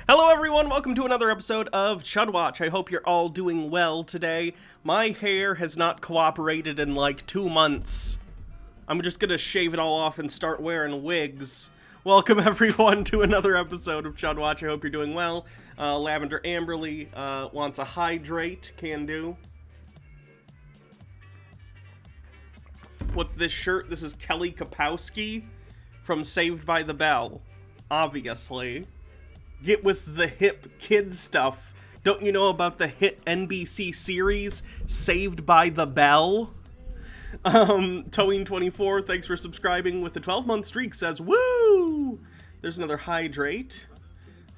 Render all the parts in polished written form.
Hello everyone, welcome to another episode of Chud Watch. I hope you're all doing well today. My hair has not cooperated in like 2 months. I'm just gonna shave it all off and start wearing wigs. Welcome everyone to another episode of Chud Watch. I hope you're doing well. Lavender Amberly wants a hydrate, can do. What's this shirt? This is Kelly Kapowski from Saved by the Bell, obviously. Get with the hip kid stuff. Don't you know about the hit NBC series, Saved by the Bell? Towing24, thanks for subscribing with the 12-month streak, says, woo! There's another hydrate.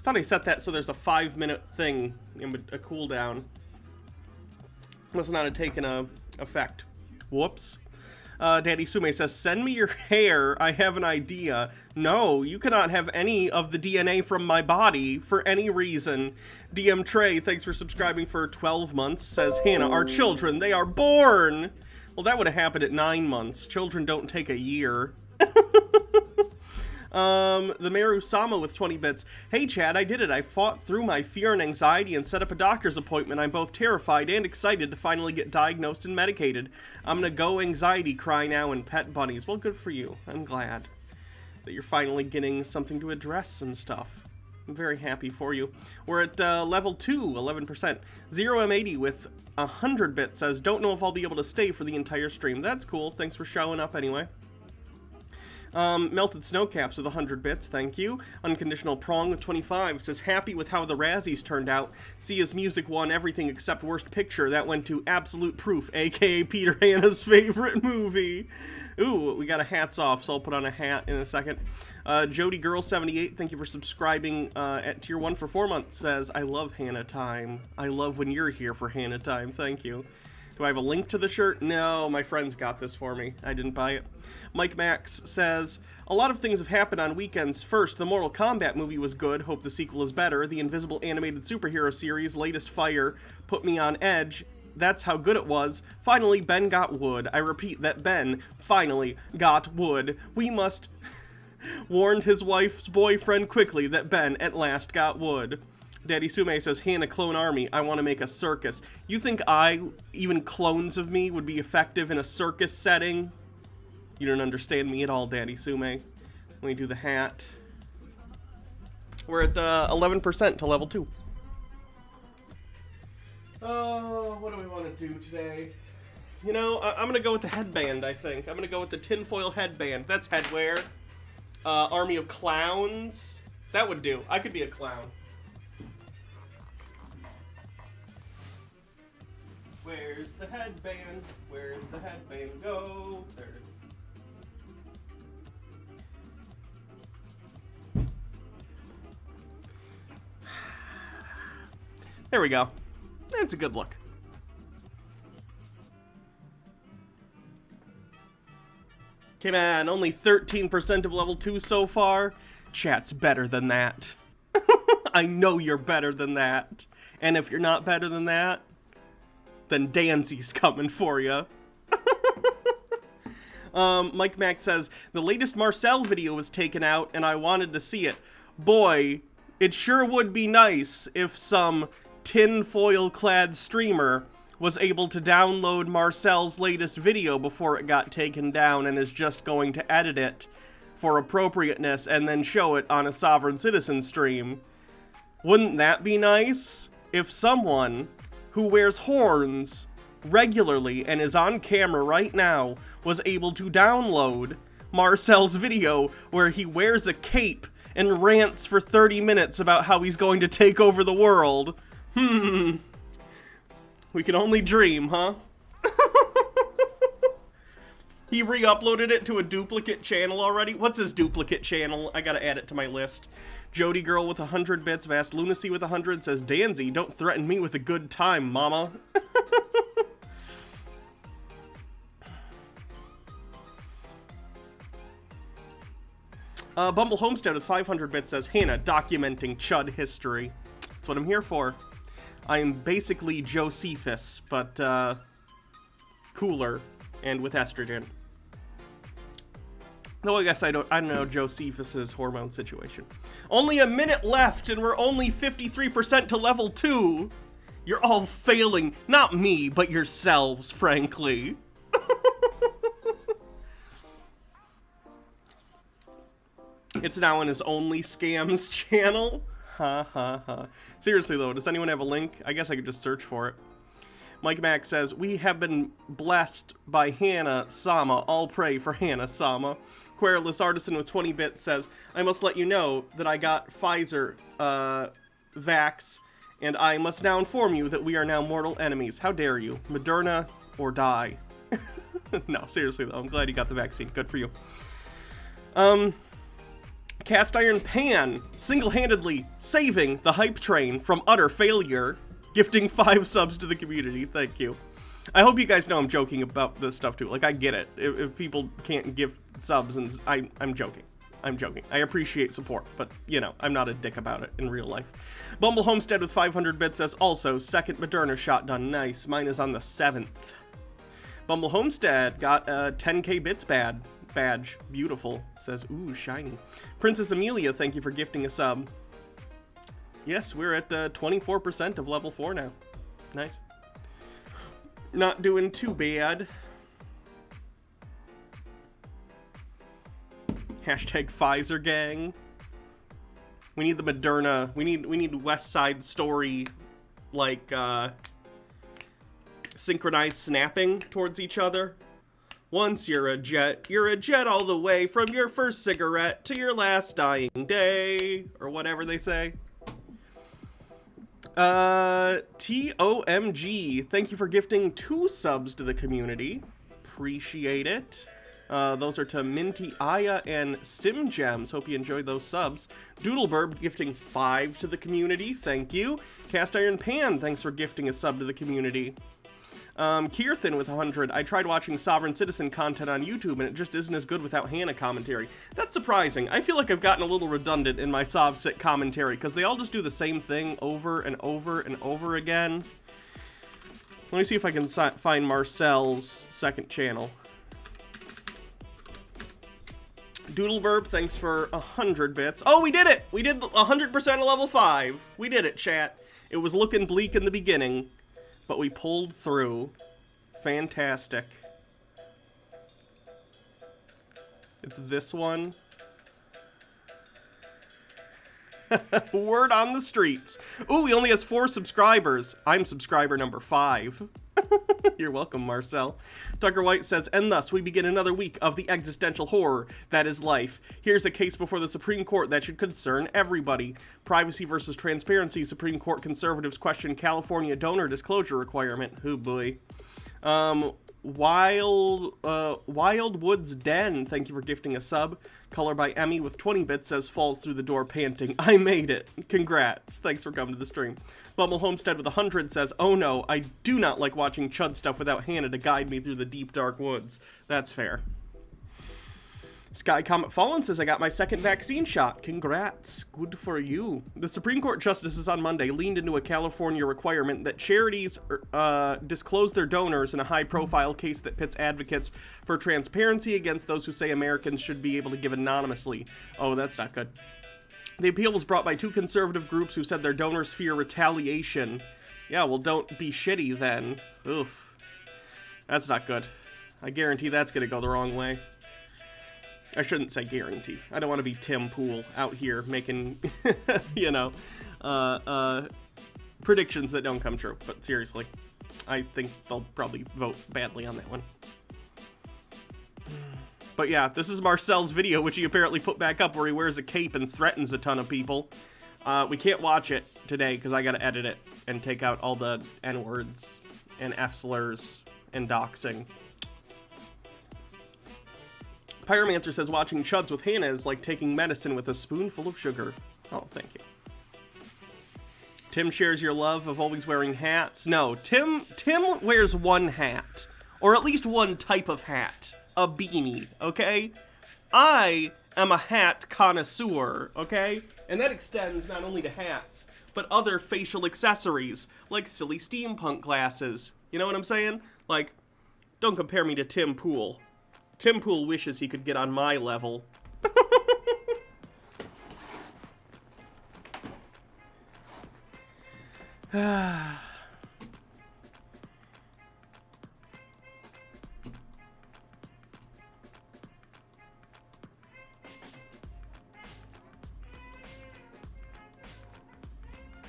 I thought I set that so there's a 5-minute thing, a cooldown. Must not have taken effect. Whoops. Daddy Sume says, send me your hair, I have an idea. No, you cannot have any of the DNA from my body for any reason. DM Trey, thanks for subscribing for 12 months, says, Hannah, our children, they are born! Well, that would have happened at 9 months. Children don't take a year. The Meru Sama with 20 bits. Hey Chad, I did it. I fought through my fear and anxiety and set up a doctor's appointment. I'm both terrified and excited to finally get diagnosed and medicated. I'm gonna go anxiety cry now and pet bunnies. Well, good for you. I'm glad that you're finally getting something to address some stuff. I'm very happy for you. We're at level 2, 11%. 0M80 with 100 bits says, don't know if I'll be able to stay for the entire stream. That's cool. Thanks for showing up anyway. Melted Snowcaps with 100 bits, thank you. Unconditional Prong with 25 says, happy with how the Razzies turned out. Sia's music won everything except Worst Picture. That went to Absolute Proof, aka Peter Hanna's favorite movie. Ooh, we got a hats off, so I'll put on a hat in a second. Jody Girl 78, thank you for subscribing at Tier 1 for 4 months, says, I love Hannah Time. I love when you're here for Hannah Time, thank you. Do I have a link to the shirt? No, my friends got this for me. I didn't buy it. Mike Max says, a lot of things have happened on weekends. First, the Mortal Kombat movie was good. Hope the sequel is better. The Invisible Animated Superhero series, latest Fire, put me on edge. That's how good it was. Finally, Ben got wood. I repeat that Ben finally got wood. We must... warned his wife's boyfriend quickly that Ben at last got wood. Daddy Sume says, Hannah, clone army, I want to make a circus. You think even clones of me, would be effective in a circus setting? You don't understand me at all, Daddy Sume. Let me do the hat. We're at 11% to level 2. Oh, what do we want to do today? You know, I'm going to go with the headband, I think. I'm going to go with the tinfoil headband. That's headwear. Army of clowns. That would do. I could be a clown. Where's the headband? Where's the headband go? There it is. There we go. That's a good look. Okay, man, only 13% of level 2 so far. Chat's better than that. I know you're better than that. And if you're not better than that, then Danzy's coming for you. Mike Mack says, the latest Marcel video was taken out and I wanted to see it. Boy, it sure would be nice if some tinfoil-clad streamer was able to download Marcel's latest video before it got taken down and is just going to edit it for appropriateness and then show it on a Sovereign Citizen stream. Wouldn't that be nice? If someone who wears horns regularly and is on camera right now was able to download Marcel's video where he wears a cape and rants for 30 minutes about how he's going to take over the world. We can only dream, huh? He re-uploaded it to a duplicate channel already. What's his duplicate channel? I gotta add it to my list. Jody Girl with 100 bits, Vast Lunacy with 100 says, Danzy, don't threaten me with a good time, mama. Bumble Homestead with 500 bits says, Hannah, documenting Chud history. That's what I'm here for. I am basically Josephus, but cooler and with estrogen. Though I guess I don't know Josephus's hormone situation. Only a minute left, and we're only 53% to level 2. You're all failing. Not me, but yourselves, frankly. It's now in his Only Scams channel. Ha ha ha. Seriously though, does anyone have a link? I guess I could just search for it. Mike Mack says, we have been blessed by Hannah Sama. All pray for Hannah Sama. Querulous Artisan with 20 bits says, I must let you know that I got Pfizer vax, and I must now inform you that we are now mortal enemies. How dare you? Moderna or die. No, seriously though, I'm glad you got the vaccine. Good for you. Cast Iron Pan, single-handedly saving the hype train from utter failure, gifting 5 subs to the community. Thank you. I hope you guys know I'm joking about this stuff too. Like, I get it. If people can't give subs, and I'm joking. I'm joking. I appreciate support, but, you know, I'm not a dick about it in real life. Bumble Homestead with 500 bits says, also, second Moderna shot done. Nice. Mine is on the 7th. Bumble Homestead got a 10k bits badge. Beautiful. Says, ooh, shiny. Princess Amelia, thank you for gifting a sub. Yes, we're at 24% of level 4 now. Nice. Not doing too bad. Hashtag Pfizer gang. We need the Moderna. We need West Side Story, like, synchronized snapping towards each other. Once you're a jet all the way from your first cigarette to your last dying day, or whatever they say. TOMG, thank you for gifting 2 subs to the community. Appreciate it. Those are to Minty Aya and Sim Gems. Hope you enjoyed those subs. Doodleburb gifting 5 to the community. Thank you. Cast Iron Pan, thanks for gifting a sub to the community. Kirthan with 100. I tried watching Sovereign Citizen content on YouTube, and it just isn't as good without Hannah commentary. That's surprising. I feel like I've gotten a little redundant in my Sovcit commentary, because they all just do the same thing over and over and over again. Let me see if I can find Marcel's second channel. Doodleburb, thanks for 100 bits. Oh, we did it! We did 100% of level 5. We did it, chat. It was looking bleak in the beginning, but we pulled through. Fantastic. It's this one. Word on the streets. Ooh, he only has 4 subscribers. I'm subscriber number 5. You're welcome, Marcel. Tucker White says, and thus we begin another week of the existential horror that is life. Here's a case before the Supreme Court that should concern everybody. Privacy versus transparency. Supreme Court conservatives question California donor disclosure requirement. Oh boy. Wild Woods Den, thank you for gifting a sub. Color by Emmy with 20 bits says, falls through the door panting. I made it. Congrats. Thanks for coming to the stream. Bumble Homestead with 100 says, oh no, I do not like watching Chud stuff without Hannah to guide me through the deep dark woods. That's fair. Sky Comet Fallen says, I got my second vaccine shot. Congrats. Good for you. The Supreme Court justices on Monday leaned into a California requirement that charities disclose their donors in a high-profile case that pits advocates for transparency against those who say Americans should be able to give anonymously. Oh, that's not good. The appeal was brought by 2 conservative groups who said their donors fear retaliation. Yeah, well, don't be shitty then. Oof. That's not good. I guarantee that's going to go the wrong way. I shouldn't say guarantee. I don't want to be Tim Pool out here making, you know, predictions that don't come true. But seriously, I think they'll probably vote badly on that one. But yeah, this is Marcel's video, which he apparently put back up, where he wears a cape and threatens a ton of people. We can't watch it today because I got to edit it and take out all the N-words and F-slurs and doxing. Pyromancer says, watching Chuds with Hannah is like taking medicine with a spoonful of sugar. Oh, thank you. Tim shares your love of always wearing hats. No, Tim wears one hat. Or at least one type of hat. A beanie, okay? I am a hat connoisseur, okay? And that extends not only to hats, but other facial accessories, like silly steampunk glasses. You know what I'm saying? Like, don't compare me to Tim Pool. Tim Pool wishes he could get on my level.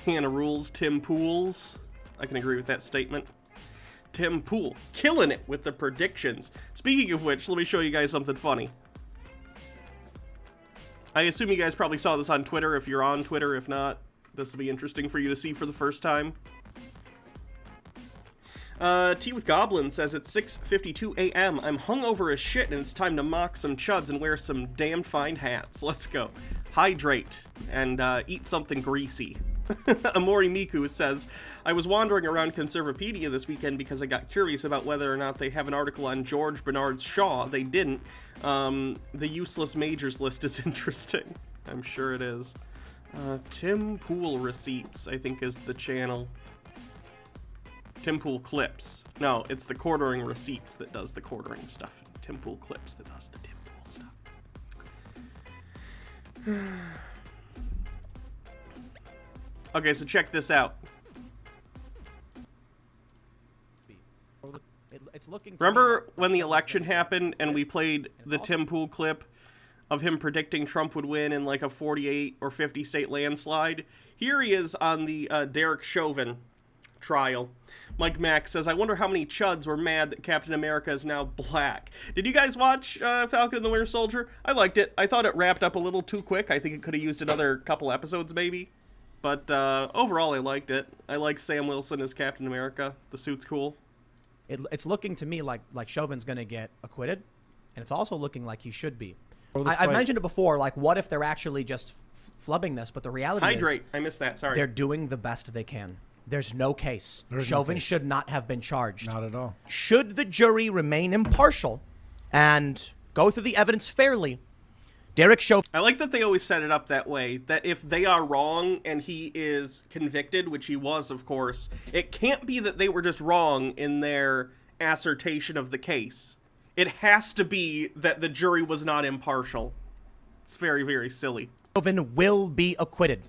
Hannah rules, Tim Pools. I can agree with that statement. Tim Pool, killing it with the predictions. Speaking of which, let me show you guys something funny. I assume you guys probably saw this on Twitter if you're on Twitter. If not, this will be interesting for you to see for the first time. Tea with Goblin says it's 6:52 a.m. I'm hungover as shit and it's time to mock some chuds and wear some damn fine hats. Let's go. Hydrate and eat something greasy. Amori Miku says, I was wandering around Conservapedia this weekend because I got curious about whether or not they have an article on George Bernard Shaw. They didn't. The useless majors list is interesting. I'm sure it is. Tim Pool Receipts, I think, is the channel. Tim Pool Clips. No, it's the quartering receipts that does the quartering stuff. Tim Pool Clips that does the Tim Pool stuff. Okay, so check this out. It's looking. Remember when the election happened and we played the Tim Pool clip of him predicting Trump would win in like a 48 or 50 state landslide? Here he is on the Derek Chauvin trial. Mike Mack says, I wonder how many chuds were mad that Captain America is now black. Did you guys watch Falcon and the Winter Soldier? I liked it. I thought it wrapped up a little too quick. I think it could have used another couple episodes maybe. But overall, I liked it. I like Sam Wilson as Captain America. The suit's cool. It's looking to me like Chauvin's going to get acquitted, and it's also looking like he should be. I've mentioned it before, like, what if they're actually just flubbing this? But the reality is... I missed that, sorry. They're doing the best they can. There's no case. Chauvin should not have been charged. Not at all. Should the jury remain impartial and go through the evidence fairly, Derek Chauvin... I like that they always set it up that way, that if they are wrong and he is convicted, which he was, of course, it can't be that they were just wrong in their assertion of the case. It has to be that the jury was not impartial. It's very, very silly. Chauvin will be acquitted.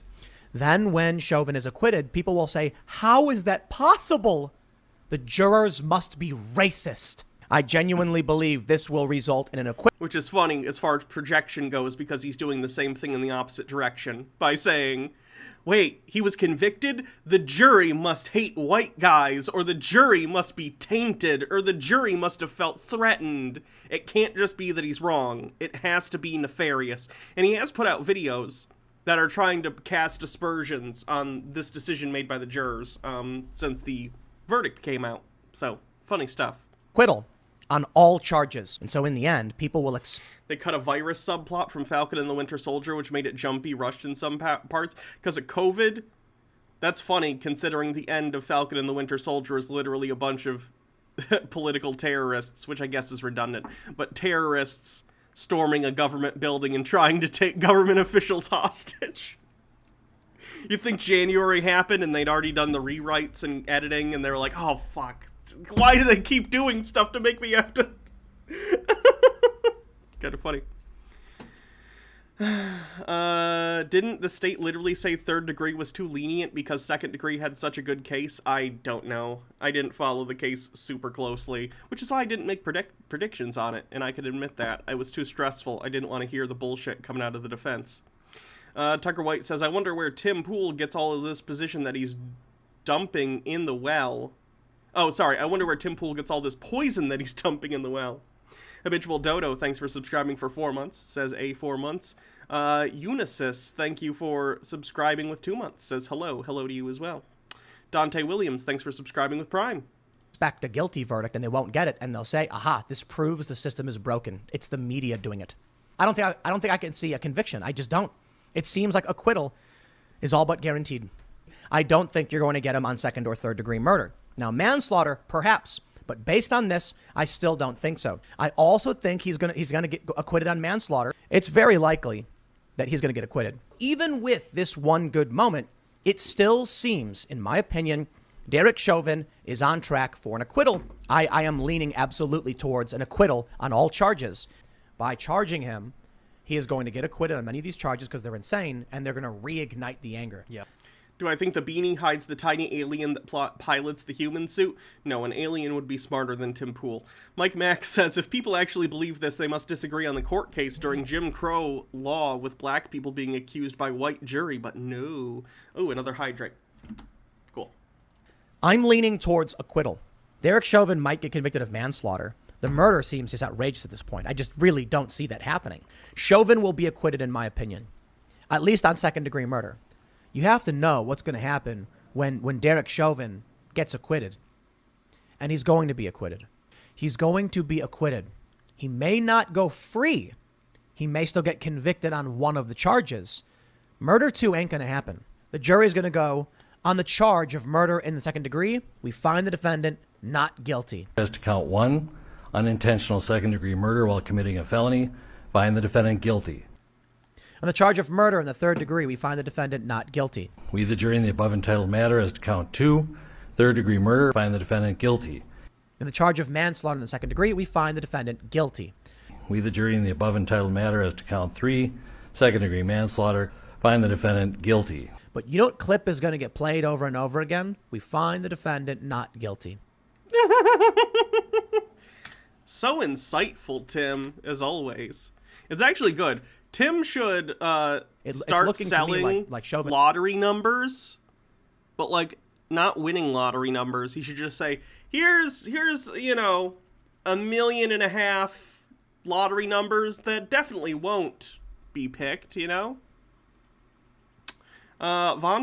Then when Chauvin is acquitted, people will say, how is that possible? The jurors must be racist. I genuinely believe this will result in an acquittal. Which is funny as far as projection goes, because he's doing the same thing in the opposite direction by saying, wait, he was convicted? The jury must hate white guys, or the jury must be tainted, or the jury must have felt threatened. It can't just be that he's wrong. It has to be nefarious. And he has put out videos that are trying to cast aspersions on this decision made by the jurors since the verdict came out. So, funny stuff. Acquittal on all charges. And so in the end, people will... They cut a virus subplot from Falcon and the Winter Soldier, which made it jumpy, rushed in some parts. Because of COVID, that's funny, considering the end of Falcon and the Winter Soldier is literally a bunch of political terrorists, which I guess is redundant, but terrorists storming a government building and trying to take government officials hostage. You'd think January happened and they'd already done the rewrites and editing, and they were like, oh, fuck. Why do they keep doing stuff to make me have to... Kind of funny. Didn't the state literally say third degree was too lenient because second degree had such a good case? I don't know. I didn't follow the case super closely, which is why I didn't make predictions on it, and I can admit that. I was too stressful. I didn't want to hear the bullshit coming out of the defense. Tucker White says, I wonder where Tim Pool gets all of this position that he's dumping in the well. Oh, sorry. I wonder where Tim Pool gets all this poison that he's dumping in the well. Habitual Dodo, thanks for subscribing for 4 months, says 4 months. Unisys, thank you for subscribing with 2 months, says hello. Hello to you as well. Dante Williams, thanks for subscribing with Prime. Expect a guilty verdict and they won't get it, and they'll say, aha, this proves the system is broken. It's the media doing it. I don't think I can see a conviction. I just don't. It seems like acquittal is all but guaranteed. I don't think you're going to get him on second or third degree murder. Now, manslaughter, perhaps, but based on this, I still don't think so. I also think he's gonna get acquitted on manslaughter. It's very likely that he's gonna get acquitted. Even with this one good moment, it still seems, in my opinion, Derek Chauvin is on track for an acquittal. I am leaning absolutely towards an acquittal on all charges. By charging him, he is going to get acquitted on many of these charges because they're insane, and they're going to reignite the anger. Yeah. Do I think the beanie hides the tiny alien that pilots the human suit? No, an alien would be smarter than Tim Pool. Mike Max says, if people actually believe this, they must disagree on the court case during Jim Crow law with black people being accused by white jury, but no. Oh, another hydrate. Cool. I'm leaning towards acquittal. Derek Chauvin might get convicted of manslaughter. The murder seems just outrageous at this point. I just really don't see that happening. Chauvin will be acquitted, in my opinion, at least on second-degree murder. You have to know what's going to happen when Derek Chauvin gets acquitted. And he's going to be acquitted. He's going to be acquitted. He may not go free. He may still get convicted on one of the charges. Murder 2 ain't going to happen. The jury is going to go, on the charge of murder in the second degree, we find the defendant not guilty. As to count 1, unintentional second-degree murder while committing a felony, find the defendant guilty. On the charge of murder in the third degree, we find the defendant not guilty. We, the jury, in the above entitled matter as to count 2, third-degree murder, find the defendant guilty. In the charge of manslaughter in the second degree, we find the defendant guilty. We, the jury, in the above entitled matter as to count 3, second-degree manslaughter, find the defendant guilty. But you know what clip is going to get played over and over again? We find the defendant not guilty. So insightful, Tim, as always. It's actually good. Tim should start selling like Chauvin. lottery numbers, but like not winning lottery numbers. He should just say, here's 1.5 million lottery numbers that definitely won't be picked, Von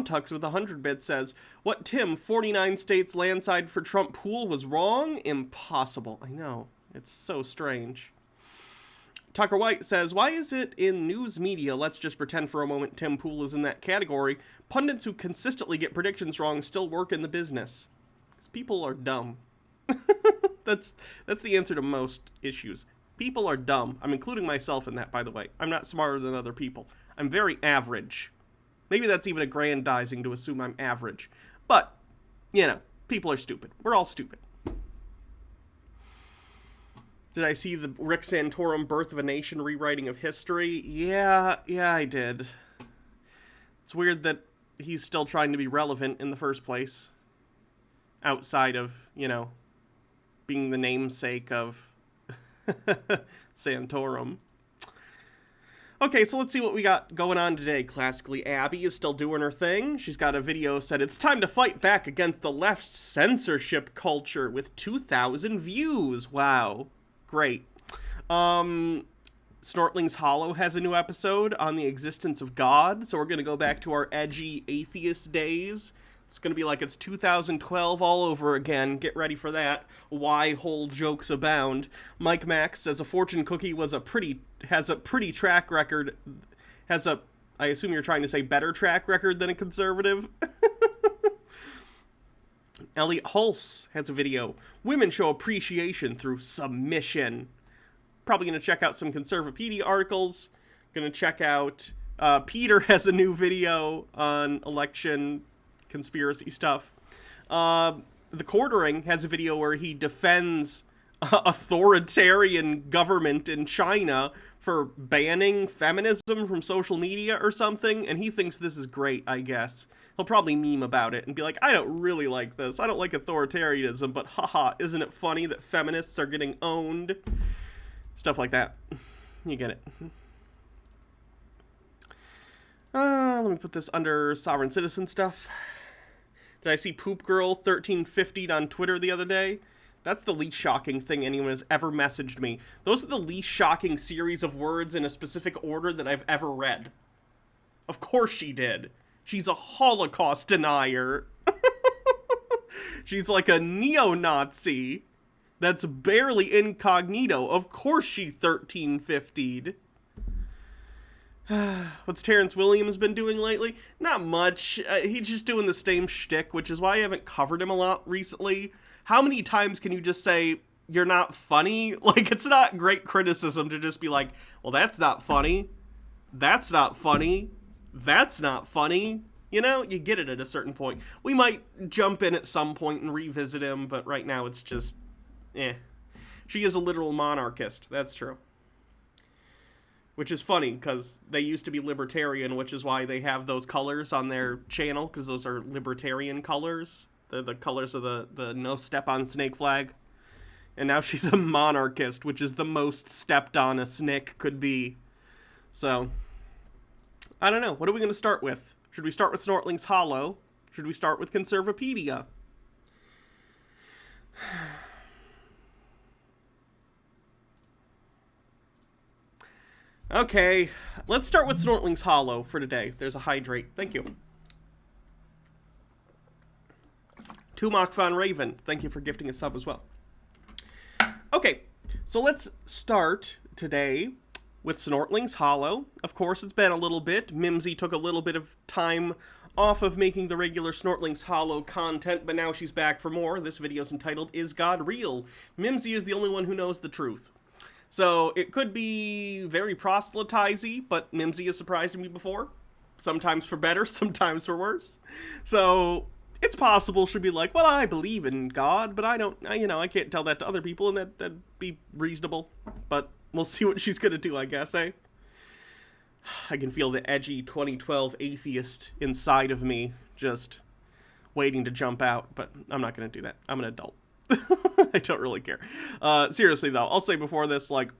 Tux with 100 bits says, what Tim, 49 states landside for Trump pool was wrong? Impossible. I know. It's so strange. Tucker White says, why is it in news media, let's just pretend for a moment Tim Pool is in that category, pundits who consistently get predictions wrong still work in the business? Because people are dumb. That's the answer to most issues. People are dumb. I'm including myself in that, by the way. I'm not smarter than other people. I'm very average. Maybe that's even aggrandizing to assume I'm average. But, people are stupid. We're all stupid. Did I see the Rick Santorum Birth of a Nation rewriting of history? Yeah, I did. It's weird that he's still trying to be relevant in the first place. Outside of, being the namesake of Santorum. Okay, so let's see what we got going on today. Classically, Abby is still doing her thing. She's got a video said, it's time to fight back against the left's censorship culture with 2,000 views. Wow. Great. Snortlings Hollow has a new episode on the existence of God, so we're going to go back to our edgy atheist days. It's going to be like it's 2012 all over again. Get ready for that. Why whole jokes abound. Mike Max says a fortune cookie has a pretty track record. I assume you're trying to say better track record than a conservative. Elliot Hulse has a video. Women show appreciation through submission. Probably going to check out some Conservapedia articles. Going to check out... Peter has a new video on election conspiracy stuff. The Quartering has a video where he defends authoritarian government in China for banning feminism from social media or something, and he thinks this is great, I guess. He'll probably meme about it and be like, I don't really like this. I don't like authoritarianism, but haha, isn't it funny that feminists are getting owned? Stuff like that. You get it. Let me put this under sovereign citizen stuff. Did I see Poop Girl 1350'd on Twitter the other day? That's the least shocking thing anyone has ever messaged me. Those are the least shocking series of words in a specific order that I've ever read. Of course she did. She's a Holocaust denier. She's like a neo-Nazi that's barely incognito. Of course she 1350'd. What's Terrence Williams been doing lately? Not much. He's just doing the same shtick, which is why I haven't covered him a lot recently. How many times can you just say, you're not funny? Like, it's not great criticism to just be like, well, that's not funny. That's not funny. That's not funny. You know, you get it at a certain point. We might jump in at some point and revisit him, but right now it's just, eh. She is a literal monarchist, that's true. Which is funny, because they used to be libertarian, which is why they have those colors on their channel, because those are libertarian colors. They're the colors of the no step on snake flag. And now she's a monarchist, which is the most stepped on a snick could be. So, I don't know. What are we going to start with? Should we start with Snortlings Hollow? Should we start with Conservapedia? Okay, let's start with Snortlings Hollow for today. There's a hydrate. Thank you. Tumak Von Raven, thank you for gifting a sub as well. Okay, so let's start today with Snortlings Hollow. Of course, it's been a little bit. Mimsy took a little bit of time off of making the regular Snortlings Hollow content, but now she's back for more. This video is entitled, Is God Real? Mimsy is the only one who knows the truth. So, it could be very proselytizy, but Mimsy has surprised me before. Sometimes for better, sometimes for worse. So, it's possible she'll be like, well, I believe in God, but I don't, I can't tell that to other people, and that'd be reasonable. But we'll see what she's gonna do, I guess, eh? I can feel the edgy 2012 atheist inside of me just waiting to jump out, but I'm not gonna do that. I'm an adult. I don't really care. Seriously, though, I'll say before this, like,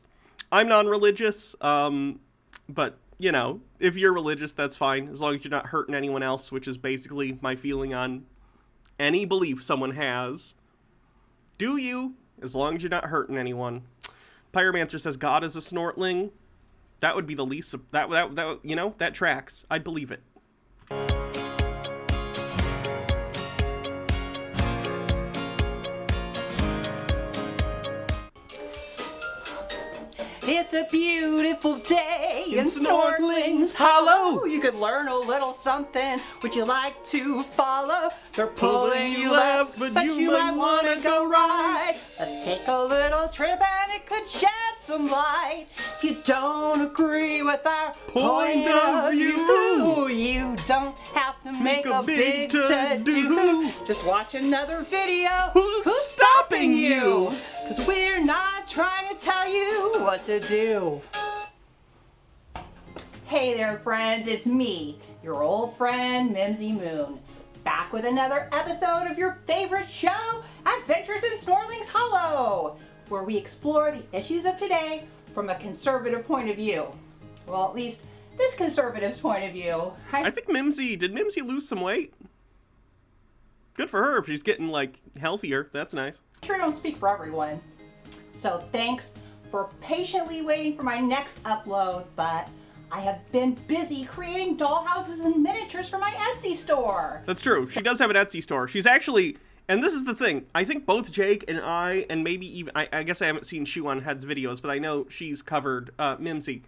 I'm non-religious, but, you know, if you're religious, that's fine, as long as you're not hurting anyone else, which is basically my feeling on any belief someone has. Do you, as long as you're not hurting anyone. Pyromancer says God is a Snortling. That would be the least, that you know, that tracks. I'd believe it. It's a beautiful day in Snortlings Hollow. You could learn a little something. Would you like to follow? They're pulling you left, but you might want to go right. Let's take a little trip and it could shed some light. If you don't agree with our point of view, you don't have to make a big to-do. Just watch another video. Who's stopping you? Because we're not trying to tell you what to do. Hey there, friends, it's me, your old friend Mimsy Moon, back with another episode of your favorite show, Adventures in Snortlings Hollow, where we explore the issues of today from a conservative point of view. Well, at least this conservative's point of view. I think did Mimsy lose some weight? Good for her if she's getting, like, healthier. That's nice. Sure don't speak for everyone. So thanks for patiently waiting for my next upload, but I have been busy creating dollhouses and miniatures for my Etsy store. That's true. She does have an Etsy store. She's actually, and this is the thing, I think both Jake and I, and maybe even, I guess I haven't seen Shoe on Head's videos, but I know she's covered Mimsy.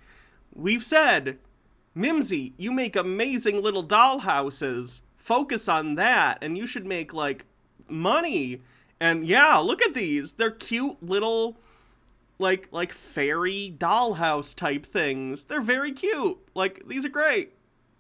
We've said, Mimsy, you make amazing little dollhouses. Focus on that, and you should make, like, money. And yeah, look at these. They're cute little, like fairy dollhouse type things. They're very cute. Like, these are great.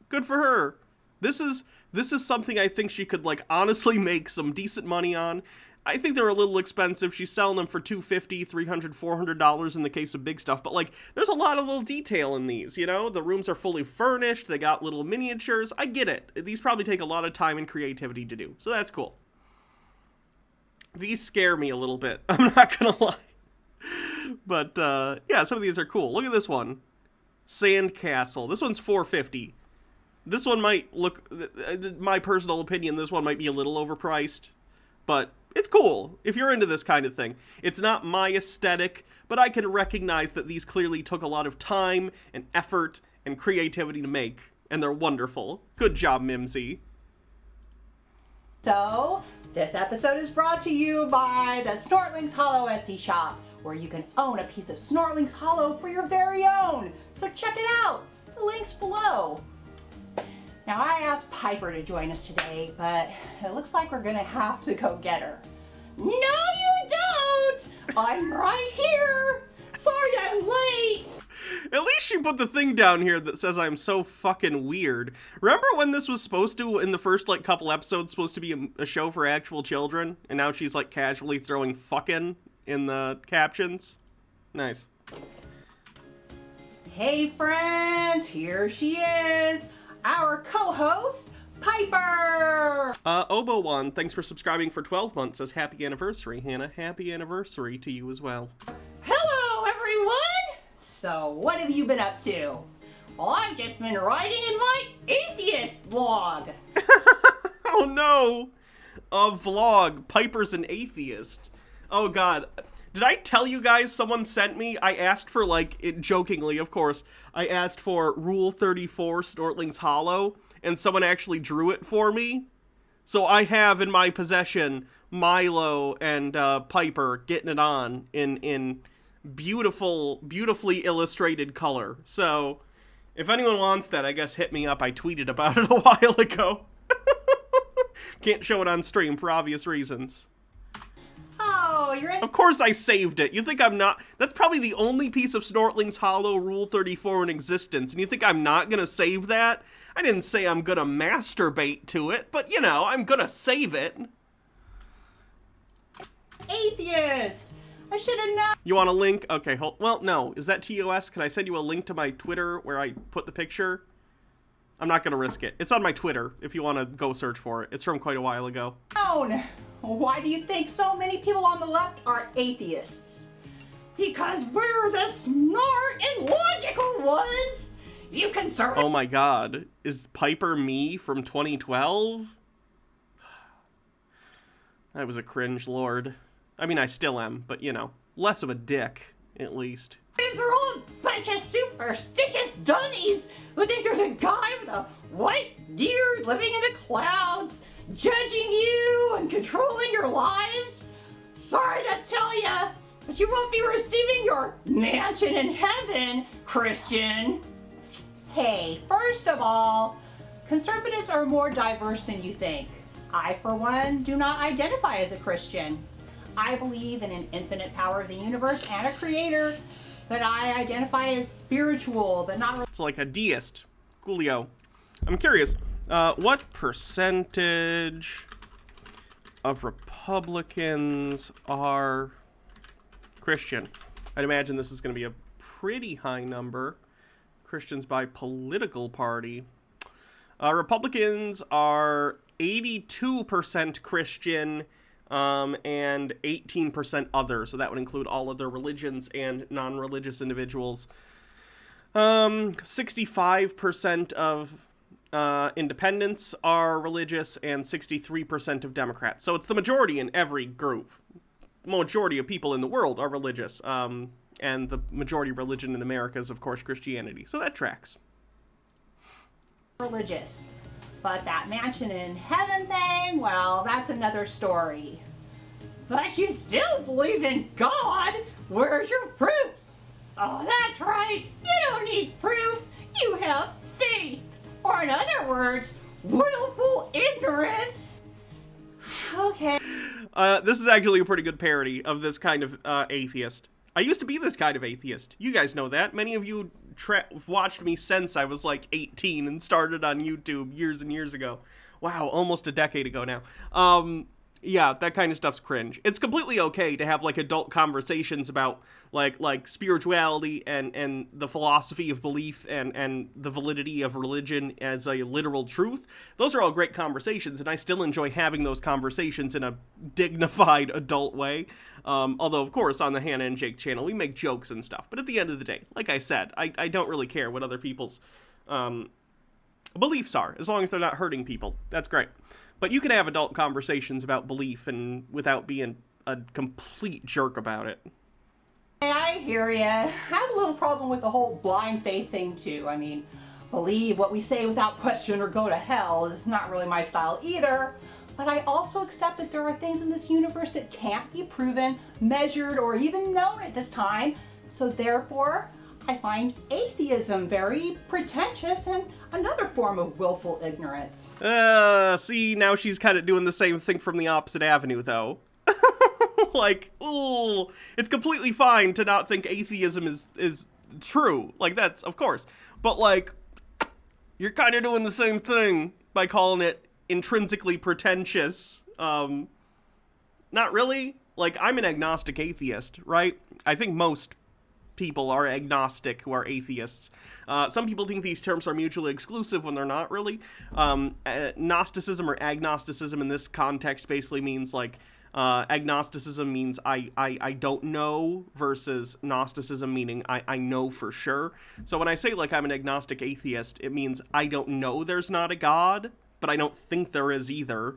Good for her. This is something I think she could, like, honestly make some decent money on. I think they're a little expensive. She's selling them for $250, $300, $400 in the case of big stuff. But, like, there's a lot of little detail in these, you know? The rooms are fully furnished. They got little miniatures. I get it. These probably take a lot of time and creativity to do. So that's cool. These scare me a little bit. I'm not gonna lie. But, yeah, some of these are cool. Look at this one. Sandcastle. This one's $450. This one might look, my personal opinion, this one might be a little overpriced. But it's cool if you're into this kind of thing. It's not my aesthetic, but I can recognize that these clearly took a lot of time and effort and creativity to make. And they're wonderful. Good job, Mimsy. So, this episode is brought to you by the Snortlings Hollow Etsy shop, where you can own a piece of Snortlings Hollow for your very own. So check it out. The link's below. Now, I asked Piper to join us today, but it looks like we're gonna have to go get her. No, you don't! I'm right here! Sorry I'm late! At least she put the thing down here that says I'm so fucking weird. Remember when this was supposed to, in the first, like, couple episodes, supposed to be a show for actual children? And now she's, like, casually throwing fucking in the captions? Nice. Hey friends, here she is, our co-host, Piper! Obo1, thanks for subscribing for 12 months, says happy anniversary, Hannah. Happy anniversary to you as well. Hello everyone! So, what have you been up to? Well, I've just been writing in my atheist blog. Oh no! A vlog, Piper's an atheist. Oh god. Did I tell you guys someone sent me? I asked for, like, jokingly, of course, I asked for Rule 34 Snortlings Hollow, and someone actually drew it for me. So I have in my possession Milo and Piper getting it on in beautifully illustrated color. So if anyone wants that, I guess hit me up. I tweeted about it a while ago. Can't show it on stream for obvious reasons. Oh, you're in. Of course I saved it. You think I'm not? That's probably the only piece of Snortlings Hollow Rule 34 in existence. And you think I'm not gonna save that? I didn't say I'm gonna masturbate to it, but you know, I'm gonna save it. Atheist! I should have known. You want a link? Okay, well, no. Is that TOS? Can I send you a link to my Twitter where I put the picture? I'm not gonna risk it. It's on my Twitter if you want to go search for it. It's from quite a while ago. Why do you think so many people on the left are atheists? Because we're the smart and logical ones! You conservative. Oh my god. Is Piper me from 2012? I was a cringe lord. I mean, I still am, but you know, less of a dick, at least. Are all a bunch of superstitious dummies who think there's a guy with a white beard living in the clouds, judging you and controlling your lives. Sorry to tell ya, but you won't be receiving your mansion in heaven, Christian. Hey, first of all, conservatives are more diverse than you think. I, for one, do not identify as a Christian. I believe in an infinite power of the universe and a creator, but I identify as spiritual, but not... It's like a deist. Coolio. I'm curious, what percentage of Republicans are Christian? I'd imagine this is going to be a pretty high number. Christians by political party. Republicans are 82% Christian, and 18% other, so that would include all other religions and non-religious individuals. 65% of independents are religious, and 63% of Democrats. So it's the majority in every group. Majority of people in the world are religious, and the majority religion in America is, of course, Christianity. So that tracks. Religious. But that mansion in heaven thing, well, that's another story. But you still believe in God? Where's your proof? Oh, that's right. You don't need proof. You have faith. Or in other words, willful ignorance. Okay. This is actually a pretty good parody of this kind of atheist. I used to be this kind of atheist. You guys know that. Many of you watched me since I was like 18 and started on YouTube years and years ago. Wow, almost a decade ago now. Yeah, that kind of stuff's cringe. It's completely okay to have like adult conversations about like spirituality and the philosophy of belief and the validity of religion as a literal truth. Those are all great conversations, and I still enjoy having those conversations in a dignified adult way. Although, of course, on the Hannah and Jake channel, we make jokes and stuff. But at the end of the day, like I said, I don't really care what other people's beliefs are, as long as they're not hurting people. That's great. But you can have adult conversations about belief and without being a complete jerk about it. I hear ya. I have a little problem with the whole blind faith thing too. I mean, believe what we say without question or go to hell is not really my style either. But I also accept that there are things in this universe that can't be proven, measured, or even known at this time. So therefore, I find atheism very pretentious and another form of willful ignorance. See, now she's kind of doing the same thing from the opposite avenue, though. Like, ooh, it's completely fine to not think atheism is true. Like, that's, of course. But, like, you're kind of doing the same thing by calling it intrinsically pretentious. Not really. Like, I'm an agnostic atheist, right? I think most people are agnostic who are atheists. Some people think these terms are mutually exclusive when they're not really. Gnosticism or agnosticism in this context basically means, like, agnosticism means I don't know versus Gnosticism meaning I know for sure. So when I say, like, I'm an agnostic atheist, it means I don't know there's not a God, but I don't think there is either.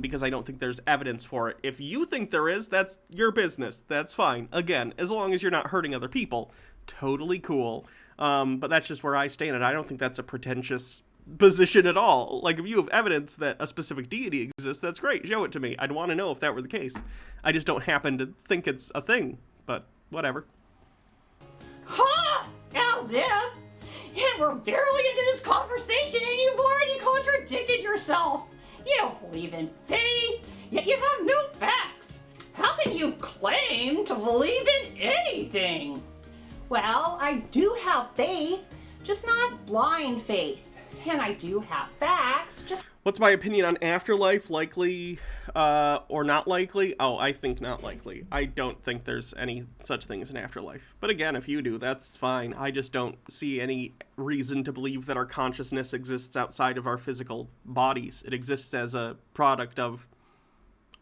Because I don't think there's evidence for it. If you think there is, that's your business. That's fine. Again, as long as you're not hurting other people. Totally cool. But that's just where I stand, and I don't think that's a pretentious position at all. Like, if you have evidence that a specific deity exists, that's great. Show it to me. I'd want to know if that were the case. I just don't happen to think it's a thing. But, whatever. Ha! As if! And we're barely into this conversation and you've already contradicted yourself. You don't believe in faith, yet you have no facts. How can you claim to believe in anything? Well, I do have faith, just not blind faith. And I do have facts, just... What's my opinion on afterlife? Likely, or not likely? Oh, I think not likely. I don't think there's any such thing as an afterlife. But again, if you do, that's fine. I just don't see any reason to believe that our consciousness exists outside of our physical bodies. It exists as a product of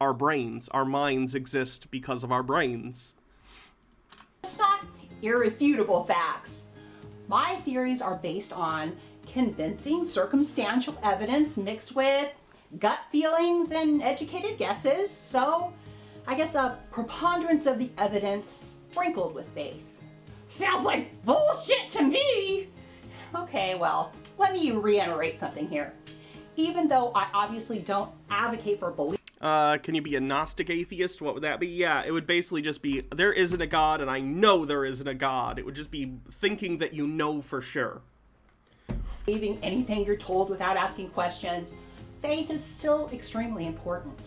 our brains. Our minds exist because of our brains. It's not irrefutable facts. My theories are based on convincing circumstantial evidence mixed with gut feelings and educated guesses, so I guess a preponderance of the evidence sprinkled with faith. Sounds like bullshit to me! Okay, well, let me reiterate something here. Even though I obviously don't advocate for belief... Can you be a Gnostic atheist? What would that be? Yeah, it would basically just be, there isn't a God, and I know there isn't a God. It would just be thinking that you know for sure. Believing anything you're told without asking questions, faith is still extremely important.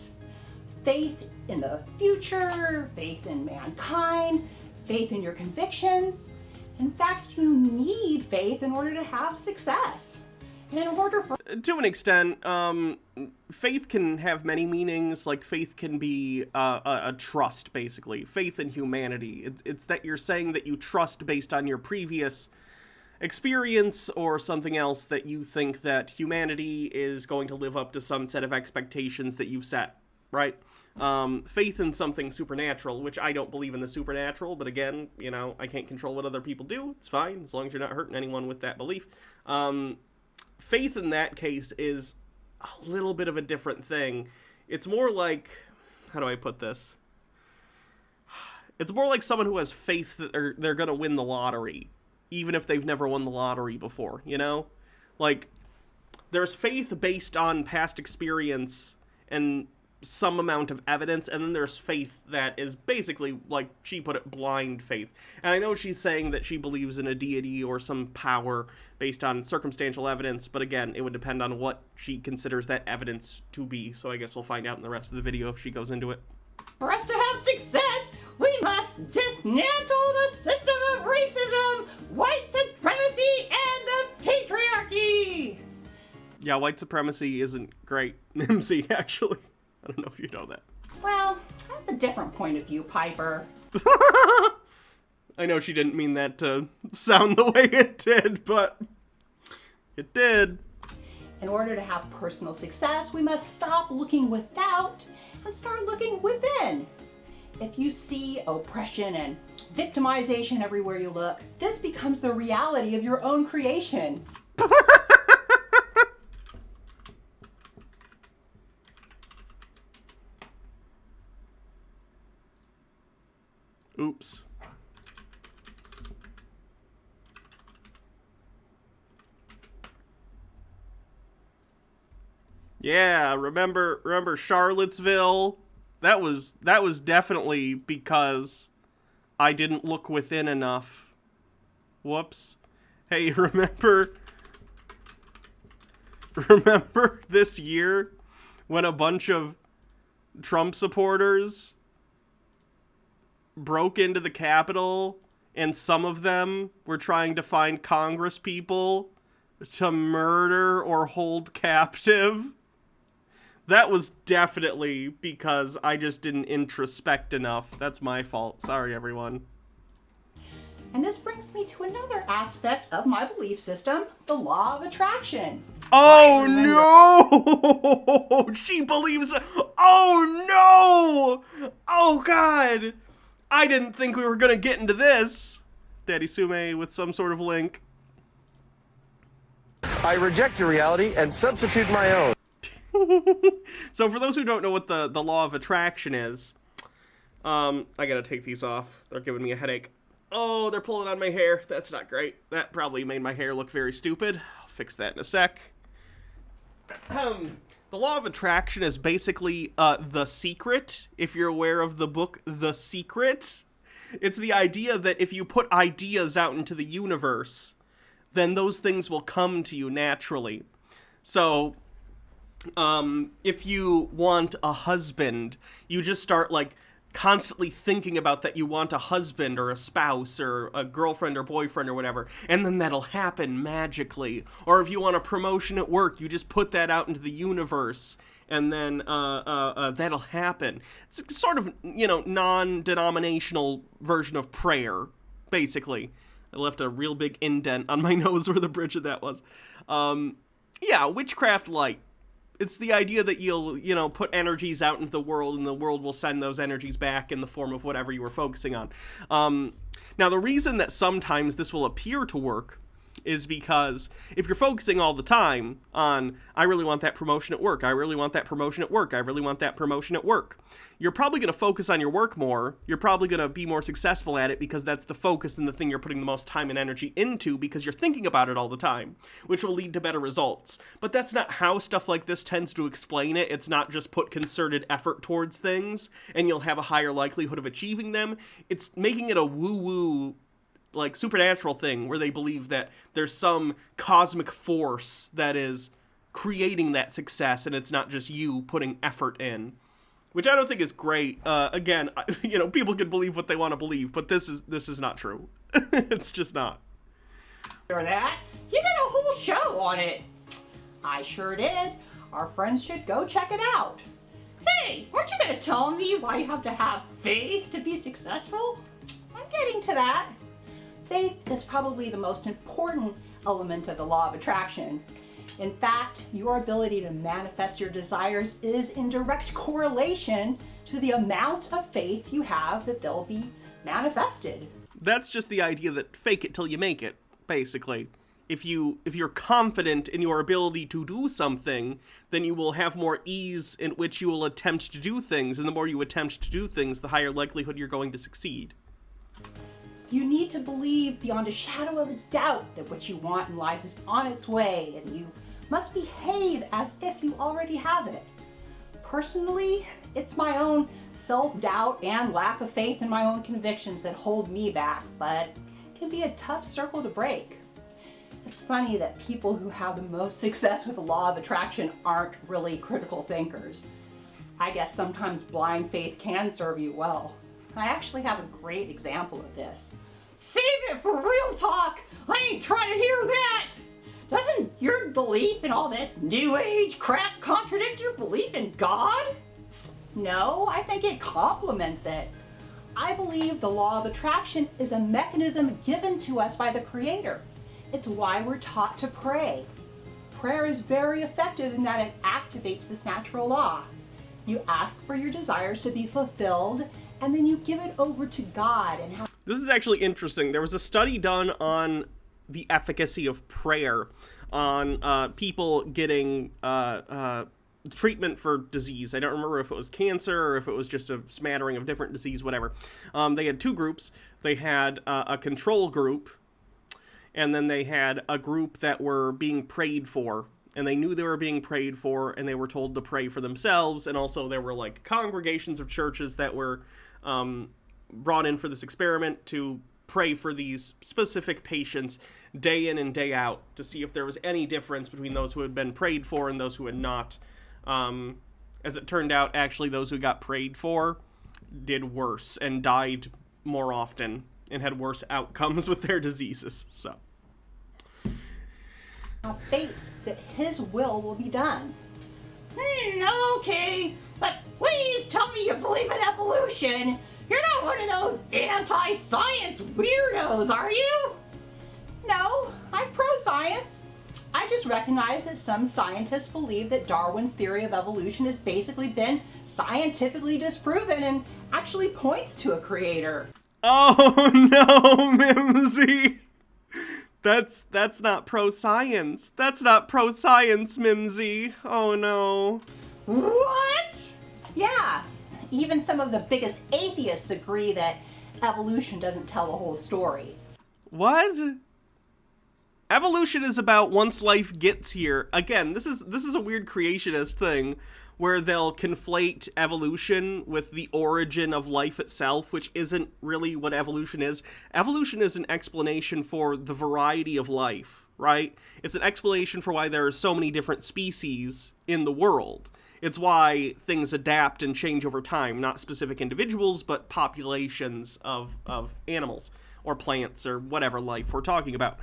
Faith in the future, faith in mankind, faith in your convictions. In fact, you need faith in order to have success. And in order for... To an extent, faith can have many meanings. Like, faith can be a trust, basically. Faith in humanity. It's that you're saying that you trust based on your previous experience or something else, that you think that humanity is going to live up to some set of expectations that you've set, right? Faith in something supernatural, which I don't believe in the supernatural, but again, you know, I can't control what other people do. It's fine, as long as you're not hurting anyone with that belief. Faith in that case is a little bit of a different thing. It's more like, how do I put this? It's more like someone who has faith that they're going to win the lottery, even if they've never won the lottery before, you know? Like, there's faith based on past experience and some amount of evidence, and then there's faith that is basically, like she put it, blind faith. And I know she's saying that she believes in a deity or some power based on circumstantial evidence, but again, it would depend on what she considers that evidence to be, so I guess we'll find out in the rest of the video if she goes into it. For us to have success, we must dismantle the system of racism, white supremacy, and the patriarchy! Yeah, white supremacy isn't great. Mimsy, actually. I don't know if you know that. Well, I have a different point of view, Piper. I know she didn't mean that to sound the way it did, but it did. In order to have personal success, we must stop looking without and start looking within. If you see oppression and victimization everywhere you look, this becomes the reality of your own creation. Oops. Yeah, remember Charlottesville? That was definitely because I didn't look within enough. Whoops. Hey, remember this year when a bunch of Trump supporters broke into the Capitol and some of them were trying to find Congress people to murder or hold captive. That was definitely because I just didn't introspect enough. That's my fault. Sorry, everyone. And this brings me to another aspect of my belief system, the law of attraction. Oh no! She believes. Oh no! Oh god! I didn't think we were gonna get into this. Daddy Sume with some sort of link. I reject your reality and substitute my own. So for those who don't know what the law of attraction is, I gotta take these off. They're giving me a headache. Oh, they're pulling on my hair. That's not great. That probably made my hair look very stupid. I'll fix that in a sec. The law of attraction is basically The Secret, if you're aware of the book The Secret. It's the idea that if you put ideas out into the universe, then those things will come to you naturally. So, if you want a husband, you just start, like, constantly thinking about that you want a husband or a spouse or a girlfriend or boyfriend or whatever, and then that'll happen magically. Or if you want a promotion at work, you just put that out into the universe, and then that'll happen. It's sort of, non-denominational version of prayer, basically. I left a real big indent on my nose where the bridge of that was. Yeah, witchcraft light. It's the idea that you'll, put energies out into the world, and the world will send those energies back in the form of whatever you were focusing on. Now, the reason that sometimes this will appear to work is because if you're focusing all the time on, I really want that promotion at work, I really want that promotion at work, I really want that promotion at work, you're probably going to focus on your work more. You're probably going to be more successful at it because that's the focus and the thing you're putting the most time and energy into because you're thinking about it all the time, which will lead to better results. But that's not how stuff like this tends to explain it. It's not just put concerted effort towards things and you'll have a higher likelihood of achieving them. It's making it a woo-woo, like, supernatural thing where they believe that there's some cosmic force that is creating that success and it's not just you putting effort in. Which I don't think is great. Again, people can believe what they want to believe, but this is not true. It's just not. Or that, you did a whole show on it. I sure did. Our friends should go check it out. Hey, aren't you going to tell me why you have to have faith to be successful? I'm getting to that. Faith is probably the most important element of the law of attraction. In fact, your ability to manifest your desires is in direct correlation to the amount of faith you have that they'll be manifested. That's just the idea that fake it till you make it, basically. If you're confident in your ability to do something, then you will have more ease in which you will attempt to do things, and the more you attempt to do things, the higher likelihood you're going to succeed. You need to believe beyond a shadow of a doubt that what you want in life is on its way, and you must behave as if you already have it. Personally, it's my own self-doubt and lack of faith in my own convictions that hold me back, but it can be a tough circle to break. It's funny that people who have the most success with the law of attraction aren't really critical thinkers. I guess sometimes blind faith can serve you well. I actually have a great example of this. Save it for real talk! I ain't trying to hear that! Doesn't your belief in all this new age crap contradict your belief in God? No, I think it complements it. I believe the law of attraction is a mechanism given to us by the Creator. It's why we're taught to pray. Prayer is very effective in that it activates this natural law. You ask for your desires to be fulfilled, and then you give it over to God. And how This is actually interesting. There was a study done on the efficacy of prayer on people getting treatment for disease. I don't remember if it was cancer or if it was just a smattering of different disease, whatever. They had two groups. They had a control group, and then they had a group that were being prayed for. And they knew they were being prayed for, and they were told to pray for themselves. And also there were, like, congregations of churches that were brought in for this experiment to pray for these specific patients day in and day out to see if there was any difference between those who had been prayed for and those who had not. As it turned out, actually, those who got prayed for did worse and died more often and had worse outcomes with their diseases. So, faith that his will be done. Okay, but please tell me you believe in evolution. You're not one of those anti-science weirdos, are you? No, I'm pro-science. I just recognize that some scientists believe that Darwin's theory of evolution has basically been scientifically disproven and actually points to a creator. oh no, Mimsy! That's not pro-science. That's not pro-science, Mimsy. Oh no. What? Yeah, even some of the biggest atheists agree that evolution doesn't tell the whole story. What? Evolution is about once life gets here. Again, this is a weird creationist thing where they'll conflate evolution with the origin of life itself, which isn't really what evolution is. Evolution is an explanation for the variety of life, right? It's an explanation for why there are so many different species in the world. It's why things adapt and change over time, not specific individuals, but populations of animals or plants or whatever life we're talking about.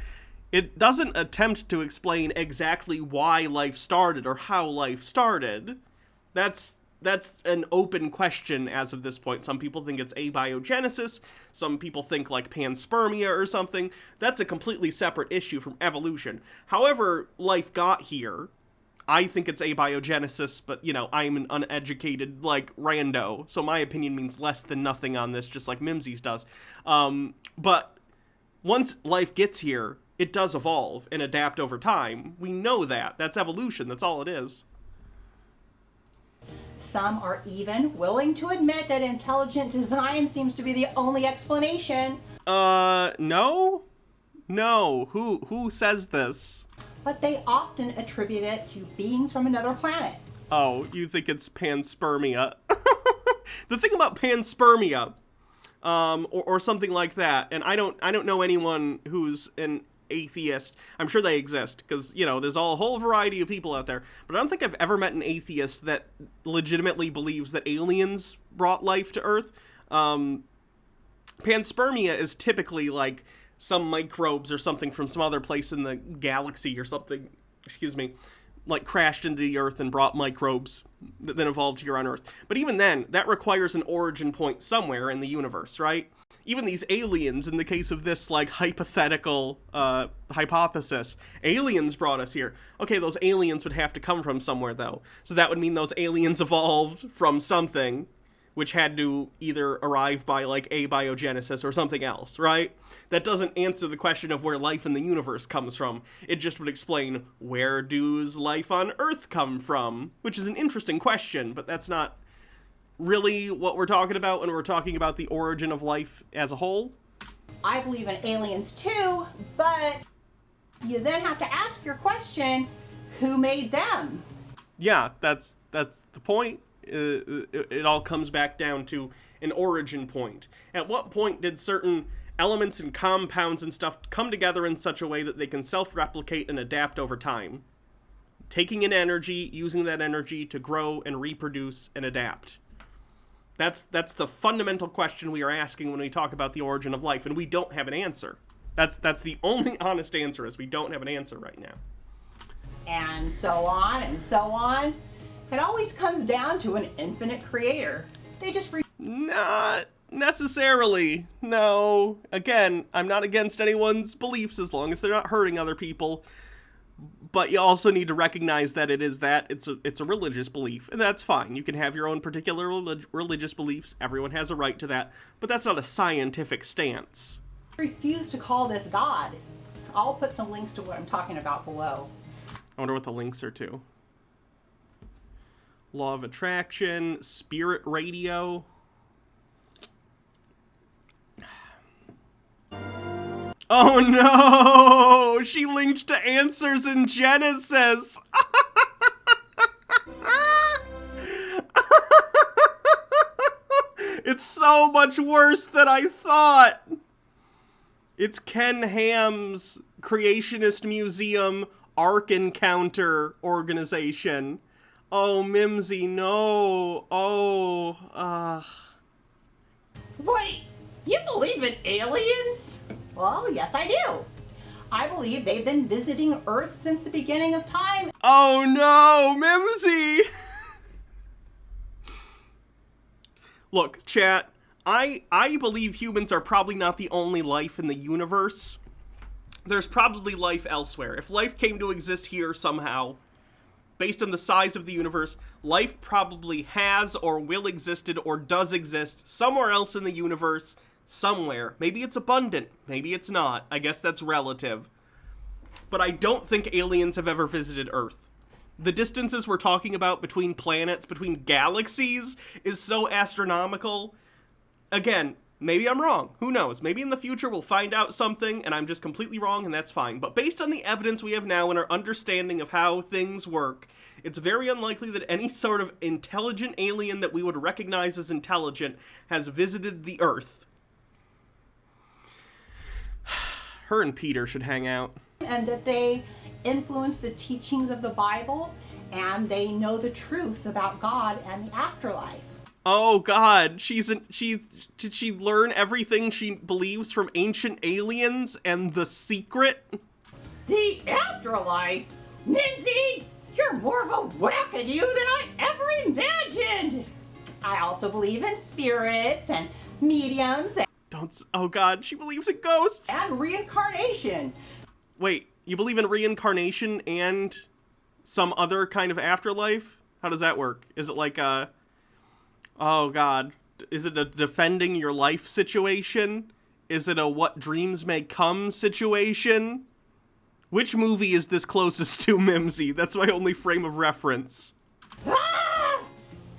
It doesn't attempt to explain exactly why life started or how life started. That's an open question as of this point. Some people think it's abiogenesis. Some people think like panspermia or something. That's a completely separate issue from evolution. However life got here, I think it's abiogenesis, but, you know, I'm an uneducated, like, rando, so my opinion means less than nothing on this, just like Mimsy's does. But once life gets here, it does evolve and adapt over time. We know that. That's evolution. That's all it is. Some are even willing to admit that intelligent design seems to be the only explanation. No? No. Who says this? But they often attribute it to beings from another planet. Oh, you think it's panspermia. The thing about panspermia, or something like that, and I don't know anyone who's an atheist. I'm sure they exist, because, you know, there's a whole variety of people out there, but I don't think I've ever met an atheist that legitimately believes that aliens brought life to Earth. Panspermia is typically like some microbes or something from some other place in the galaxy or something, like crashed into the Earth and brought microbes that then evolved here on Earth. But even then, that requires an origin point somewhere in the universe, right? Even these aliens, in the case of this, like, hypothetical hypothesis, aliens brought us here. Okay, those aliens would have to come from somewhere, though. So that would mean those aliens evolved from something, which had to either arrive by, like, abiogenesis or something else, right? That doesn't answer the question of where life in the universe comes from. It just would explain, where does life on Earth come from? Which is an interesting question, but that's not really what we're talking about when we're talking about the origin of life as a whole. I believe in aliens too, but you then have to ask your question, who made them? Yeah, that's the point. It all comes back down to an origin point. At what point did certain elements and compounds and stuff come together in such a way that they can self-replicate and adapt over time? Taking in energy, using that energy to grow and reproduce and adapt. That's the fundamental question we are asking when we talk about the origin of life, and we don't have an answer. That's the only honest answer, is we don't have an answer right now. And so on and so on. It always comes down to an infinite creator. They just Not necessarily. No. Again, I'm not against anyone's beliefs as long as they're not hurting other people. But you also need to recognize that it's a religious belief, and that's fine. You can have your own particular religious beliefs. Everyone has a right to that, but that's not a scientific stance. refuse to call this God. I'll put some links to what I'm talking about below. I wonder what the links are to. Law of Attraction, Spirit Radio. Oh no! She linked to answers in Genesis! It's so much worse than I thought! It's Ken Ham's Creationist Museum Ark Encounter organization. Oh, Mimsy, no. Oh, Wait, You believe in aliens? Well, yes, I do. I believe they've been visiting Earth since the beginning of time. Oh no, Mimsy! Look, chat, I believe humans are probably not the only life in the universe. There's probably life elsewhere. If life came to exist here somehow, based on the size of the universe, life probably has or will existed or does exist somewhere else in the universe, somewhere. Maybe it's abundant, maybe it's not. I guess that's relative. But I don't think aliens have ever visited Earth. The distances we're talking about between planets, between galaxies, is so astronomical. Again, maybe I'm wrong. Who knows? Maybe in the future we'll find out something and I'm just completely wrong and that's fine. But based on the evidence we have now and our understanding of how things work, it's very unlikely that any sort of intelligent alien that we would recognize as intelligent has visited the Earth. Her and Peter should hang out. And that they influence the teachings of the Bible, and they know the truth about God and the afterlife. Oh God, did she learn everything she believes from ancient aliens and The Secret? The afterlife? Mimsy, you're more of a wackadoo than I ever imagined. I also believe in spirits and mediums Oh God, she believes in ghosts! and reincarnation. Wait, you believe in reincarnation and some other kind of afterlife? How does that work? Is it like a... Oh God. Is it a defending your life situation? Is it a what dreams may come situation? Which movie is this closest to, Mimsy? That's my only frame of reference. Ah!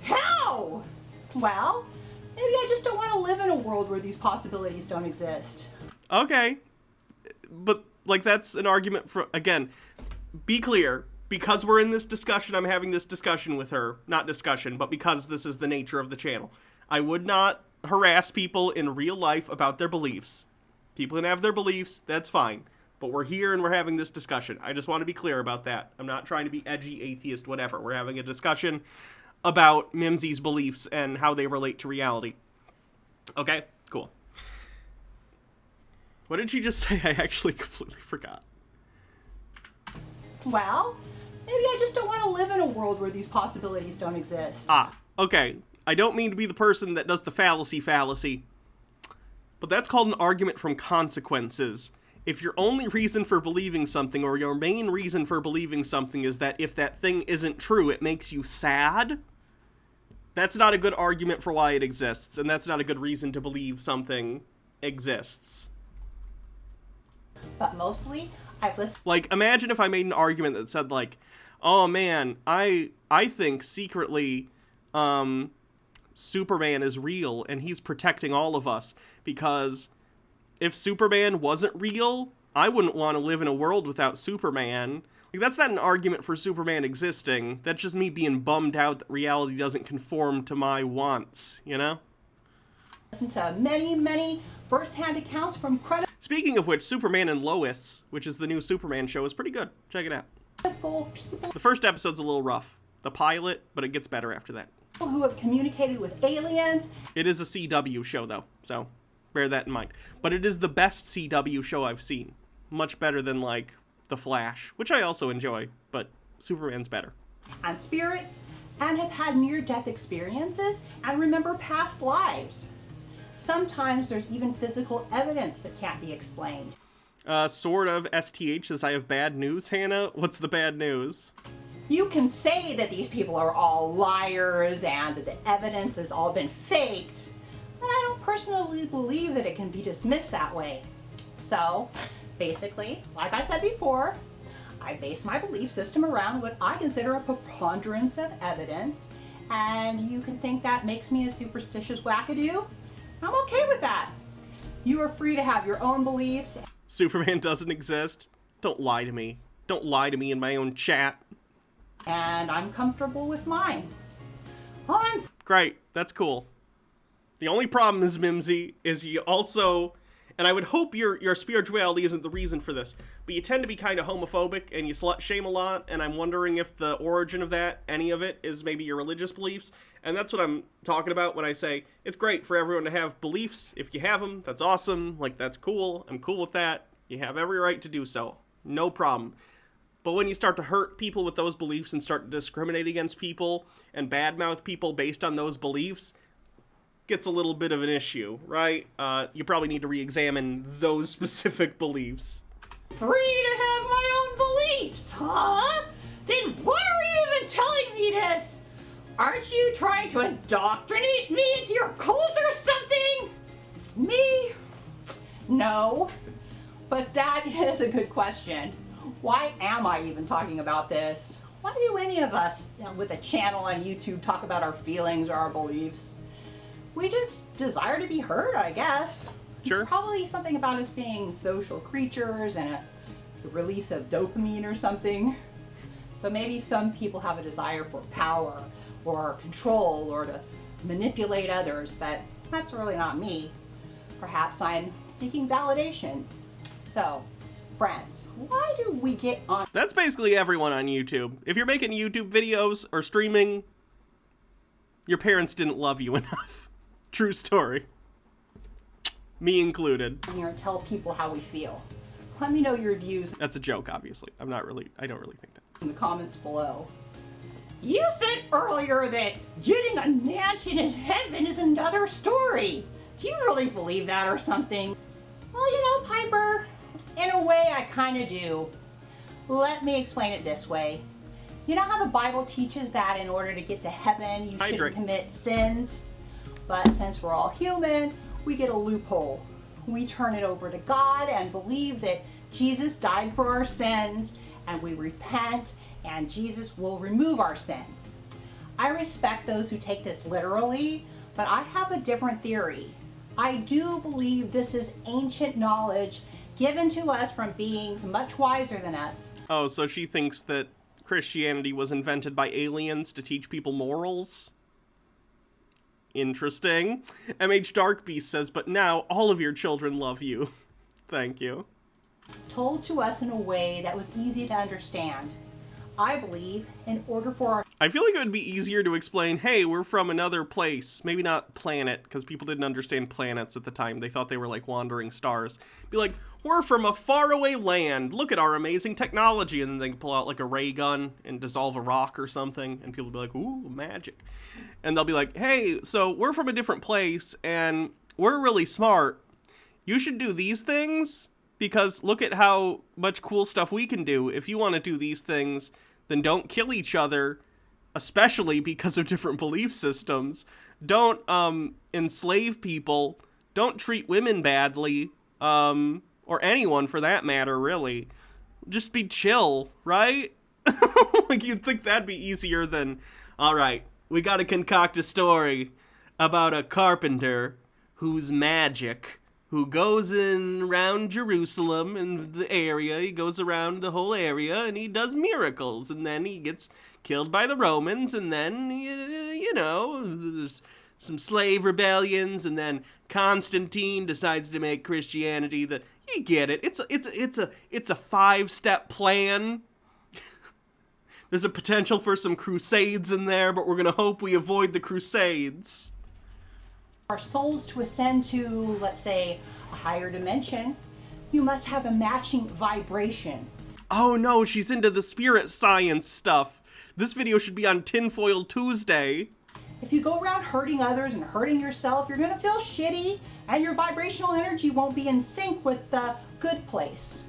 How? Well, maybe I just don't want to live in a world where these possibilities don't exist. Okay. But, like, that's an argument for... Again, be clear. Because we're in this discussion, I'm having this discussion with her. Not discussion, but because this is the nature of the channel. I would not harass people in real life about their beliefs. People can have their beliefs, that's fine. But we're here and we're having this discussion. I just want to be clear about that. I'm not trying to be edgy, atheist, whatever. We're having a discussion about Mimsy's beliefs and how they relate to reality. Okay? Cool. What did she just say? I actually completely forgot. Well, maybe I just don't want to live in a world where these possibilities don't exist. Ah, okay. I don't mean to be the person that does the fallacy, but that's called an argument from consequences. If your only reason for believing something, or your main reason for believing something, is that if that thing isn't true, it makes you sad, that's not a good argument for why it exists, and that's not a good reason to believe something exists. But mostly, I've listened. Like, imagine if I made an argument that said, like, oh man, I think secretly, Superman is real and he's protecting all of us, because if Superman wasn't real, I wouldn't want to live in a world without Superman. Like, that's not an argument for Superman existing. That's just me being bummed out that reality doesn't conform to my wants, you know? Listen to many first-hand accounts from Speaking of which, Superman and Lois, which is the new Superman show, is pretty good. Check it out. credible people The first episode's a little rough. The pilot, but it gets better after that. who have communicated with aliens. It is a CW show, though, so bear that in mind. But it is the best CW show I've seen. Much better than, like, The Flash, which I also enjoy, but Superman's better. And spirits, and have had near-death experiences and remember past lives. Sometimes there's even physical evidence that can't be explained. Sort of. STH says I have bad news, Hannah. What's the bad news? You can say that these people are all liars and that the evidence has all been faked, but I don't personally believe that it can be dismissed that way. So, basically, like I said before, I base my belief system around what I consider a preponderance of evidence, and you can think that makes me a superstitious wackadoo. I'm okay with that. You are free to have your own beliefs. Superman doesn't exist? Don't lie to me. Don't lie to me in my own chat. And I'm comfortable with mine. Great, that's cool. The only problem is, Mimsy, is you also and I would hope your spirituality isn't the reason for this, but you tend to be kind of homophobic and you slut shame a lot, and I'm wondering if the origin of that, any of it, is maybe your religious beliefs. And that's what I'm talking about when I say it's great for everyone to have beliefs. If you have them, that's awesome. Like, that's cool. I'm cool with that. You have every right to do so. No problem. But when you start to hurt people with those beliefs and start to discriminate against people and badmouth people based on those beliefs, gets a little bit of an issue, right? You probably need to re-examine those specific beliefs. Free to have my own beliefs, huh? Then why are you even telling me this? Aren't you trying to indoctrinate me into your cult or something? Me? No. But that is a good question. Why am I even talking about this? Why do any of us with a channel on YouTube talk about our feelings or our beliefs? We just desire to be heard, I guess. Sure. It's probably something about us being social creatures and the release of dopamine or something. So maybe some people have a desire for power or control or to manipulate others, but that's really not me. Perhaps I'm seeking validation. So, friends, why do we get on? That's basically everyone on YouTube. If you're making YouTube videos or streaming, your parents didn't love you enough. True story. Me included. Here and tell people how we feel. Let me know your views That's a joke, obviously. I don't really think that. in the comments below. You said earlier that getting a mansion in heaven is another story. Do you really believe that or something? Well, you know, Piper, in a way I kind of do. Let me explain it this way. You know how the Bible teaches that in order to get to heaven, you shouldn't commit sins? But since we're all human, we get a loophole. We turn it over to God and believe that Jesus died for our sins, and we repent, and Jesus will remove our sin. I respect those who take this literally, but I have a different theory. I do believe this is ancient knowledge given to us from beings much wiser than us. Oh, so she thinks that Christianity was invented by aliens to teach people morals? Interesting. MH Darkbeast says, but now all of your children love you. Thank you. Told to us in a way that was easy to understand. I believe in order for our I feel like it would be easier to explain, hey, we're from another place. Maybe not planet, because people didn't understand planets at the time. They thought they were like wandering stars. Be like, we're from a faraway land. Look at our amazing technology. And then they can pull out like a ray gun and dissolve a rock or something. And people will be like, ooh, magic. And they'll be like, hey, so we're from a different place and we're really smart. You should do these things because look at how much cool stuff we can do. If you want to do these things, then don't kill each other, especially because of different belief systems. Don't enslave people. Don't treat women badly, or anyone for that matter, really. Just be chill, right? Like, you'd think that'd be easier than, all right, we gotta concoct a story about a carpenter who's magic, who goes in around Jerusalem and the area. He goes around the whole area and he does miracles, and then he gets killed by the Romans, and then, you know, there's some slave rebellions, and then Constantine decides to make Christianity the, you get it. It's a 5-step plan. There's a potential for some crusades in there, but we're gonna hope we avoid the crusades. Our souls to ascend to, let's say, a higher dimension, you must have a matching vibration. Oh no, she's into the spirit science stuff. This video should be on Tinfoil Tuesday. If you go around hurting others and hurting yourself, you're gonna feel shitty and your vibrational energy won't be in sync with the good place.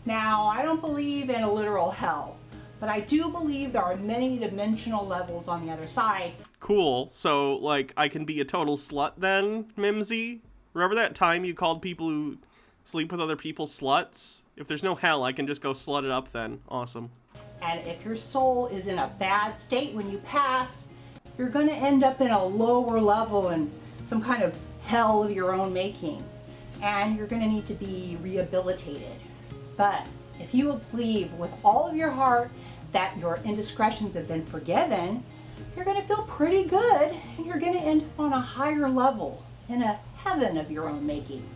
Now, I don't believe in a literal hell, but I do believe there are many dimensional levels on the other side. Cool, so, like, I can be a total slut then, Mimsy? Remember that time you called people who sleep with other people sluts? If there's no hell, I can just go slut it up then. Awesome. And if your soul is in a bad state when you pass, you're gonna end up in a lower level and some kind of hell of your own making. And you're gonna need to be rehabilitated. But if you believe with all of your heart that your indiscretions have been forgiven, you're gonna feel pretty good and you're gonna end up on a higher level in a heaven of your own making.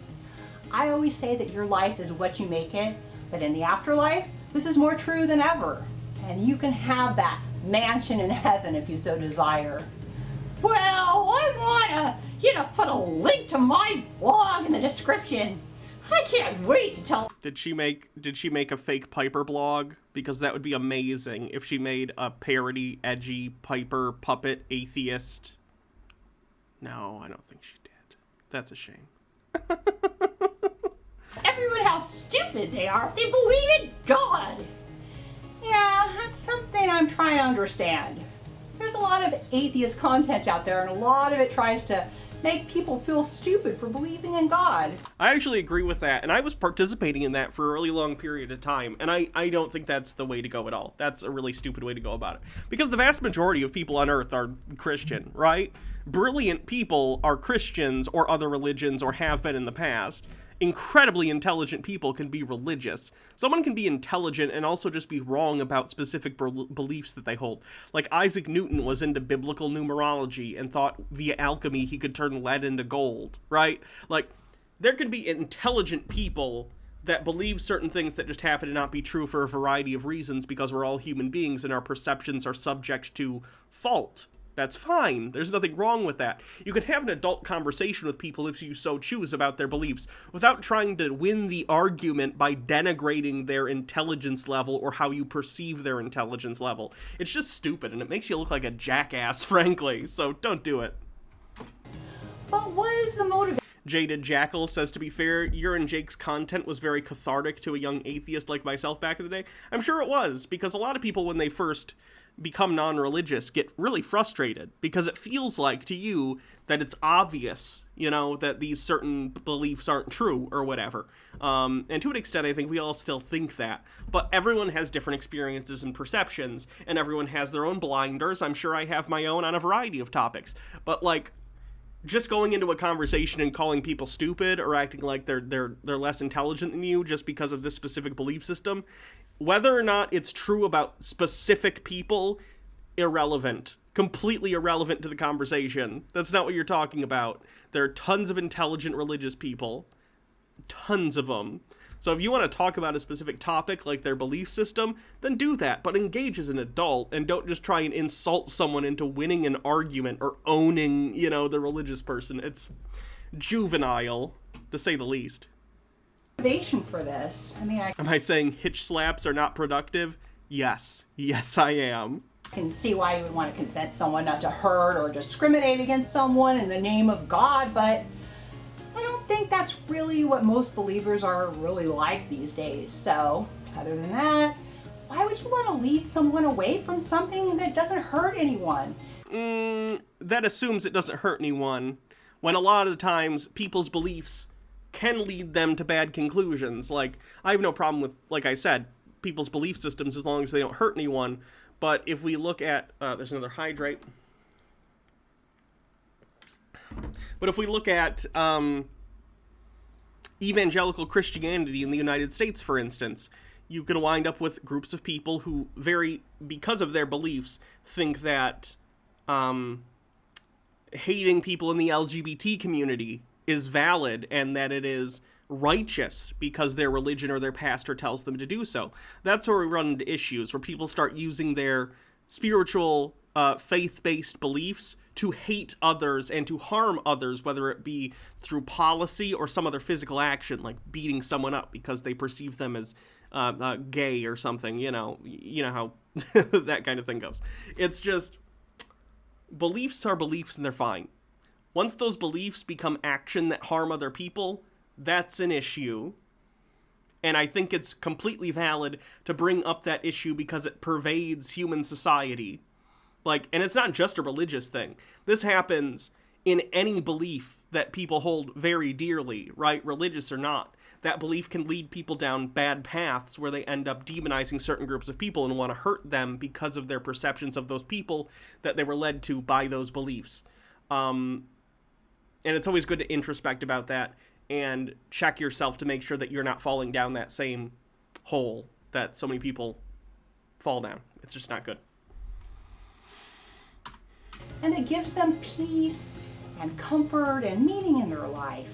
I always say that your life is what you make it, but in the afterlife, this is more true than ever. And you can have that mansion in heaven if you so desire. Well, I want you to put a link to my blog in the description. I can't wait to tell. Did she make a fake Piper blog? Because that would be amazing if she made a parody, edgy Piper puppet atheist. No, I don't think she did. That's a shame. Everyone how stupid they are if they believe in God. Yeah, that's something I'm trying to understand. There's a lot of atheist content out there, and a lot of it tries to make people feel stupid for believing in God. I actually agree with that, and I was participating in that for a really long period of time, and I don't think that's the way to go at all. That's a really stupid way to go about it. Because the vast majority of people on Earth are Christian, right? Brilliant people are Christians or other religions or have been in the past. Incredibly intelligent people can be religious. Someone can be intelligent and also just be wrong about specific beliefs that they hold. Like Isaac Newton was into biblical numerology and thought via alchemy he could turn lead into gold, right? Like, there can be intelligent people that believe certain things that just happen to not be true for a variety of reasons because we're all human beings and our perceptions are subject to fault. That's fine. There's nothing wrong with that. You can have an adult conversation with people if you so choose about their beliefs without trying to win the argument by denigrating their intelligence level or how you perceive their intelligence level. It's just stupid and it makes you look like a jackass, frankly, so don't do it. But what is the motivation? Jaded Jackal says, to be fair, your and Jake's content was very cathartic to a young atheist like myself back in the day. I'm sure it was, because a lot of people when they first become non-religious get really frustrated because it feels like to you that it's obvious, you know, that these certain beliefs aren't true or whatever. And to an extent, I think we all still think that. But everyone has different experiences and perceptions, and everyone has their own blinders. I'm sure I have my own on a variety of topics. But, like, just going into a conversation and calling people stupid or acting like they're less intelligent than you just because of this specific belief system, whether or not it's true about specific people, irrelevant. Completely irrelevant to the conversation. That's not what you're talking about. There are tons of intelligent religious people. Tons of them. So if you want to talk about a specific topic, like their belief system, then do that. But engage as an adult and don't just try and insult someone into winning an argument or owning, you know, the religious person. It's juvenile, to say the least. Motivation for this? I mean, Am I saying hitch slaps are not productive? Yes. Yes, I am. I can see why you would want to convince someone not to hurt or discriminate against someone in the name of God, but I don't think that's really what most believers are really like these days. So, other than that, why would you want to lead someone away from something that doesn't hurt anyone? That assumes it doesn't hurt anyone, when a lot of times people's beliefs can lead them to bad conclusions. Like, I have no problem with, like I said, people's belief systems as long as they don't hurt anyone. But if we look at, there's another hydrate. But if we look at evangelical Christianity in the United States, for instance, you can wind up with groups of people who because of their beliefs, think that hating people in the LGBT community is valid and that it is righteous because their religion or their pastor tells them to do so. That's where we run into issues, where people start using their spiritual, faith-based beliefs to hate others and to harm others, whether it be through policy or some other physical action, like beating someone up because they perceive them as gay or something. You know how that kind of thing goes. It's just, beliefs are beliefs and they're fine. Once those beliefs become action that harm other people, that's an issue. And I think it's completely valid to bring up that issue because it pervades human society. Like, and it's not just a religious thing. This happens in any belief that people hold very dearly, right? Religious or not. That belief can lead people down bad paths where they end up demonizing certain groups of people and want to hurt them because of their perceptions of those people that they were led to by those beliefs. And it's always good to introspect about that and check yourself to make sure that you're not falling down that same hole that so many people fall down. It's just not good. And it gives them peace and comfort and meaning in their life.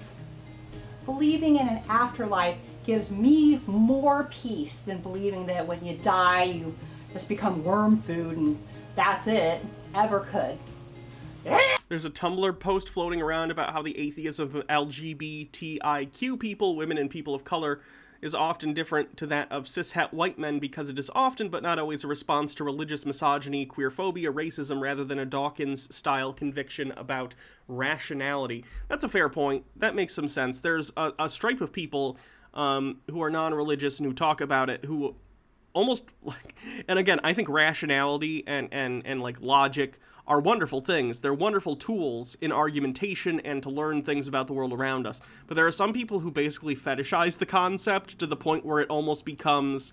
believing in an afterlife gives me more peace than believing that when you die, you just become worm food and that's it, ever could. There's a Tumblr post floating around about how the atheism of LGBTIQ people, women and people of color, is often different to that of cishet white men because it is often, but not always, a response to religious misogyny, queerphobia, racism, rather than a Dawkins-style conviction about rationality. That's a fair point. That makes some sense. There's a stripe of people who are non-religious and who talk about it, who almost like, and again, I think rationality and like logic are wonderful things. They're wonderful tools in argumentation and to learn things about the world around us. But there are some people who basically fetishize the concept to the point where it almost becomes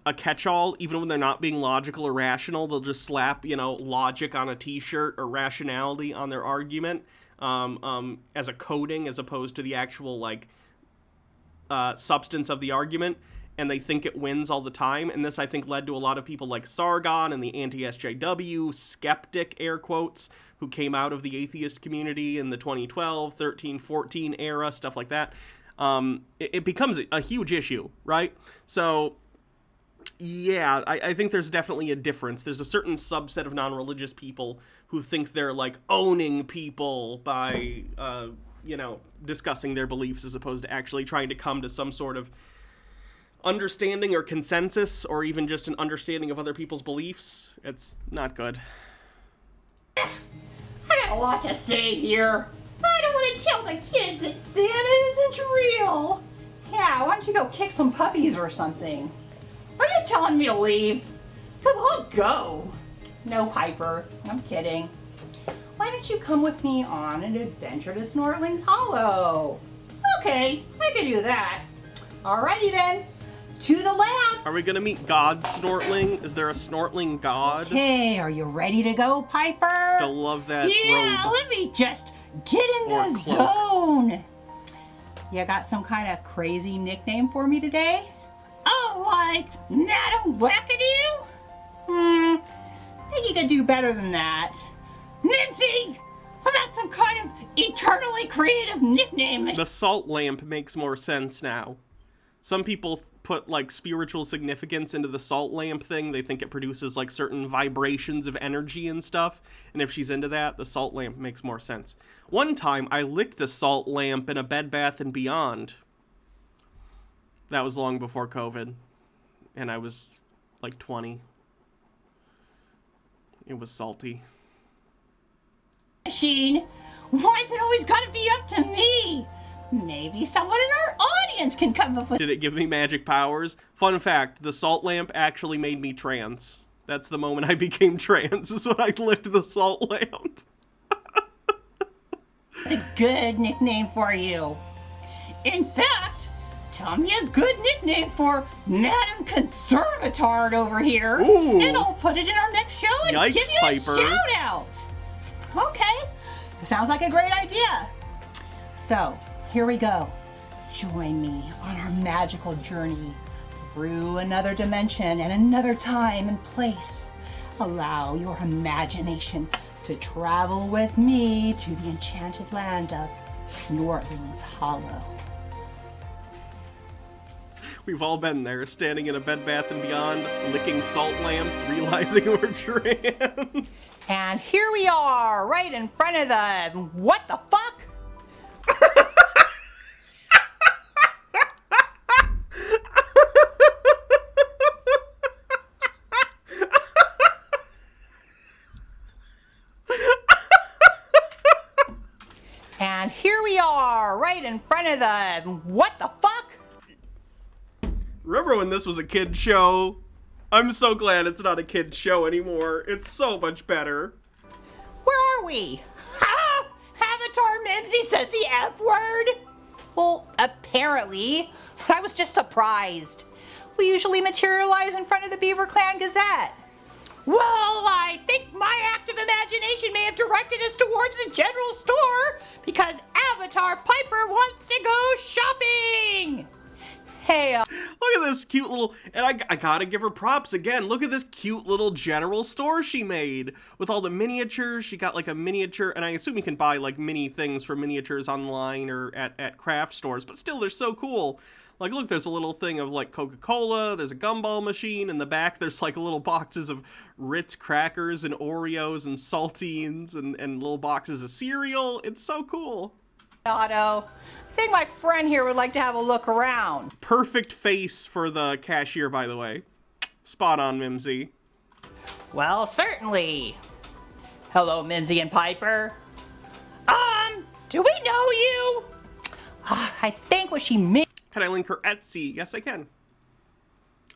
a catch-all, even when they're not being logical or rational. They'll just slap, logic on a t-shirt or rationality on their argument as a coding as opposed to the actual, substance of the argument. And they think it wins all the time. And this, I think, led to a lot of people like Sargon and the anti-SJW, skeptic, air quotes, who came out of the atheist community in the 2012, 13, 14 era, stuff like that. It becomes a huge issue, right? So, yeah, I think there's definitely a difference. There's a certain subset of non-religious people who think they're, owning people by, discussing their beliefs as opposed to actually trying to come to some sort of understanding or consensus, or even just an understanding of other people's beliefs. It's not good. I got a lot to say here. I don't want to tell the kids that Santa isn't real. Yeah, why don't you go kick some puppies or something? Are you telling me to leave? Because I'll go. No, Piper, I'm kidding. Why don't you come with me on an adventure to Snortlings Hollow? Okay, I can do that. Alrighty then. To the lab! Are we gonna meet God Snortling? Is there a Snortling God? Okay, are you ready to go, Piper? Still love that Yeah, robe. let me just get in Or the cloak. Zone! You got some kind of crazy nickname for me today? Oh, like Madam Wackadoo? I think you could do better than that. Mimsy! That's some kind of eternally creative nickname. The salt lamp makes more sense now. Some people put spiritual significance into the salt lamp thing. They think it produces certain vibrations of energy and stuff. And if she's into that, the salt lamp makes more sense. One time I licked a salt lamp in a Bed Bath & Beyond. That was long before COVID. And I was 20. It was salty. Machine, why's it always gotta be up to me? Maybe someone in our audience can come up with... Did it give me magic powers? Fun fact, the salt lamp actually made me trans. That's the moment I became trans, is when I licked the salt lamp. a good nickname for you. In fact, tell me a good nickname for Madam Conservatard over here. Ooh. And I'll put it in our next show and Yikes, give you Piper. a shout out. Okay, sounds like a great idea. So, here we go. Join me on our magical journey through another dimension and another time and place. Allow your imagination to travel with me to the enchanted land of Snortlings Hollow. We've all been there, standing in a Bed Bath & Beyond, licking salt lamps, realizing we're trans. And here we are, right in front of the... What the fuck? And here we are, right in front of the... What the fuck? Remember when this was a kid show? I'm so glad it's not a kid show anymore. It's so much better. Where are we? Ha! Avatar Mimsy says the F word. Well, apparently. I was just surprised. We usually materialize in front of the Beaver Clan Gazette. Well, I think my active imagination may have directed us towards the general store because Avatar Piper wants to go shopping. Hey, Look at this cute little, and I gotta give her props again. Look at this cute little general store she made with all the miniatures. She got like a miniature, and I assume you can buy like mini things for miniatures online or at craft stores, but still, they're so cool. Like, look, there's a little thing of like Coca-Cola, there's a gumball machine. In the back, there's like little boxes of Ritz crackers and Oreos and saltines and little boxes of cereal. It's so cool. Otto, I think my friend here would like to have a look around. Perfect face for the cashier, by the way. Spot on, Mimsy. Well, certainly. Hello, Mimsy and Piper. Do we know you? I think what she meant. Can I link her Etsy? Yes, I can.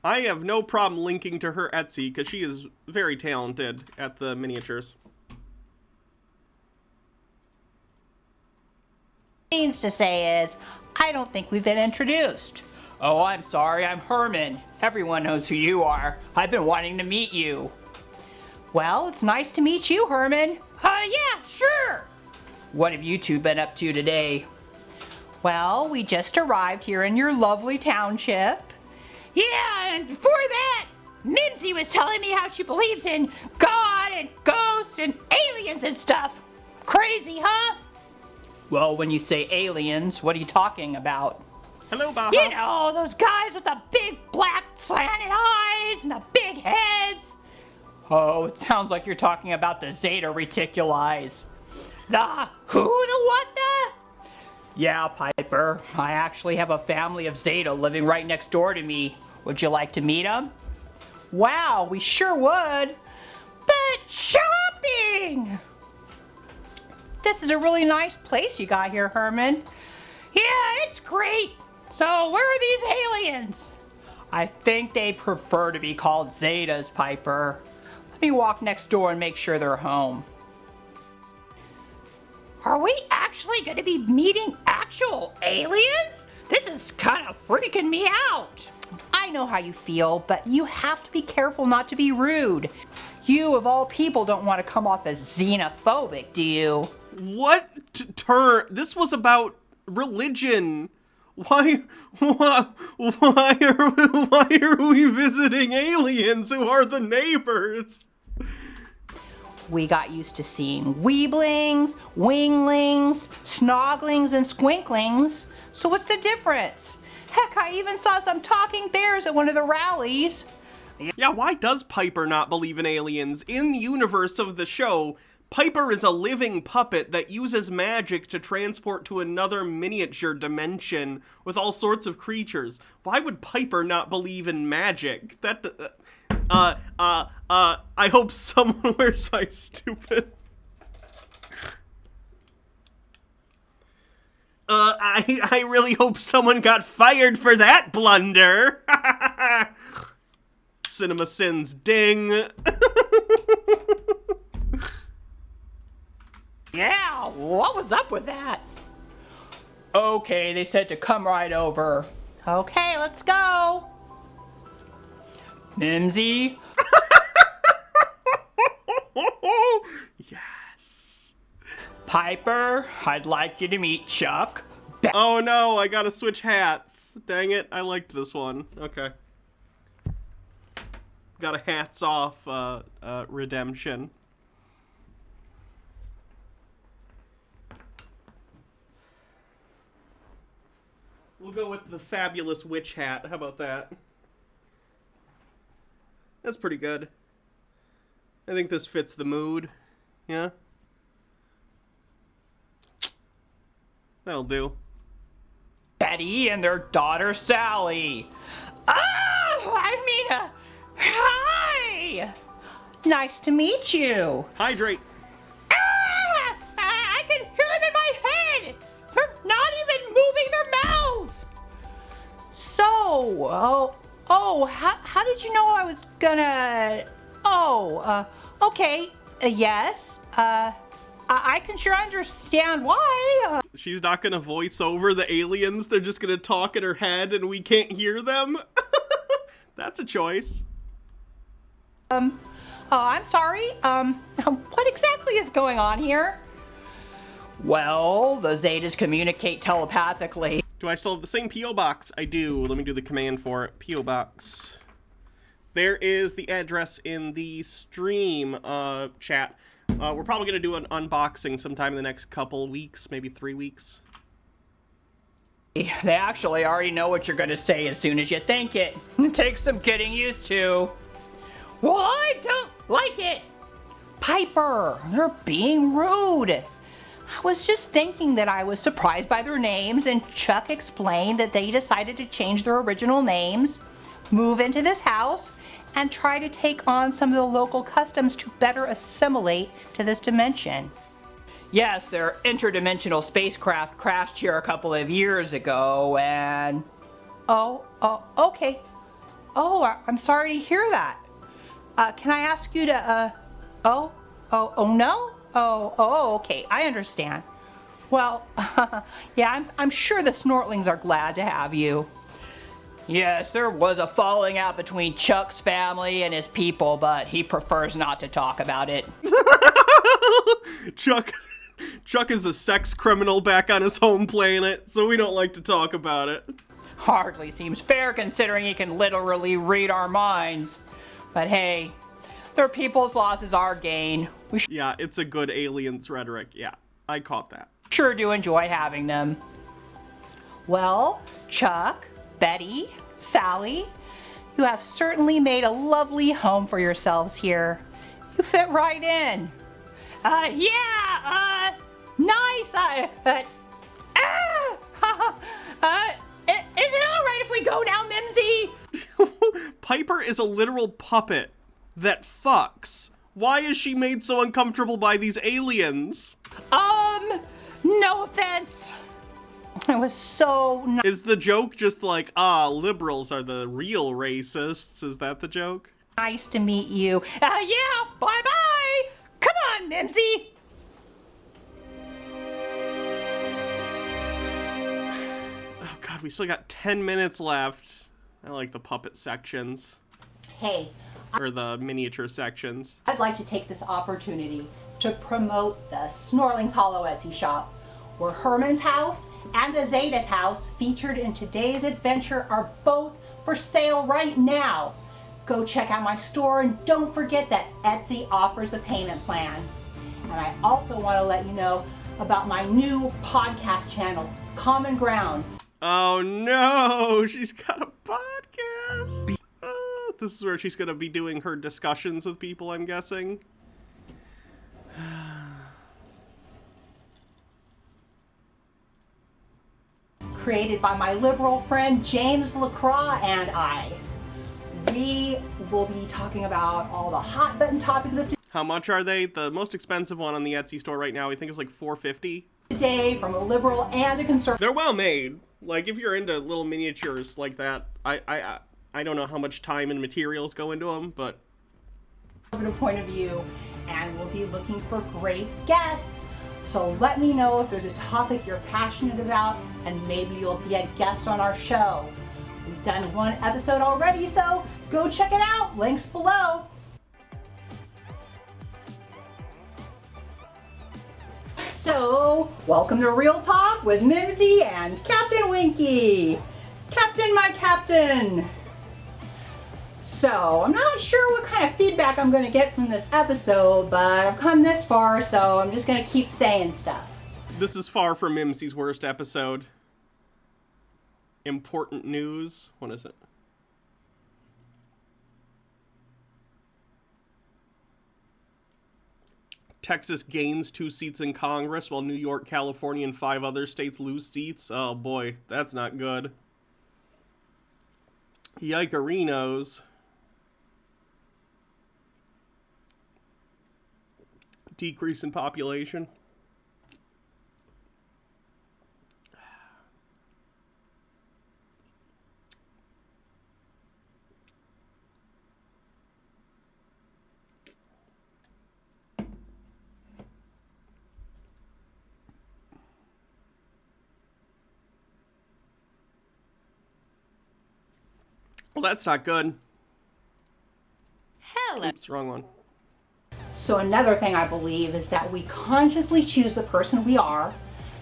I have no problem linking to her Etsy because she is very talented at the miniatures. Means to say is, I don't think we've been introduced. Oh, I'm sorry, I'm Herman. Everyone knows who you are. I've been wanting to meet you. Well, it's nice to meet you, Herman. Yeah, sure. What have you two been up to today? Well, we just arrived here in your lovely township. Yeah, and before that, Mimsy was telling me how she believes in God and ghosts and aliens and stuff. Crazy, huh? Well, when you say aliens, what are you talking about? Hello, Baha. You know, those guys with the big black slanted eyes and the big heads. Oh, it sounds like you're talking about the Zeta Reticuli. The who, the what, the? Yeah, Piper. I actually have a family of Zeta living right next door to me. Would you like to meet them? Wow, we sure would. But shopping! This is a really nice place you got here, Herman. Yeah, it's great. So where are these aliens? I think they prefer to be called Zetas, Piper. Let me walk next door and make sure they're home. Are we actually going to be meeting actual aliens? This is kind of freaking me out. I know how you feel, but you have to be careful not to be rude. You, of all people, don't want to come off as xenophobic, do you? What turn? This was about religion. Why are we visiting aliens who are the neighbors? We got used to seeing weeblings, winglings, snoglings, and squinklings. So what's the difference? Heck, I even saw some talking bears at one of the rallies. Yeah, why does Piper not believe in aliens? In the universe of the show, Piper is a living puppet that uses magic to transport to another miniature dimension with all sorts of creatures. Why would Piper not believe in magic? That, I hope someone wears my stupid... I really hope someone got fired for that blunder. Cinema sins, ding. Yeah, what was up with that? Okay, they said to come right over. Okay, let's go. Mimsy? Yes. Piper, I'd like you to meet Chuck. Oh no, I gotta switch hats. Dang it, I liked this one. Okay. Got a hats off redemption. We'll go with the fabulous witch hat. How about that? That's pretty good. I think this fits the mood. Yeah? That'll do. Betty and their daughter Sally. Hi! Nice to meet you. Hydrate. I can hear them in my head! They're not even moving their mouths! So, how did you know I was gonna... okay, yes, I can sure understand why. She's not gonna voice over the aliens, they're just gonna talk in her head and we can't hear them? That's a choice. I'm sorry, what exactly is going on here? Well, the Zetas communicate telepathically. Do I still have the same P.O. box? I do. Let me do the command for it. P.O. box. There is the address in the stream chat. We're probably going to do an unboxing sometime in the next couple weeks, maybe 3 weeks. They actually already know what you're gonna say as soon as you think it. It takes some getting used to. Well, I don't like it. Piper, you're being rude. I was just thinking that I was surprised by their names, and Chuck explained that they decided to change their original names, move into this house, and try to take on some of the local customs to better assimilate to this dimension. Yes, their interdimensional spacecraft crashed here a couple of years ago, and... Oh, okay. Oh, I'm sorry to hear that. Can I ask you to, no? Oh, okay, I understand. Well, yeah, I'm sure the Snortlings are glad to have you. Yes, there was a falling out between Chuck's family and his people, but he prefers not to talk about it. Chuck is a sex criminal back on his home planet, so we don't like to talk about it. Hardly seems fair considering he can literally read our minds. But hey, their people's loss is our gain. We Yeah, it's a good aliens rhetoric. Yeah, I caught that. sure do enjoy having them. Well, Chuck, Betty, Sally, you have certainly made a lovely home for yourselves here. You fit right in. Nice. Is it all right if we go now, Mimsy? Piper is a literal puppet that fucks. Why is she made so uncomfortable by these aliens? No offense. It was so nice. Is the joke just like, liberals are the real racists? Is that the joke? Nice to meet you. Yeah, bye-bye. Come on, Mimsy. Oh god, we still got 10 minutes left. I like the puppet sections. Hey, Or the miniature sections. I'd like to take this opportunity to promote the Snortlings Hollow Etsy shop, where Herman's house and the Zeta's house featured in today's adventure are both for sale right now. Go check out my store, and don't forget that Etsy offers a payment plan. And I also want to let you know about my new podcast channel, Common Ground. Oh no, she's got a podcast. This is where she's going to be doing her discussions with people, I'm guessing. Created by my liberal friend James LaCroix and I. We will be talking about all the hot button topics of How much are they? The most expensive one on the Etsy store right now, I think, is like $4.50. today from a liberal and a conservative They're well made. Like, if you're into little miniatures like that, I don't know how much time and materials go into them, but point of view, and we'll be looking for great guests. So let me know if there's a topic you're passionate about, and maybe you'll be a guest on our show. We've done one episode already, so go check it out. Links below. So, welcome to Real Talk with Mimsy and Captain Winky. Captain, my captain. So, I'm not sure what kind of feedback I'm going to get from this episode, but I've come this far, so I'm just going to keep saying stuff. this is far from Mimsy's worst episode. Important news. What is it? Texas gains 2 seats in Congress, while New York, California, and 5 other states lose seats. Oh boy, that's not good. Yikerinos. Decrease in population. Well, that's not good. Hello. Oops, wrong one. So another thing I believe is that we consciously choose the person we are,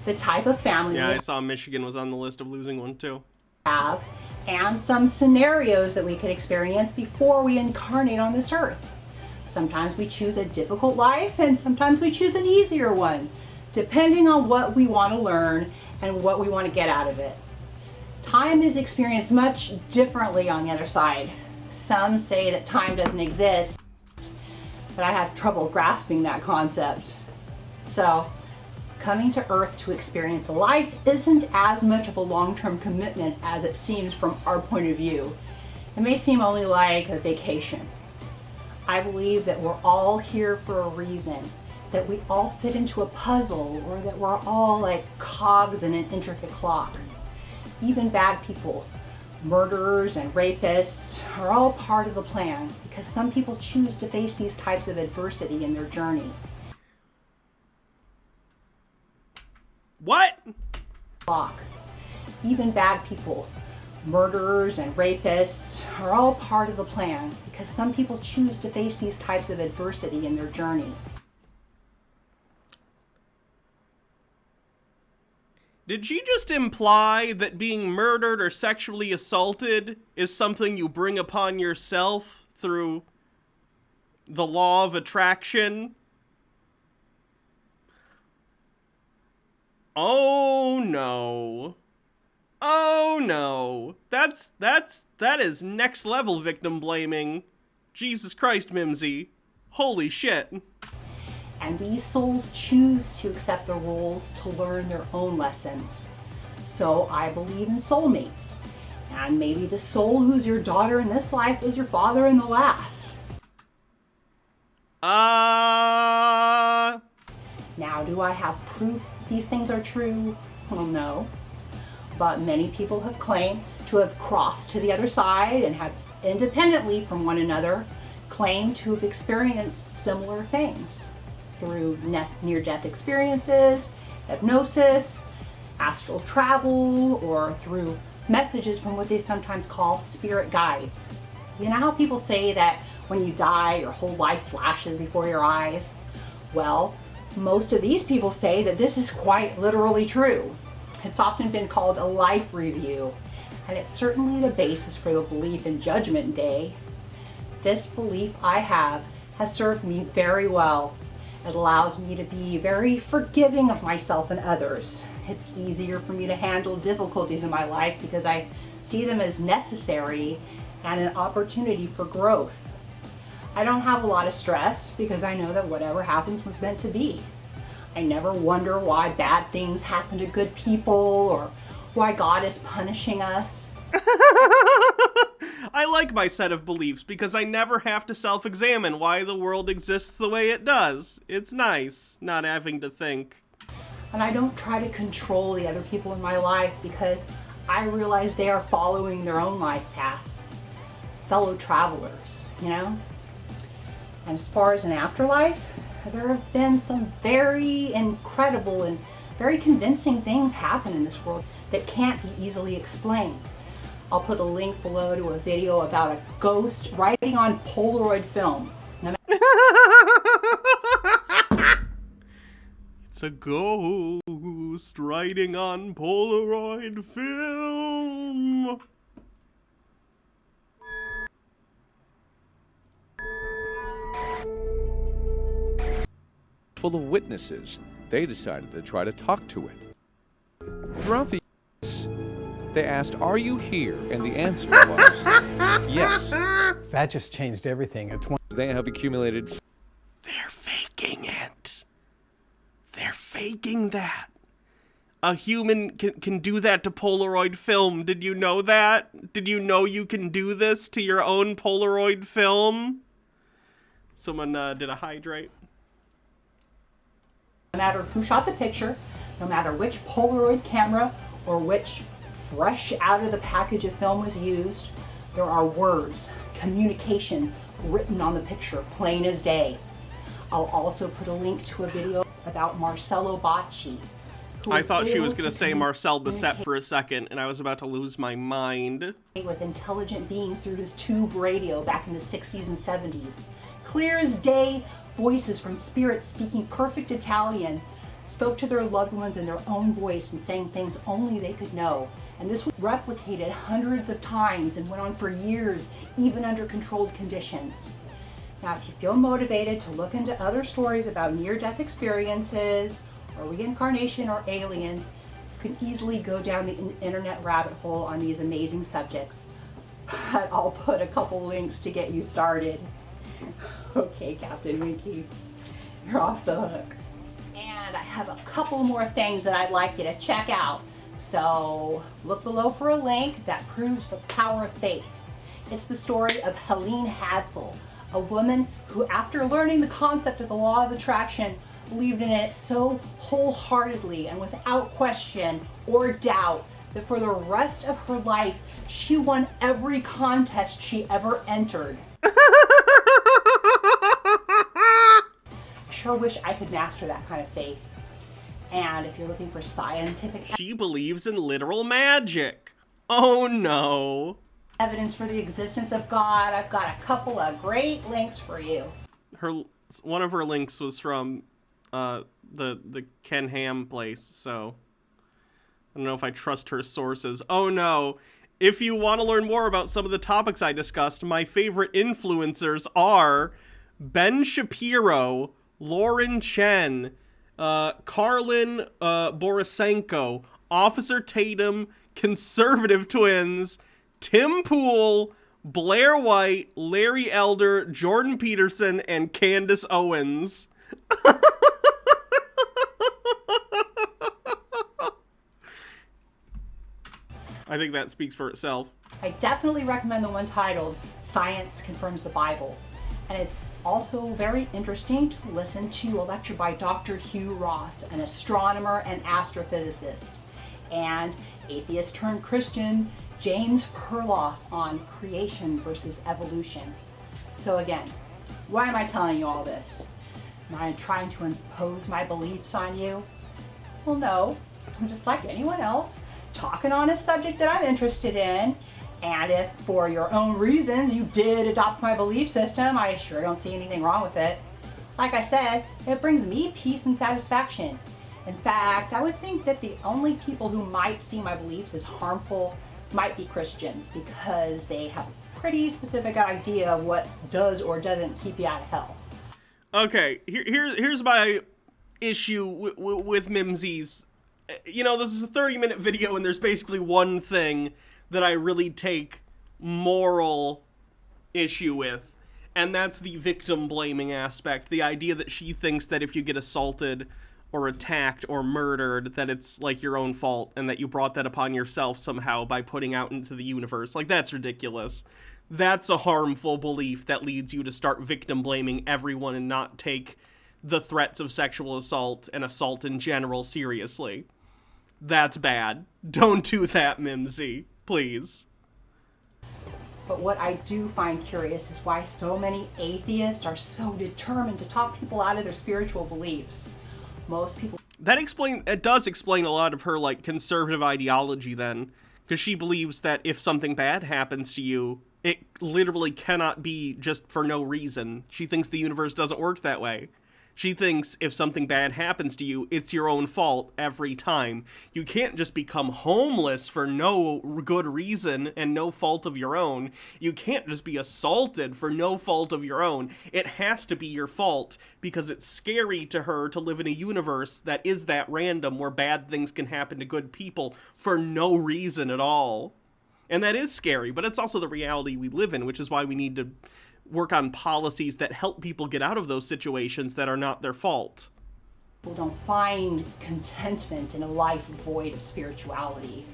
the type of family Yeah, we I saw Michigan was on the list of losing one too. have, and some scenarios that we could experience before we incarnate on this earth. Sometimes we choose a difficult life and sometimes we choose an easier one, depending on what we want to learn and what we want to get out of it. Time is experienced much differently on the other side. Some say that time doesn't exist, but I have trouble grasping that concept. So, coming to Earth to experience life isn't as much of a long-term commitment as it seems from our point of view. It may seem only like a vacation. I believe that we're all here for a reason, that we all fit into a puzzle, or that we're all like cogs in an intricate clock. Even bad people, murderers and rapists, are all part of the plan because some people choose to face these types of adversity in their journey. What? Clock. Even bad people, murderers and rapists, are all part of the plan because some people choose to face these types of adversity in their journey. Did she just imply that being murdered or sexually assaulted is something you bring upon yourself through the law of attraction? Oh no. Oh no. That is next level victim blaming. Jesus Christ, Mimsy. Holy shit. And these souls choose to accept the rules to learn their own lessons. So I believe in soulmates. And maybe the soul who's your daughter in this life is your father in the last. Now, do I have proof these things are true? Well, no. But many people have claimed to have crossed to the other side and have independently from one another claimed to have experienced similar things through near-death experiences, hypnosis, astral travel, or through messages from what they sometimes call spirit guides. You know how people say that when you die, your whole life flashes before your eyes? Well, most of these people say that this is quite literally true. It's often been called a life review, and it's certainly the basis for the belief in Judgment Day. This belief I have has served me very well. It allows me to be very forgiving of myself and others. It's easier for me to handle difficulties in my life because I see them as necessary and an opportunity for growth. I don't have a lot of stress because I know that whatever happens was meant to be. I never wonder why bad things happen to good people or why God is punishing us. I like my set of beliefs because I never have to self-examine why the world exists the way it does. It's nice not having to think. And I don't try to control the other people in my life because I realize they are following their own life path. Fellow travelers, you know? And as far as an afterlife, there have been some very incredible and very convincing things happen in this world that can't be easily explained. I'll put a link below to a video about a ghost writing on Polaroid film. It's a ghost writing on Polaroid film. Full of witnesses, they decided to try to talk to it. Throughout the years, they asked, "Are you here?" And the answer was, yes. That just changed everything. It's one. They have accumulated. They're faking it. They're faking that. A human can do that to Polaroid film. Did you know that? Did you know you can do this to your own Polaroid film? Someone did a hydrate. No matter who shot the picture, no matter which Polaroid camera or which fresh out of the package of film was used, there are words, communications written on the picture, plain as day. I'll also put a link to a video about Marcello Bacci. I thought she was going to say Marcel Bisset for a second, and I was about to lose my mind. With intelligent beings through his tube radio back in the 60s and 70s. Clear as day, voices from spirits speaking perfect Italian spoke to their loved ones in their own voice and saying things only they could know. And this was replicated hundreds of times and went on for years, even under controlled conditions. Now, if you feel motivated to look into other stories about near-death experiences, or reincarnation, or aliens, you can easily go down the internet rabbit hole on these amazing subjects. But I'll put a couple links to get you started. Okay, Captain Winky, you're off the hook. And I have a couple more things that I'd like you to check out. So look below for a link that proves the power of faith. It's the story of Helene Hadsel, a woman who, after learning the concept of the law of attraction, believed in it so wholeheartedly and without question or doubt that for the rest of her life, she won every contest she ever entered. I sure wish I could master that kind of faith. And if you're looking for scientific She believes in literal magic. Oh no. evidence for the existence of God, I've got a couple of great links for you. One of her links was from the Ken Ham place, so I don't know if I trust her sources. Oh no. If you want to learn more about some of the topics I discussed, my favorite influencers are Ben Shapiro, Lauren Chen, Karlin Borisenko, Officer Tatum, Conservative Twins, Tim Pool, Blair White, Larry Elder, Jordan Peterson, and Candace Owens. I think that speaks for itself. I definitely recommend the one titled Science Confirms the Bible. And it's also very interesting to listen to a lecture by Dr. Hugh Ross, an astronomer and astrophysicist, and atheist turned Christian James Perloff on creation versus evolution. So again, why am I telling you all this? Am I trying to impose my beliefs on you? Well, no. I'm just like anyone else, talking on a subject that I'm interested in. And if for your own reasons you did adopt my belief system, I sure don't see anything wrong with it. Like I said, it brings me peace and satisfaction. In fact, I would think that the only people who might see my beliefs as harmful might be Christians, because they have a pretty specific idea of what does or doesn't keep you out of hell. Okay, here's my issue with Mimsy's. You know, this is a 30-minute video, and there's basically one thing that I really take moral issue with, and that's the victim blaming aspect. The idea that she thinks that if you get assaulted or attacked or murdered, that it's like your own fault and that you brought that upon yourself somehow by putting out into the universe. Like, that's ridiculous. That's a harmful belief that leads you to start victim blaming everyone and not take the threats of sexual assault and assault in general seriously. That's bad. Don't do that, Mimsy. Please. But what I do find curious is why so many atheists are so determined to talk people out of their spiritual beliefs. Most people... It does explain a lot of her, like, conservative ideology then, because she believes that if something bad happens to you, it literally cannot be just for no reason. She thinks the universe doesn't work that way. She thinks if something bad happens to you, it's your own fault every time. You can't just become homeless for no good reason and no fault of your own. You can't just be assaulted for no fault of your own. It has to be your fault because it's scary to her to live in a universe that is that random, where bad things can happen to good people for no reason at all. And that is scary, but it's also the reality we live in, which is why we need to work on policies that help people get out of those situations that are not their fault. People don't find contentment in a life void of spirituality.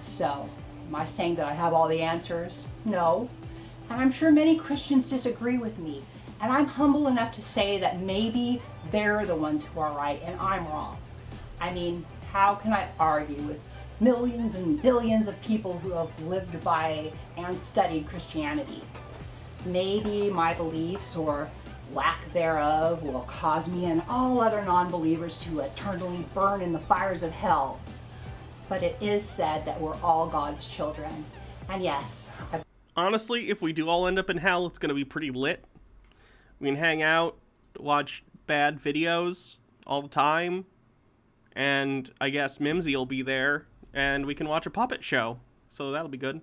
So, am I saying that I have all the answers? No. And I'm sure many Christians disagree with me. And I'm humble enough to say that maybe they're the ones who are right and I'm wrong. I mean, how can I argue with millions and billions of people who have lived by and studied Christianity? Maybe my beliefs or lack thereof will cause me and all other non-believers to eternally burn in the fires of hell. But it is said that we're all God's children. And yes, honestly, if we do all end up in hell, it's going to be pretty lit. We can hang out, watch bad videos all the time, and I guess Mimsy will be there, And we can watch a puppet show, so that'll be good.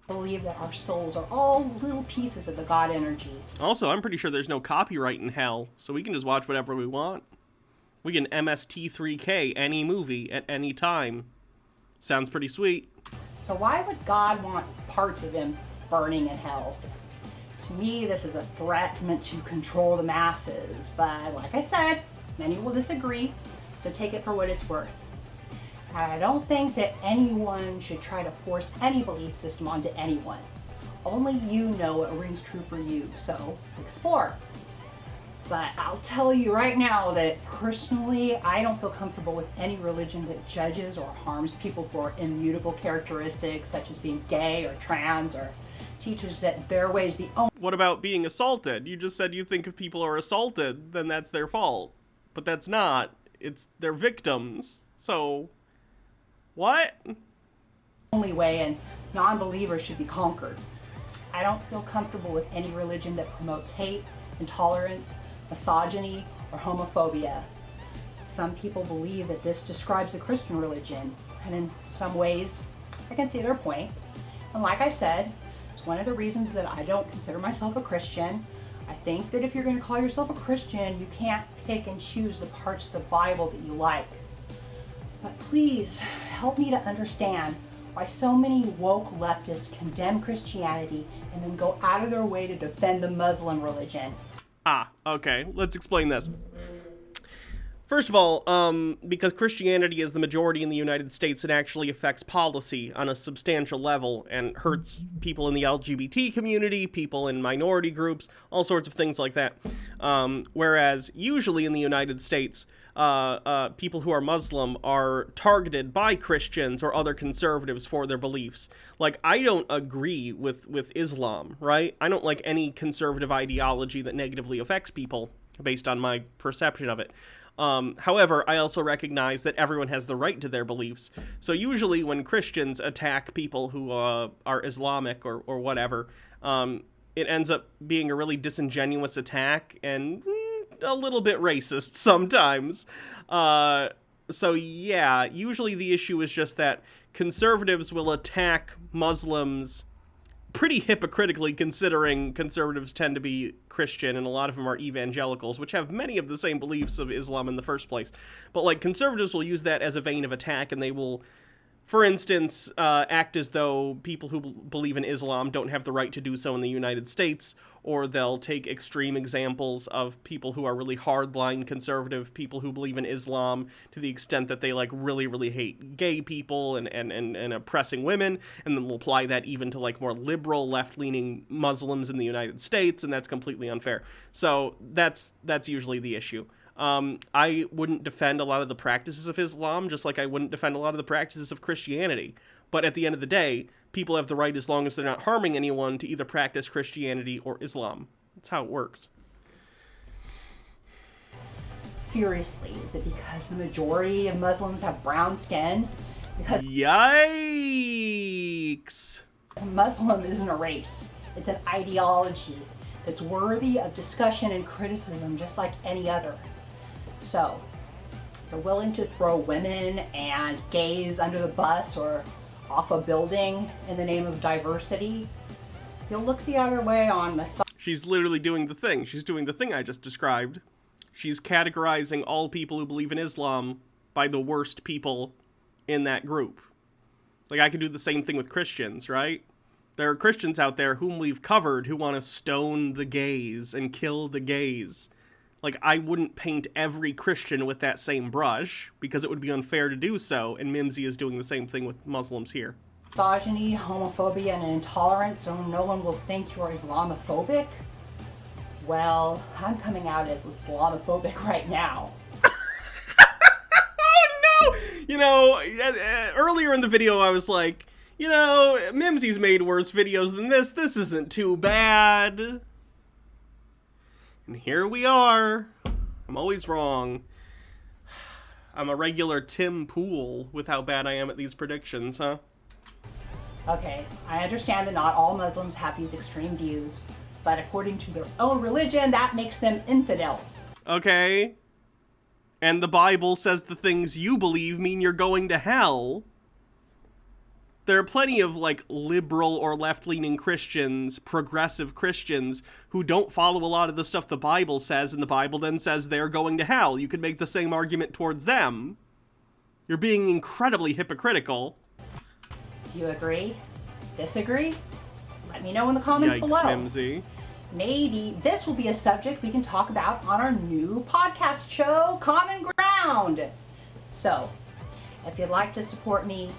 Believe that our souls are all little pieces of the God energy. Also, I'm pretty sure there's no copyright in hell, so we can just watch whatever we want. We can MST3K any movie at any time. Sounds pretty sweet. So why would God want parts of him burning in hell? To me, this is a threat meant to control the masses, but like I said, many will disagree, so take it for what it's worth. I don't think that anyone should try to force any belief system onto anyone. Only you know what rings true for you, so explore. But I'll tell you right now that personally, I don't feel comfortable with any religion that judges or harms people for immutable characteristics such as being gay or trans, or teaches that their way is the only. What about being assaulted? You just said you think if people are assaulted, then that's their fault. But that's not. It's their victims. So, what? Only way, and non-believers should be conquered. I don't feel comfortable with any religion that promotes hate, intolerance, misogyny, or homophobia. Some people believe that this describes the Christian religion, and in some ways, I can see their point. And like I said, it's one of the reasons that I don't consider myself a Christian. I think that if you're going to call yourself a Christian, you can't pick and choose the parts of the Bible that you like. But please, help me to understand why so many woke leftists condemn Christianity and then go out of their way to defend the Muslim religion. Ah, okay. Let's explain this. First of all, because Christianity is the majority in the United States, it actually affects policy on a substantial level and hurts people in the LGBT community, people in minority groups, all sorts of things like that. Whereas usually in the United States, people who are Muslim are targeted by Christians or other conservatives for their beliefs. Like, I don't agree with Islam, right? I don't like any conservative ideology that negatively affects people based on my perception of it. However, I also recognize that everyone has the right to their beliefs. So usually when Christians attack people who are Islamic or whatever, it ends up being a really disingenuous attack and a little bit racist sometimes. So yeah, usually the issue is just that conservatives will attack Muslims pretty hypocritically, considering conservatives tend to be Christian and a lot of them are evangelicals, which have many of the same beliefs of Islam in the first place. But like, conservatives will use that as a vein of attack, and they will, for instance, act as though people who believe in Islam don't have the right to do so in the United States, or they'll take extreme examples of people who are really hardline conservative, people who believe in Islam to the extent that they like really, really hate gay people and oppressing women, and then we'll apply that even to like more liberal, left-leaning Muslims in the United States, and that's completely unfair. So that's usually the issue. I wouldn't defend a lot of the practices of Islam, just like I wouldn't defend a lot of the practices of Christianity. But at the end of the day, people have the right, as long as they're not harming anyone, to either practice Christianity or Islam. That's how it works. Seriously, is it because the majority of Muslims have brown skin? Because yikes! Muslim isn't a race. It's an ideology that's worthy of discussion and criticism just like any other. So, if you're willing to throw women and gays under the bus or off a building in the name of diversity, you'll look the other way on misogyny. She's literally doing the thing. She's doing the thing I just described. She's categorizing all people who believe in Islam by the worst people in that group. Like, I could do the same thing with Christians, right? There are Christians out there whom we've covered who want to stone the gays and kill the gays. Like, I wouldn't paint every Christian with that same brush, because it would be unfair to do so, and Mimsy is doing the same thing with Muslims here. Misogyny, homophobia, and intolerance, so no one will think you're Islamophobic? Well, I'm coming out as Islamophobic right now. Oh no! You know, earlier in the video I was like, you know, Mimsy's made worse videos than this. This isn't too bad. And here we are. I'm always wrong. I'm a regular Tim Pool with how bad I am at these predictions, huh? Okay, I understand that not all Muslims have these extreme views, but according to their own religion, that makes them infidels. Okay. And the Bible says the things you believe mean you're going to hell. There are plenty of, like, liberal or left-leaning Christians, progressive Christians, who don't follow a lot of the stuff the Bible says, and the Bible then says they're going to hell. You could make the same argument towards them. You're being incredibly hypocritical. Do you agree? Disagree? Let me know in the comments below. Yikes, Mimsy. Maybe this will be a subject we can talk about on our new podcast show, Common Ground. So, if you'd like to support me,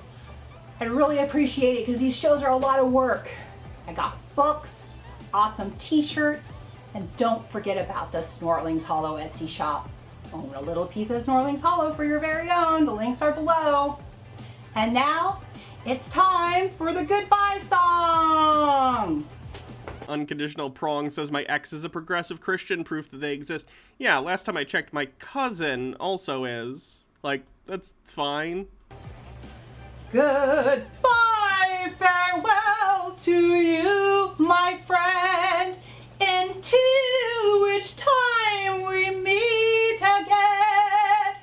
I'd really appreciate it because these shows are a lot of work. I got books, awesome t-shirts, and don't forget about the Snortlings Hollow Etsy shop. Own a little piece of Snortlings Hollow for your very own. The links are below. And now, it's time for the goodbye song! Unconditional Prong says my ex is a progressive Christian, proof that they exist. Yeah, last time I checked, my cousin also is. Like, that's fine. Goodbye, farewell to you, my friend, until which time we meet again.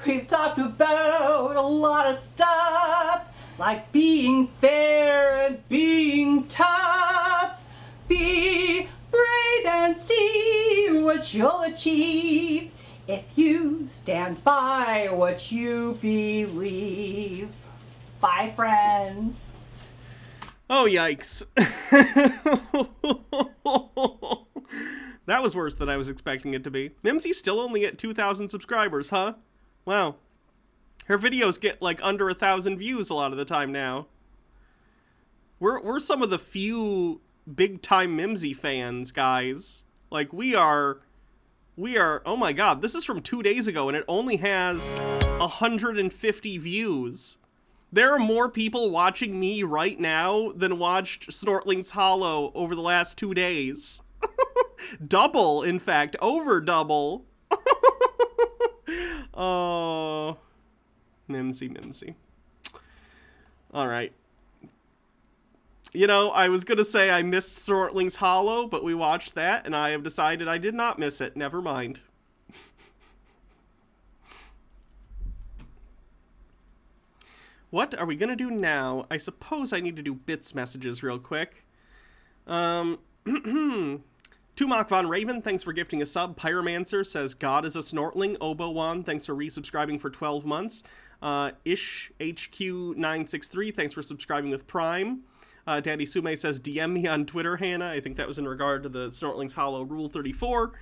We've talked about a lot of stuff, like being fair and being tough. Be brave and see what you'll achieve if you stand by what you believe. Bye, friends. Oh, yikes. That was worse than I was expecting it to be. Mimsy's still only at 2,000 subscribers, huh? Wow. Her videos get like under 1,000 views a lot of the time now. We're some of the few big-time Mimsy fans, guys. Like, we are, oh my god, this is from 2 days ago, and it only has 150 views. There are more people watching me right now than watched Snortlings Hollow over the last 2 days. Double, in fact. Over double. Oh. Mimsy. Alright. You know, I was gonna say I missed Snortlings Hollow, but we watched that, and I have decided I did not miss it. Never mind. What are we gonna do now? I suppose I need to do bits messages real quick. Tumak Von Raven, thanks for gifting a sub. Pyromancer says, God is a Snortling. Obo1, thanks for resubscribing for 12 months. IshHQ963, thanks for subscribing with Prime. Daddy Sume says, DM me on Twitter, Hannah. I think that was in regard to the Snortlings Hollow Rule 34.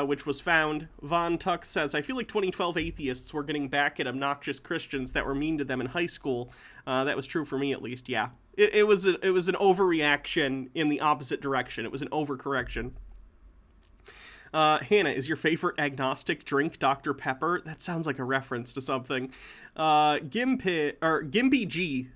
Which was found. Von Tuck says, I feel like 2012 atheists were getting back at obnoxious Christians that were mean to them in high school. That was true for me, at least, yeah. It was an overreaction in the opposite direction. It was an overcorrection. Hannah, is your favorite agnostic drink Dr. Pepper? That sounds like a reference to something. Gimpy G.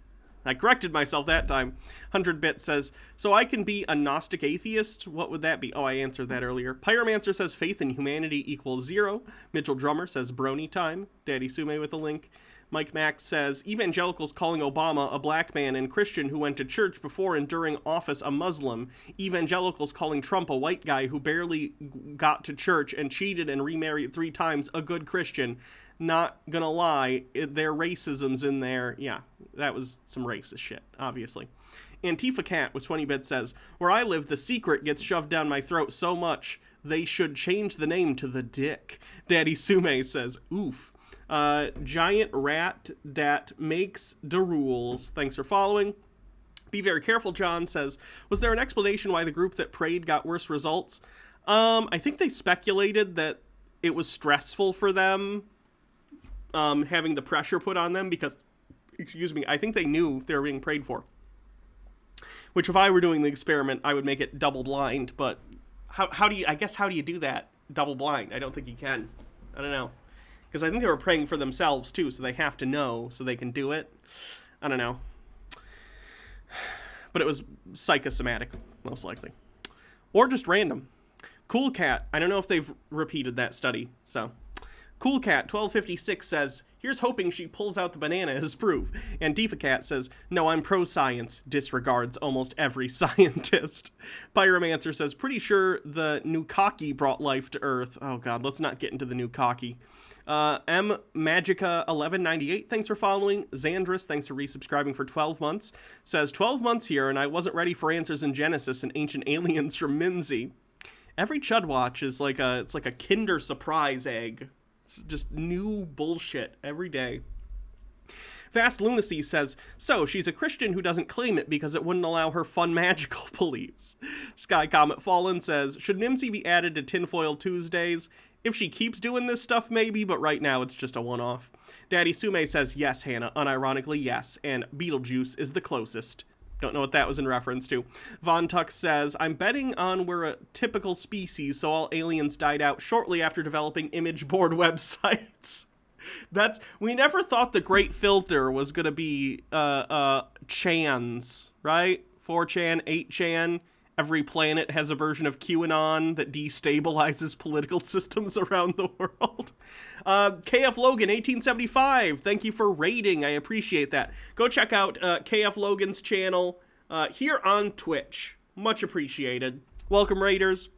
I corrected myself that time. 100-bit says, so I can be a Gnostic atheist? What would that be? Oh, I answered that earlier. Pyromancer says faith in humanity equals 0. Mitchell Drummer says brony time. Daddy Sume with a link. Mike Max says, evangelicals calling Obama a black man and Christian who went to church before and during office a Muslim. Evangelicals calling Trump a white guy who barely got to church and cheated and remarried 3 times a good Christian. Not gonna lie, their racism's in there. Yeah, that was some racist shit, obviously. Antifa Cat with 20 bits says, where I live, the secret gets shoved down my throat so much, they should change the name to the Dick. Daddy Sume says, oof. Giant Rat Dat makes the rules. Thanks for following. Be very careful, John says, was there an explanation why the group that prayed got worse results? I think they speculated that it was stressful for them, having the pressure put on them because, excuse me, I think they knew they were being prayed for. Which, if I were doing the experiment, I would make it double blind, but how do you do that double blind? I don't think you can. I don't know. Because I think they were praying for themselves, too, so they have to know so they can do it. I don't know. But it was psychosomatic, most likely. Or just random. Cool Cat. I don't know if they've repeated that study, so... Cool Cat 1256 says, here's hoping she pulls out the banana as proof. And Deepa Cat says, no, I'm pro-science. Disregards almost every scientist. Pyromancer says, pretty sure the Nukaki brought life to Earth. Oh god, let's not get into the Nukaki. M Magica 1198, thanks for following. Xandris, thanks for resubscribing for 12 months. Says, 12 months here and I wasn't ready for answers in Genesis and Ancient Aliens from Mimsy. Every Chud Watch is like a Kinder Surprise egg. It's just new bullshit every day. Vast Lunacy says, so she's a Christian who doesn't claim it because it wouldn't allow her fun magical beliefs. Sky Comet Fallen says, should Mimsy be added to Tinfoil Tuesdays? If she keeps doing this stuff, maybe, but right now it's just a one-off. Daddy Sume says, yes, Hannah, unironically, yes, and Beetlejuice is the closest. Don't know what that was in reference to. Von Tux says, I'm betting on we're a typical species, so all aliens died out shortly after developing image board websites. We never thought the great filter was going to be Chans, right? 4chan, 8chan. Every planet has a version of QAnon that destabilizes political systems around the world. KF Logan, 1875, thank you for raiding. I appreciate that. Go check out KF Logan's channel here on Twitch. Much appreciated. Welcome, raiders.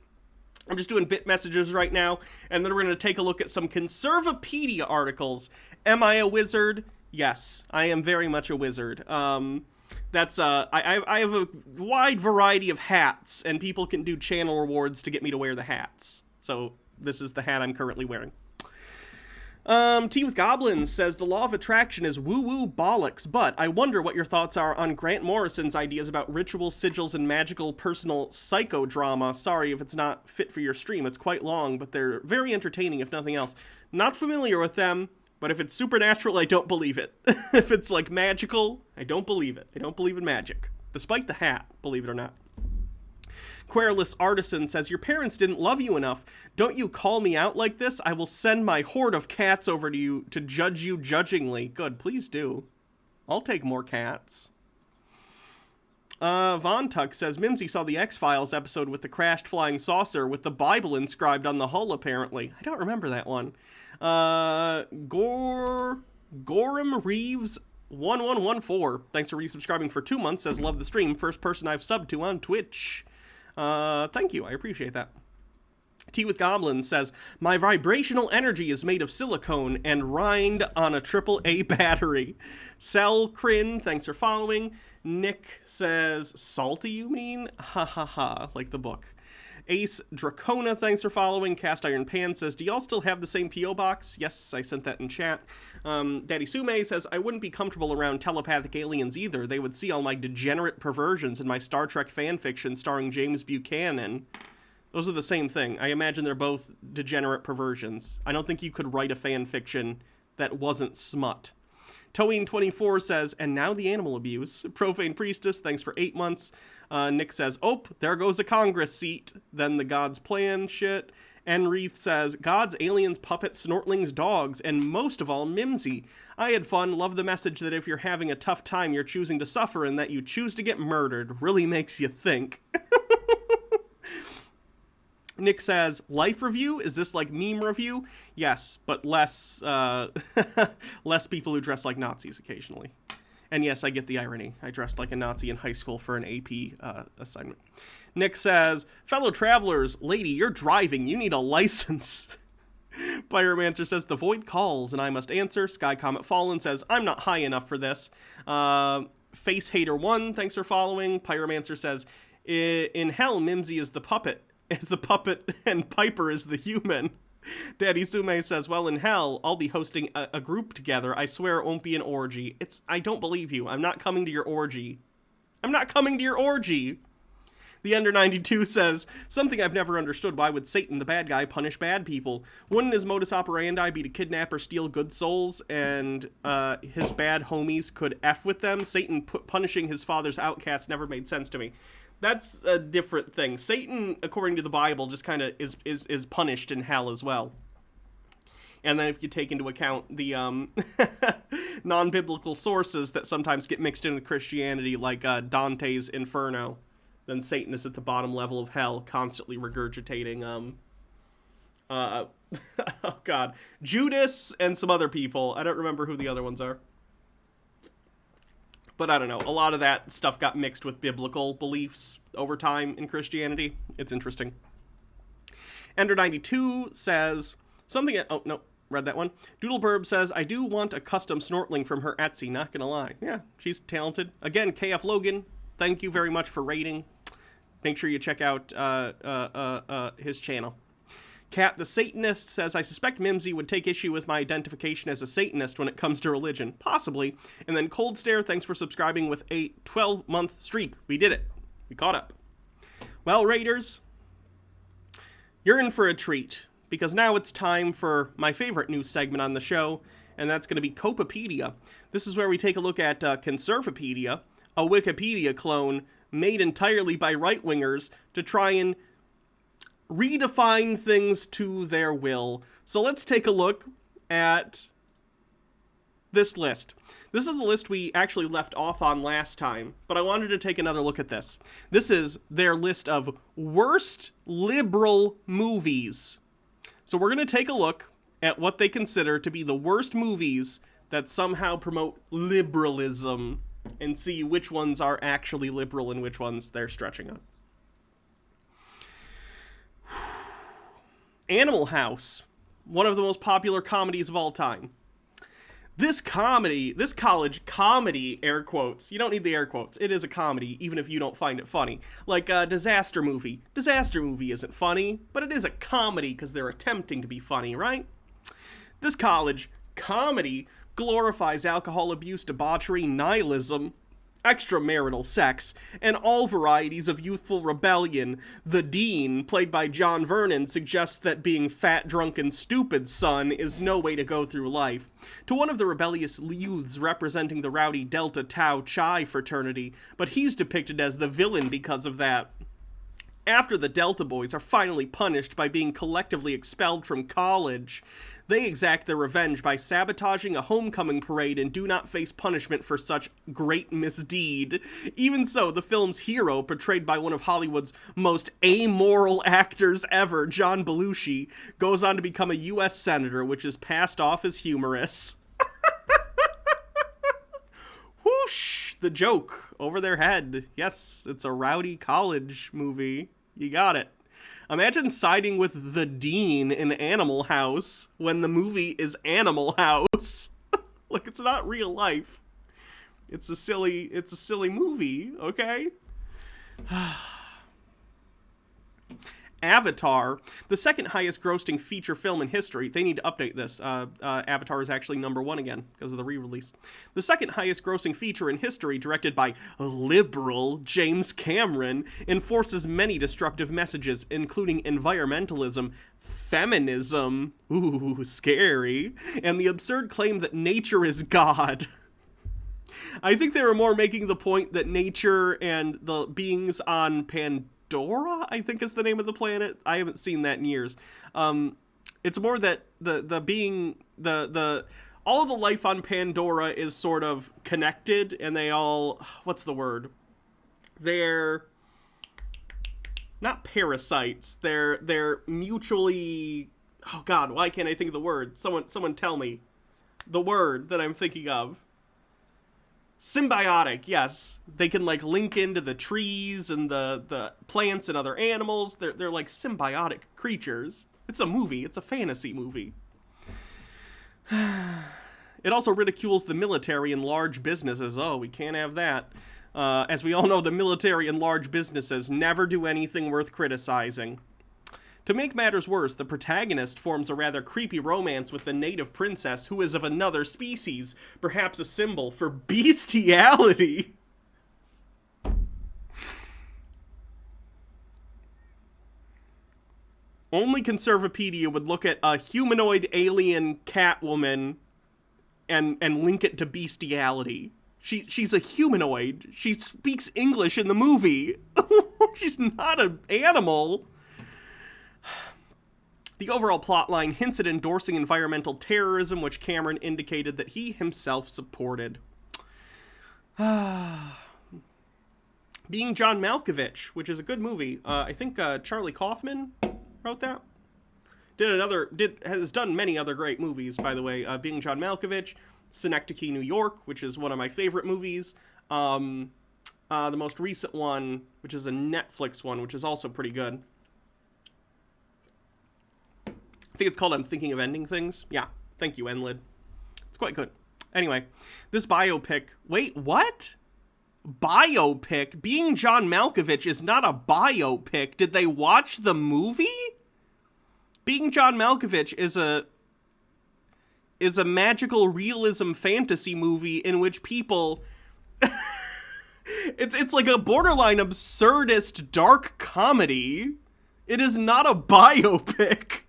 I'm just doing bit messages right now, and then we're going to take a look at some Conservapedia articles. Am I a wizard? Yes, I am very much a wizard. I have a wide variety of hats, and people can do channel rewards to get me to wear the hats. So this is the hat I'm currently wearing. Tea with Goblins says, the law of attraction is woo-woo bollocks, but I wonder what your thoughts are on Grant Morrison's ideas about ritual sigils and magical personal psychodrama. Sorry if it's not fit for your stream. It's quite long, but they're very entertaining if nothing else. Not familiar with them, but if it's supernatural, I don't believe it. If it's like magical, I don't believe it. I don't believe in magic. Despite the hat, believe it or not. Querulous Artisan says, your parents didn't love you enough. Don't you call me out like this? I will send my horde of cats over to you to judge you judgingly. Good, please do. I'll take more cats. Von Tuck says, Mimsy saw the X-Files episode with the crashed flying saucer with the Bible inscribed on the hull, apparently. I don't remember that one. Gorham Reeves 1114, thanks for resubscribing for 2 months, says, love the stream. First person I've subbed to on Twitch. Thank you, I appreciate that. Tea with Goblins says, my vibrational energy is made of silicone and rind on a AAA battery. Sel Crin, thanks for following. Nick says, salty you mean? Ha ha ha, like the book. Ace Dracona, thanks for following. Cast Iron Pan says, do y'all still have the same P.O. box? Yes, I sent that in chat. Daddy Sume says, I wouldn't be comfortable around telepathic aliens either. They would see all my degenerate perversions in my Star Trek fanfiction starring James Buchanan. Those are the same thing. I imagine they're both degenerate perversions. I don't think you could write a fanfiction that wasn't smut. Towing24 says, and now the animal abuse. Profane Priestess, thanks for 8 months. Nick says, oh, there goes a Congress seat. Then the God's plan shit. Enreath says, gods, aliens, puppets, snortlings, dogs, and most of all, Mimsy. I had fun. Love the message that if you're having a tough time, you're choosing to suffer and that you choose to get murdered. Really makes you think. Nick says, life review? Is this like meme review? Yes, but less less people who dress like Nazis occasionally. And yes, I get the irony. I dressed like a Nazi in high school for an AP assignment. Nick says, fellow travelers, lady, you're driving. You need a license. Pyromancer says, the void calls and I must answer. Sky Comet Fallen says, I'm not high enough for this. Face Hater 1, thanks for following. Pyromancer says, in hell, Mimsy is the puppet. And Piper is the human. Daddy Sume says, well, in hell, I'll be hosting a group together. I swear it won't be an orgy. I don't believe you. I'm not coming to your orgy. I'm not coming to your orgy. The Under 92 says, something I've never understood. Why would Satan, the bad guy, punish bad people? Wouldn't his modus operandi be to kidnap or steal good souls and his bad homies could F with them? Satan punishing his father's outcast never made sense to me. That's a different thing. Satan, according to the Bible, just kind of is punished in hell as well. And then if you take into account the non-biblical sources that sometimes get mixed in with Christianity, like Dante's Inferno, then Satan is at the bottom level of hell, constantly regurgitating, oh God. Judas and some other people. I don't remember who the other ones are. But I don't know. A lot of that stuff got mixed with biblical beliefs over time in Christianity. It's interesting. Ender92 says something. Oh, no. Read that one. Doodleburb says, I do want a custom Snortling from her Etsy. Not gonna lie. Yeah, she's talented. Again, KF Logan, thank you very much for rating. Make sure you check out his channel. Cat the Satanist says, I suspect Mimsy would take issue with my identification as a Satanist when it comes to religion. Possibly. And then Cold Stare, thanks for subscribing with a 12-month streak. We did it. We caught up. Well, Raiders, you're in for a treat, because now it's time for my favorite news segment on the show, and that's going to be Copapedia. This is where we take a look at Conservapedia, a Wikipedia clone made entirely by right-wingers to try and redefine things to their will. So let's take a look at this list. This is a list we actually left off on last time, but I wanted to take another look at this. This is their list of worst liberal movies. So we're going to take a look at what they consider to be the worst movies that somehow promote liberalism and see which ones are actually liberal and which ones they're stretching on. Animal House, one of the most popular comedies of all time. This college comedy, air quotes, you don't need the air quotes, it is a comedy, even if you don't find it funny. Like a Disaster Movie. Disaster Movie isn't funny, but it is a comedy because they're attempting to be funny, right? This college comedy glorifies alcohol abuse, debauchery, nihilism, extramarital sex, and all varieties of youthful rebellion. The dean, played by John Vernon, suggests that being fat, drunk, and stupid, son, is no way to go through life. To one of the rebellious youths representing the rowdy Delta Tau Chi fraternity, but he's depicted as the villain because of that. After the Delta boys are finally punished by being collectively expelled from college, they exact their revenge by sabotaging a homecoming parade and do not face punishment for such great misdeed. Even so, the film's hero, portrayed by one of Hollywood's most amoral actors ever, John Belushi, goes on to become a U.S. senator, which is passed off as humorous. Whoosh! The joke over their head. Yes, it's a rowdy college movie. You got it. Imagine siding with the dean in Animal House when the movie is Animal House. Like, it's not real life. It's a silly movie, okay? Avatar, the second highest grossing feature film in history. They need to update this. Avatar is actually #1 again because of the re-release. The second highest grossing feature in history, directed by liberal James Cameron, enforces many destructive messages, including environmentalism, feminism, ooh, scary, and the absurd claim that nature is God. I think they were more making the point that nature and the beings on Pandora, I think is the name of the planet. I haven't seen that in years. It's more that the being all of the life on Pandora is sort of connected, and they all, what's the word? They're not parasites. They're mutually, oh God, why can't I think of the word? Someone tell me the word that I'm thinking of. Symbiotic, yes. They can, like, link into the trees and the plants and other animals. They're like symbiotic creatures. It's a movie. It's a fantasy movie. It also ridicules the military and large businesses. Oh, we can't have that. As we all know, the military and large businesses never do anything worth criticizing. To make matters worse, the protagonist forms a rather creepy romance with the native princess who is of another species, perhaps a symbol for bestiality. Only Conservapedia would look at a humanoid alien Catwoman and link it to bestiality. She's a humanoid. She speaks English in the movie. She's not an animal. The overall plotline hints at endorsing environmental terrorism, which Cameron indicated that he himself supported. Being John Malkovich, which is a good movie. I think Charlie Kaufman wrote that. has done many other great movies, by the way. Being John Malkovich, Synecdoche, New York, which is one of my favorite movies. The most recent one, which is a Netflix one, which is also pretty good. I think it's called I'm Thinking of Ending Things. Yeah, thank you, Enlid. It's quite good. Anyway, this biopic... Wait, what? Biopic? Being John Malkovich is not a biopic. Did they watch the movie? Being John Malkovich is a magical realism fantasy movie in which people... it's like a borderline absurdist dark comedy. It is not a biopic.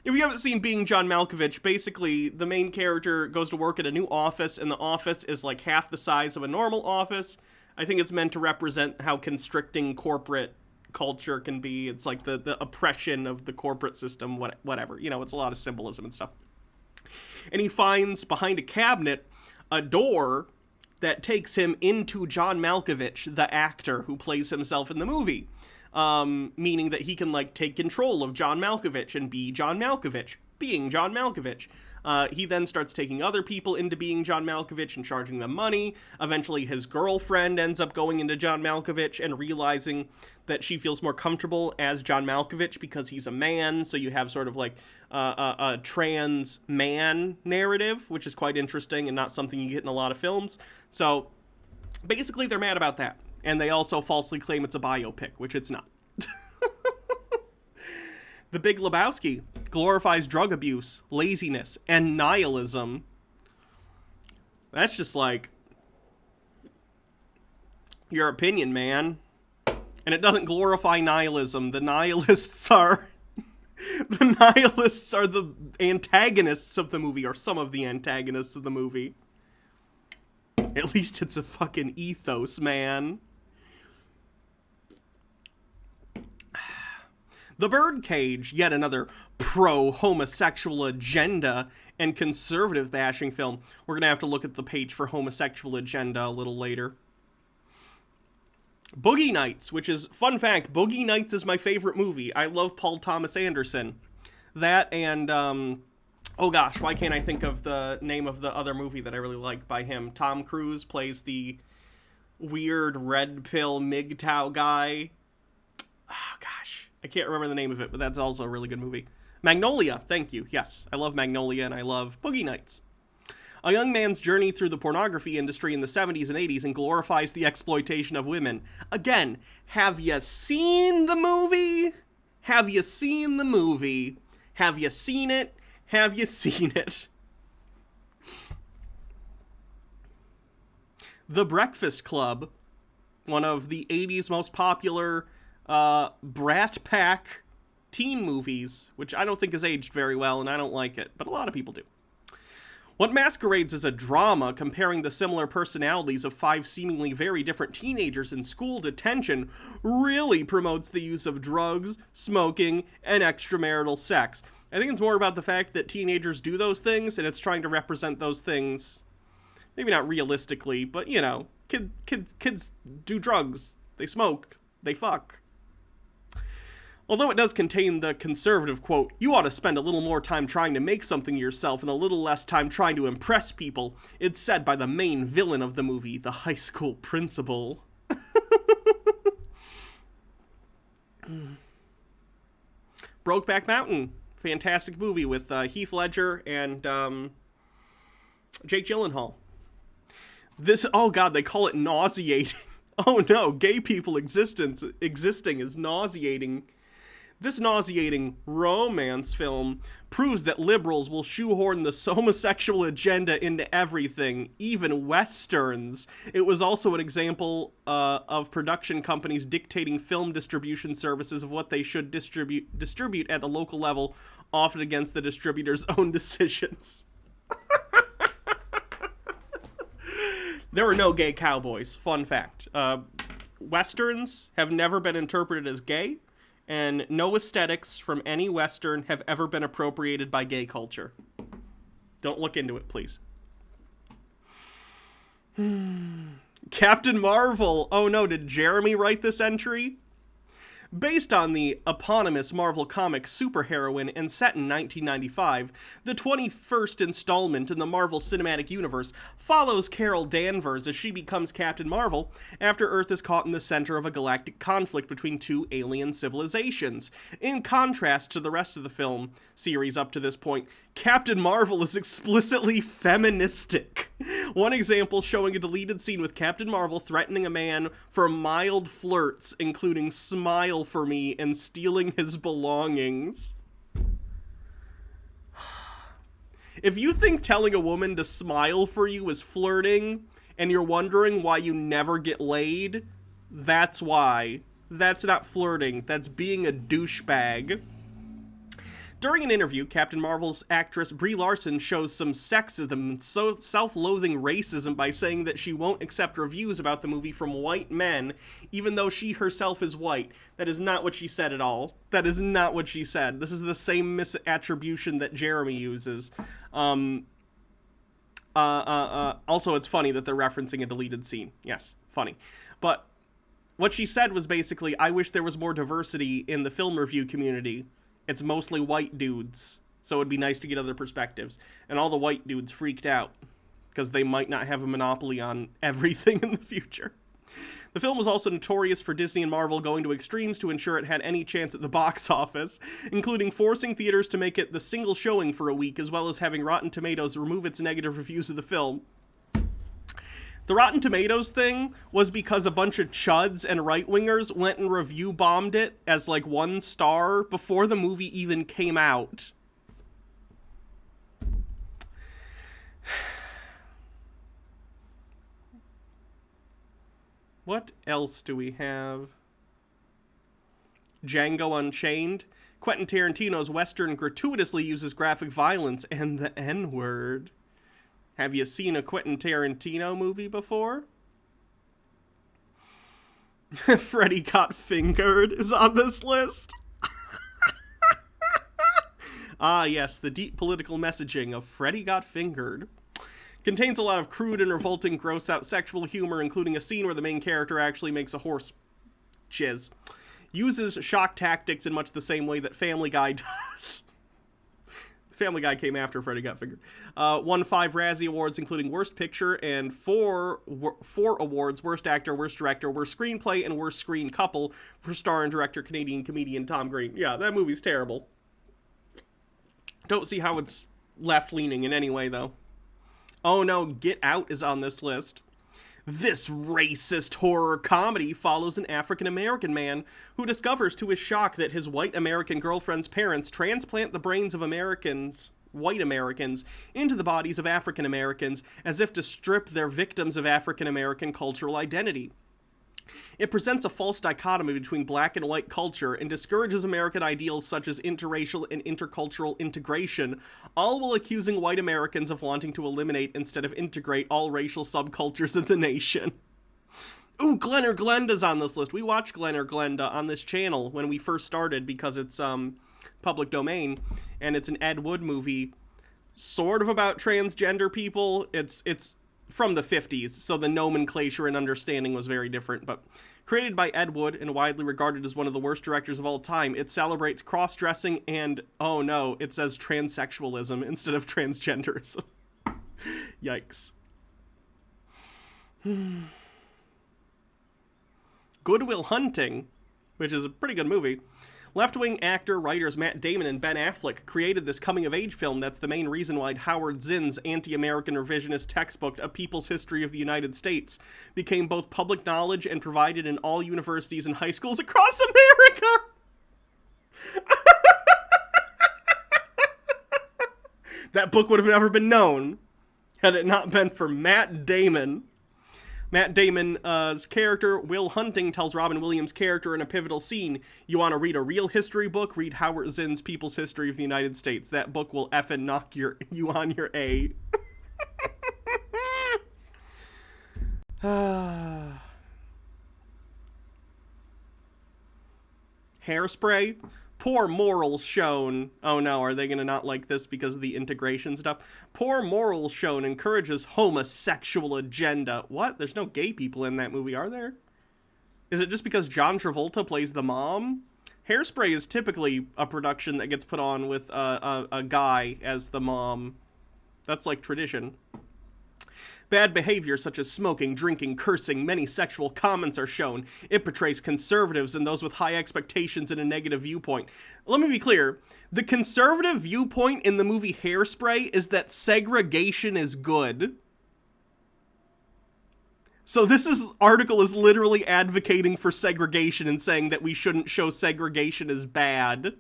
If you haven't seen Being John Malkovich, basically the main character goes to work at a new office, and the office is like half the size of a normal office. I think it's meant to represent how constricting corporate culture can be. It's like the oppression of the corporate system, whatever. You know, it's a lot of symbolism and stuff. And he finds behind a cabinet a door that takes him into John Malkovich, the actor who plays himself in the movie. Meaning that he can, like, take control of John Malkovich and be John Malkovich, being John Malkovich. He then starts taking other people into being John Malkovich and charging them money. Eventually, his girlfriend ends up going into John Malkovich and realizing that she feels more comfortable as John Malkovich because he's a man, so you have sort of, like, a trans man narrative, which is quite interesting and not something you get in a lot of films. So, basically, they're mad about that. And they also falsely claim it's a biopic, which it's not. The Big Lebowski glorifies drug abuse, laziness, and nihilism. That's just like your opinion, man. And it doesn't glorify nihilism. The nihilists are the antagonists of the movie, or some of the antagonists of the movie. At least it's a fucking ethos, man. The Birdcage, yet another pro-homosexual agenda and conservative bashing film. We're going to have to look at the page for homosexual agenda a little later. Boogie Nights, which is, fun fact, Boogie Nights is my favorite movie. I love Paul Thomas Anderson. That and, oh gosh, why can't I think of the name of the other movie that I really like by him? Tom Cruise plays the weird red pill MGTOW guy. Oh gosh. I can't remember the name of it, but that's also a really good movie. Magnolia, thank you. Yes, I love Magnolia and I love Boogie Nights. A young man's journey through the pornography industry in the 70s and 80s and glorifies the exploitation of women. Again, have you seen the movie? Have you seen the movie? Have you seen it? Have you seen it? The Breakfast Club, one of the 80s most popular Brat Pack teen movies, which I don't think has aged very well, and I don't like it, but a lot of people do. What masquerades as a drama comparing the similar personalities of 5 seemingly very different teenagers in school detention really promotes the use of drugs, smoking, and extramarital sex. I think it's more about the fact that teenagers do those things, and it's trying to represent those things, maybe not realistically, but, you know, kids do drugs, they smoke, they fuck. Although it does contain the conservative quote, "You ought to spend a little more time trying to make something of yourself and a little less time trying to impress people," it's said by the main villain of the movie, the high school principal. Brokeback Mountain, fantastic movie with Heath Ledger and Jake Gyllenhaal. Oh god, they call it nauseating. Oh no, gay people existing is nauseating. This nauseating romance film proves that liberals will shoehorn the homosexual agenda into everything, even westerns. It was also an example of production companies dictating film distribution services of what they should distribute at the local level, often against the distributor's own decisions. There were no gay cowboys. Fun fact. Westerns have never been interpreted as gay, and no aesthetics from any Western have ever been appropriated by gay culture. Don't look into it, please. Captain Marvel. Oh no, did Jeremy write this entry? Based on the eponymous Marvel comic superheroine and set in 1995, the 21st installment in the Marvel Cinematic Universe follows Carol Danvers as she becomes Captain Marvel after Earth is caught in the center of a galactic conflict between two alien civilizations. In contrast to the rest of the film series up to this point, Captain Marvel is explicitly feministic. One example showing a deleted scene with Captain Marvel threatening a man for mild flirts, including smile for me and stealing his belongings. If you think telling a woman to smile for you is flirting, and you're wondering why you never get laid, that's why. That's not flirting, that's being a douchebag. During an interview, Captain Marvel's actress Brie Larson shows some sexism and self-loathing racism by saying that she won't accept reviews about the movie from white men, even though she herself is white. That is not what she said at all. That is not what she said. This is the same misattribution that Jeremy uses. Also, it's funny that they're referencing a deleted scene. Yes, funny. But what she said was basically, I wish there was more diversity in the film review community. It's mostly white dudes, so it'd be nice to get other perspectives. And all the white dudes freaked out, because they might not have a monopoly on everything in the future. The film was also notorious for Disney and Marvel going to extremes to ensure it had any chance at the box office, including forcing theaters to make it the single showing for a week, as well as having Rotten Tomatoes remove its negative reviews of the film. The Rotten Tomatoes thing was because a bunch of chuds and right-wingers went and review bombed it as like 1 star before the movie even came out. What else do we have? Django Unchained. Quentin Tarantino's Western gratuitously uses graphic violence and the N-word. Have you seen a Quentin Tarantino movie before? Freddy Got Fingered is on this list. Ah, yes, the deep political messaging of Freddy Got Fingered. Contains a lot of crude and revolting, gross-out sexual humor, including a scene where the main character actually makes a horse jizz. Uses shock tactics in much the same way that Family Guy does. Family Guy came after Freddy Got Fingered. Won 5 Razzie Awards, including Worst Picture, and 4 awards, Worst Actor, Worst Director, Worst Screenplay, and Worst Screen Couple for star and director Canadian comedian Tom Green. Yeah, that movie's terrible. Don't see how it's left-leaning in any way, though. Oh no, Get Out is on this list. This racist horror comedy follows an African-American man who discovers to his shock that his white American girlfriend's parents transplant the brains of white Americans, into the bodies of African Americans as if to strip their victims of African American cultural identity. It presents a false dichotomy between black and white culture and discourages American ideals such as interracial and intercultural integration, all while accusing white Americans of wanting to eliminate instead of integrate all racial subcultures in the nation. Ooh, Glen or Glenda's on this list. We watched Glen or Glenda on this channel when we first started because it's public domain, and it's an Ed Wood movie, sort of about transgender people. It's from the 50s, so the nomenclature and understanding was very different, but created by Ed Wood and widely regarded as one of the worst directors of all time, it celebrates cross-dressing and, oh no, it says transsexualism instead of transgenderism. Yikes. Good Will Hunting, which is a pretty good movie. Left-wing actor, writers Matt Damon and Ben Affleck created this coming-of-age film that's the main reason why Howard Zinn's anti-American revisionist textbook, A People's History of the United States, became both public knowledge and provided in all universities and high schools across America! That book would have never been known had it not been for Matt Damon. Matt Damon's character, Will Hunting, tells Robin Williams' character in a pivotal scene, you want to read a real history book? Read Howard Zinn's People's History of the United States. That book will effing knock you on your A. Hairspray? Poor morals shown. Oh no, are they gonna not like this because of the integration stuff? Poor morals shown encourages homosexual agenda. What? There's no gay people in that movie, are there? Is it just because John Travolta plays the mom? Hairspray is typically a production that gets put on with a guy as the mom. That's like tradition. Bad behavior such as smoking, drinking, cursing, many sexual comments are shown. It portrays conservatives and those with high expectations in a negative viewpoint. Let me be clear. The conservative viewpoint in the movie Hairspray is that segregation is good. So this article is literally advocating for segregation and saying that we shouldn't show segregation as bad.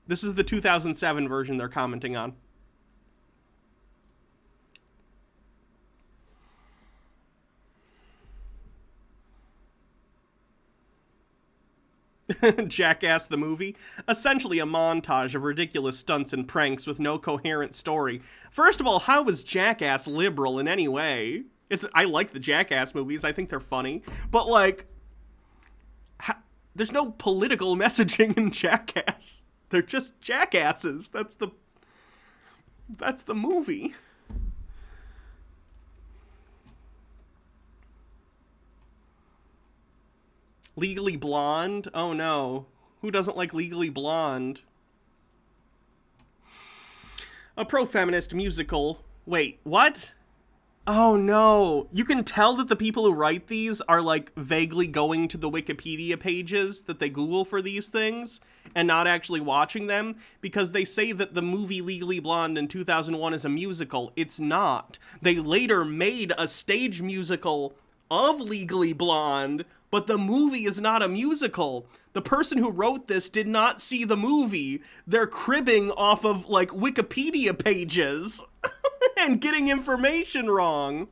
This is the 2007 version they're commenting on. Jackass the movie, essentially a montage of ridiculous stunts and pranks with no coherent story. First of all, how is Jackass liberal in any way? I like the Jackass movies, I think they're funny, but like, there's no political messaging in Jackass. They're just jackasses. That's the movie. Legally Blonde? Oh no. Who doesn't like Legally Blonde? A pro-feminist musical. Wait, what? Oh no. You can tell that the people who write these are like vaguely going to the Wikipedia pages that they Google for these things and not actually watching them, because they say that the movie Legally Blonde in 2001 is a musical. It's not. They later made a stage musical of Legally Blonde, but the movie is not a musical. The person who wrote this did not see the movie. They're cribbing off of, like, Wikipedia pages and getting information wrong.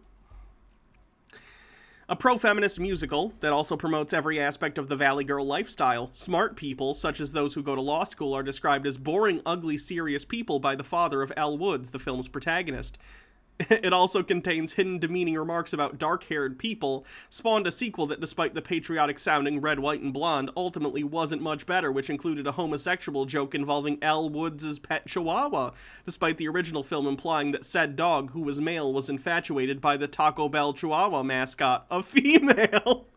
A pro-feminist musical that also promotes every aspect of the Valley Girl lifestyle. Smart people, such as those who go to law school, are described as boring, ugly, serious people by the father of Elle Woods, the film's protagonist. It also contains hidden demeaning remarks about dark-haired people, spawned a sequel that, despite the patriotic-sounding Red, White, and Blonde, ultimately wasn't much better, which included a homosexual joke involving Elle Woods' pet chihuahua, despite the original film implying that said dog, who was male, was infatuated by the Taco Bell chihuahua mascot, a female.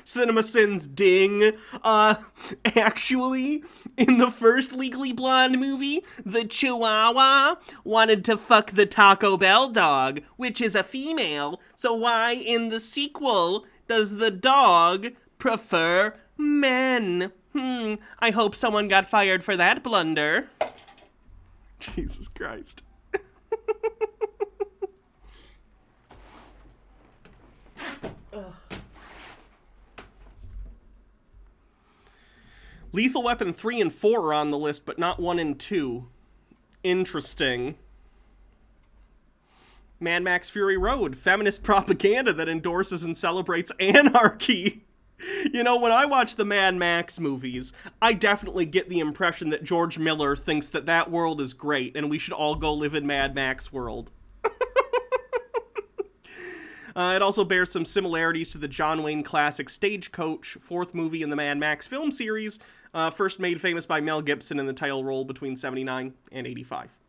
Cinema Sins ding. Actually, in the first Legally Blonde movie, the Chihuahua wanted to fuck the Taco Bell dog, which is a female, so why in the sequel does the dog prefer men? I hope someone got fired for that blunder. Jesus Christ. Lethal Weapon 3 and 4 are on the list, but not 1 and 2. Interesting. Mad Max Fury Road, feminist propaganda that endorses and celebrates anarchy. You know, when I watch the Mad Max movies, I definitely get the impression that George Miller thinks that that world is great and we should all go live in Mad Max world. It also bears some similarities to the John Wayne classic Stagecoach, fourth movie in the Mad Max film series, first made famous by Mel Gibson in the title role between 79 and 85.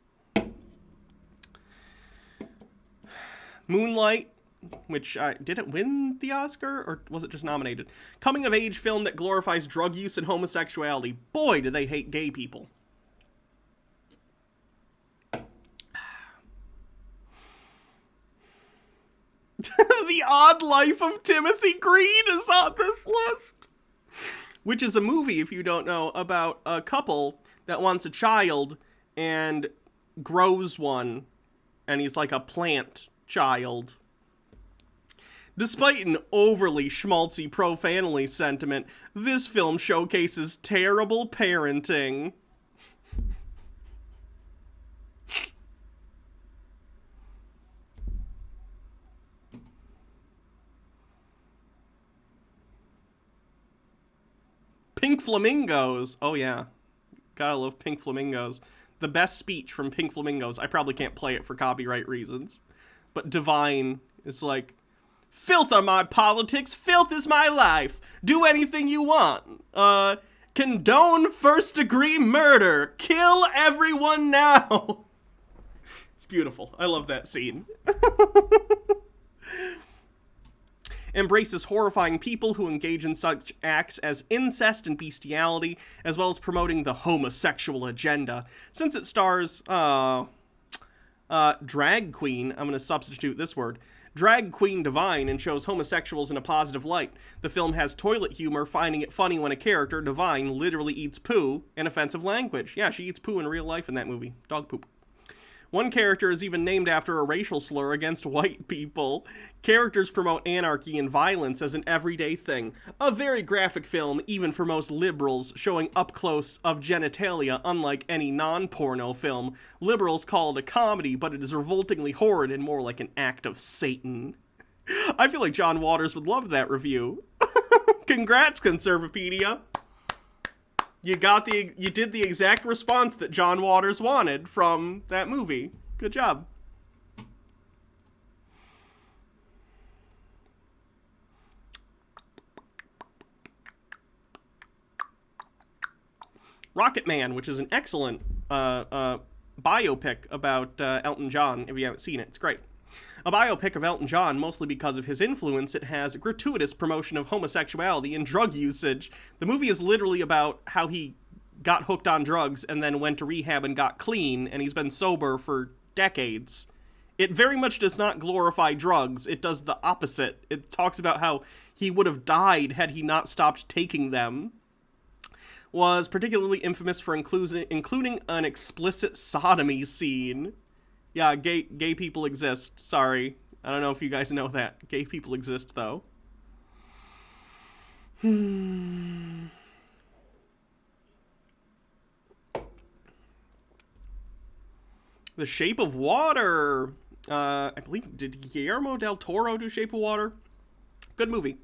Moonlight, which, did it win the Oscar, or was it just nominated? Coming-of-age film that glorifies drug use and homosexuality. Boy, do they hate gay people. The Odd Life of Timothy Green is on this list. Which is a movie, if you don't know, about a couple that wants a child and grows one. And he's like a plant child. Despite an overly schmaltzy pro-family sentiment, this film showcases terrible parenting. Pink Flamingos. Oh, yeah. Gotta love Pink Flamingos. The best speech from Pink Flamingos. I probably can't play it for copyright reasons. But Divine is like, filth are my politics. Filth is my life. Do anything you want. Condone first-degree murder. Kill everyone now. It's beautiful. I love that scene. embraces horrifying people who engage in such acts as incest and bestiality, as well as promoting the homosexual agenda. Since it stars, drag queen, I'm going to substitute this word, drag queen Divine, and shows homosexuals in a positive light. The film has toilet humor, finding it funny when a character, Divine, literally eats poo, and offensive language. Yeah, she eats poo in real life in that movie. Dog poop. One character is even named after a racial slur against white people. Characters promote anarchy and violence as an everyday thing. A very graphic film, even for most liberals, showing up close of genitalia unlike any non-porno film. Liberals call it a comedy, but it is revoltingly horrid and more like an act of Satan. I feel like John Waters would love that review. Congrats, Conservapedia. You did the exact response that John Waters wanted from that movie. Good job. Rocket Man, which is an excellent biopic about Elton John. If you haven't seen it, it's great. A biopic of Elton John, mostly because of his influence. It has gratuitous promotion of homosexuality and drug usage. The movie is literally about how he got hooked on drugs and then went to rehab and got clean, and he's been sober for decades. It very much does not glorify drugs. It does the opposite. It talks about how he would have died had he not stopped taking them. Was particularly infamous for including an explicit sodomy scene. Yeah, gay people exist. Sorry. I don't know if you guys know that. Gay people exist, though. The Shape of Water. I believe, did Guillermo del Toro do Shape of Water? Good movie.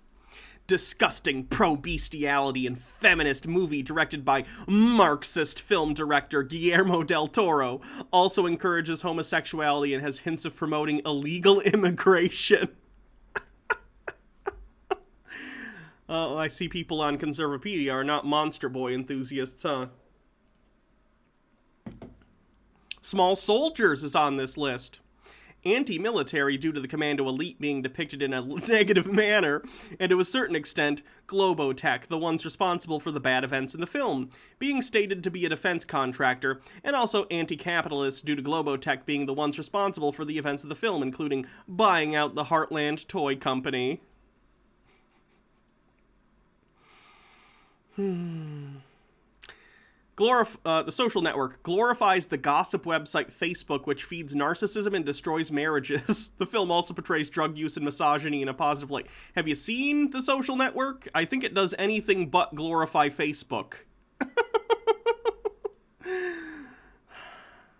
Disgusting pro-bestiality and feminist movie directed by Marxist film director Guillermo del Toro. Also encourages homosexuality and has hints of promoting illegal immigration. I see people on Conservapedia are not Monster Boy enthusiasts, huh? Small Soldiers is on this list. Anti-military due to the commando elite being depicted in a negative manner, and to a certain extent, Globotech, the ones responsible for the bad events in the film, being stated to be a defense contractor, and also anti-capitalist due to Globotech being the ones responsible for the events of the film, including buying out the Heartland Toy Company. The Social Network glorifies the gossip website Facebook, which feeds narcissism and destroys marriages. The film also portrays drug use and misogyny in a positive light. Have you seen The Social Network? I think it does anything but glorify Facebook.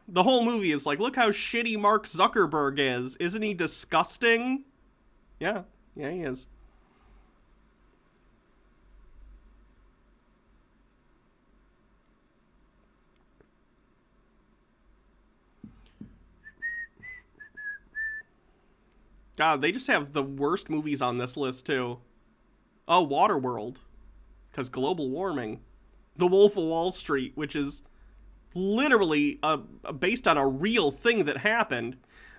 The whole movie is like, look how shitty Mark Zuckerberg is. Isn't he disgusting? Yeah, he is. God, they just have the worst movies on this list, too. Oh, Waterworld. Because global warming. The Wolf of Wall Street, which is literally based on a real thing that happened,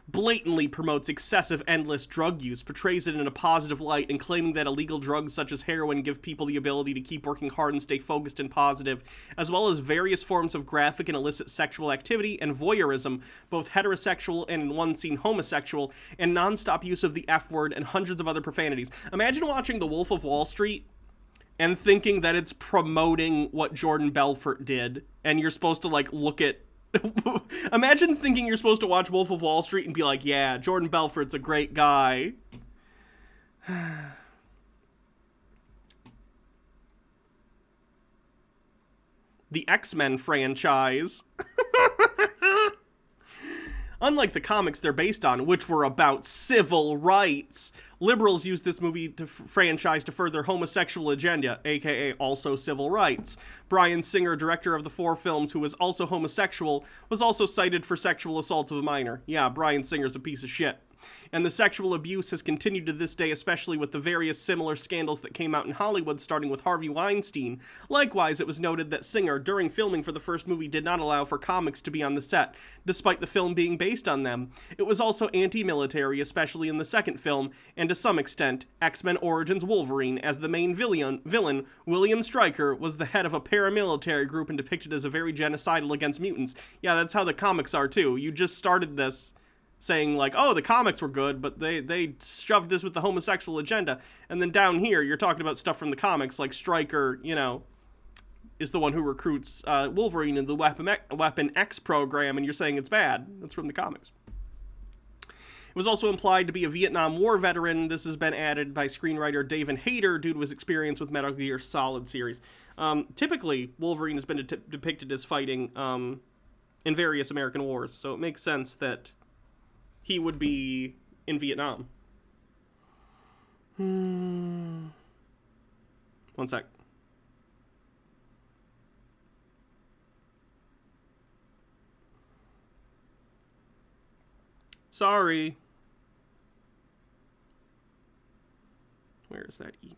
blatantly promotes excessive, endless drug use, portrays it in a positive light, and claiming that illegal drugs such as heroin give people the ability to keep working hard and stay focused and positive, as well as various forms of graphic and illicit sexual activity and voyeurism, both heterosexual and in one scene homosexual, and non-stop use of the F-word and hundreds of other profanities. Imagine watching The Wolf of Wall Street and thinking that it's promoting what Jordan Belfort did, and you're supposed to, like, look at imagine thinking you're supposed to watch Wolf of Wall Street and be like, yeah, Jordan Belfort's a great guy. The X-Men franchise. Unlike the comics they're based on, which were about civil rights, liberals use this movie franchise to further homosexual agenda, aka also civil rights. Bryan Singer, director of the 4 films, who was also homosexual, was also cited for sexual assault of a minor. Yeah, Bryan Singer's a piece of shit. And the sexual abuse has continued to this day, especially with the various similar scandals that came out in Hollywood, starting with Harvey Weinstein. Likewise, it was noted that Singer, during filming for the first movie, did not allow for comics to be on the set, despite the film being based on them. It was also anti-military, especially in the second film, and to some extent, X-Men Origins Wolverine, as the main villain, William Stryker, was the head of a paramilitary group and depicted as a very genocidal against mutants. Yeah, that's how the comics are too. You just started this saying like, oh, the comics were good, but they shoved this with the homosexual agenda. And then down here, you're talking about stuff from the comics, like Stryker, you know, is the one who recruits Wolverine in the Weapon X program, and you're saying it's bad. That's from the comics. It was also implied to be a Vietnam War veteran. This has been added by screenwriter David Hayter due to his experience with Metal Gear Solid series. Typically, Wolverine has been depicted as fighting in various American wars, so it makes sense that he would be in Vietnam. One sec. Sorry. Where is that emote?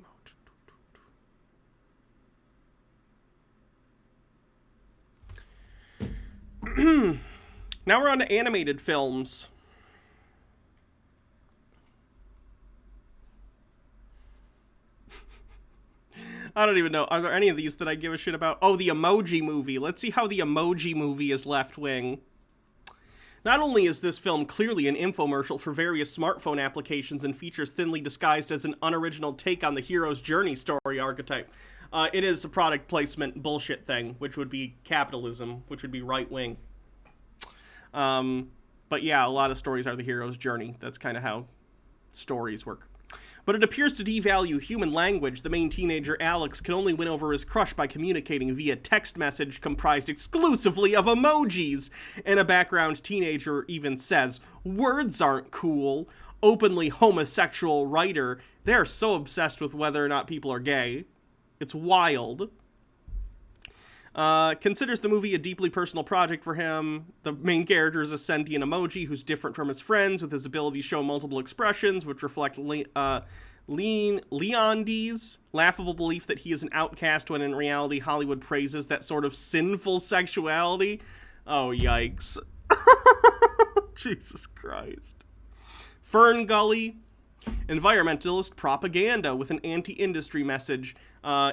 Now we're on to animated films. I don't even know. Are there any of these that I give a shit about? Oh, the Emoji Movie. Let's see how the Emoji Movie is left-wing. Not only is this film clearly an infomercial for various smartphone applications and features thinly disguised as an unoriginal take on the hero's journey story archetype, it is a product placement bullshit thing, which would be capitalism, which would be right-wing. But yeah, a lot of stories are the hero's journey. That's kind of how stories work. But it appears to devalue human language. The main teenager, Alex, can only win over his crush by communicating via text message comprised exclusively of emojis. And a background teenager even says, "Words aren't cool." Openly homosexual writer. They're so obsessed with whether or not people are gay. It's wild. Considers the movie a deeply personal project for him. The main character is a sentient emoji who's different from his friends, with his ability to show multiple expressions, which reflect Leondy's laughable belief that he is an outcast, when in reality Hollywood praises that sort of sinful sexuality. Oh, yikes. Jesus Christ. Fern Gully. Environmentalist propaganda with an anti-industry message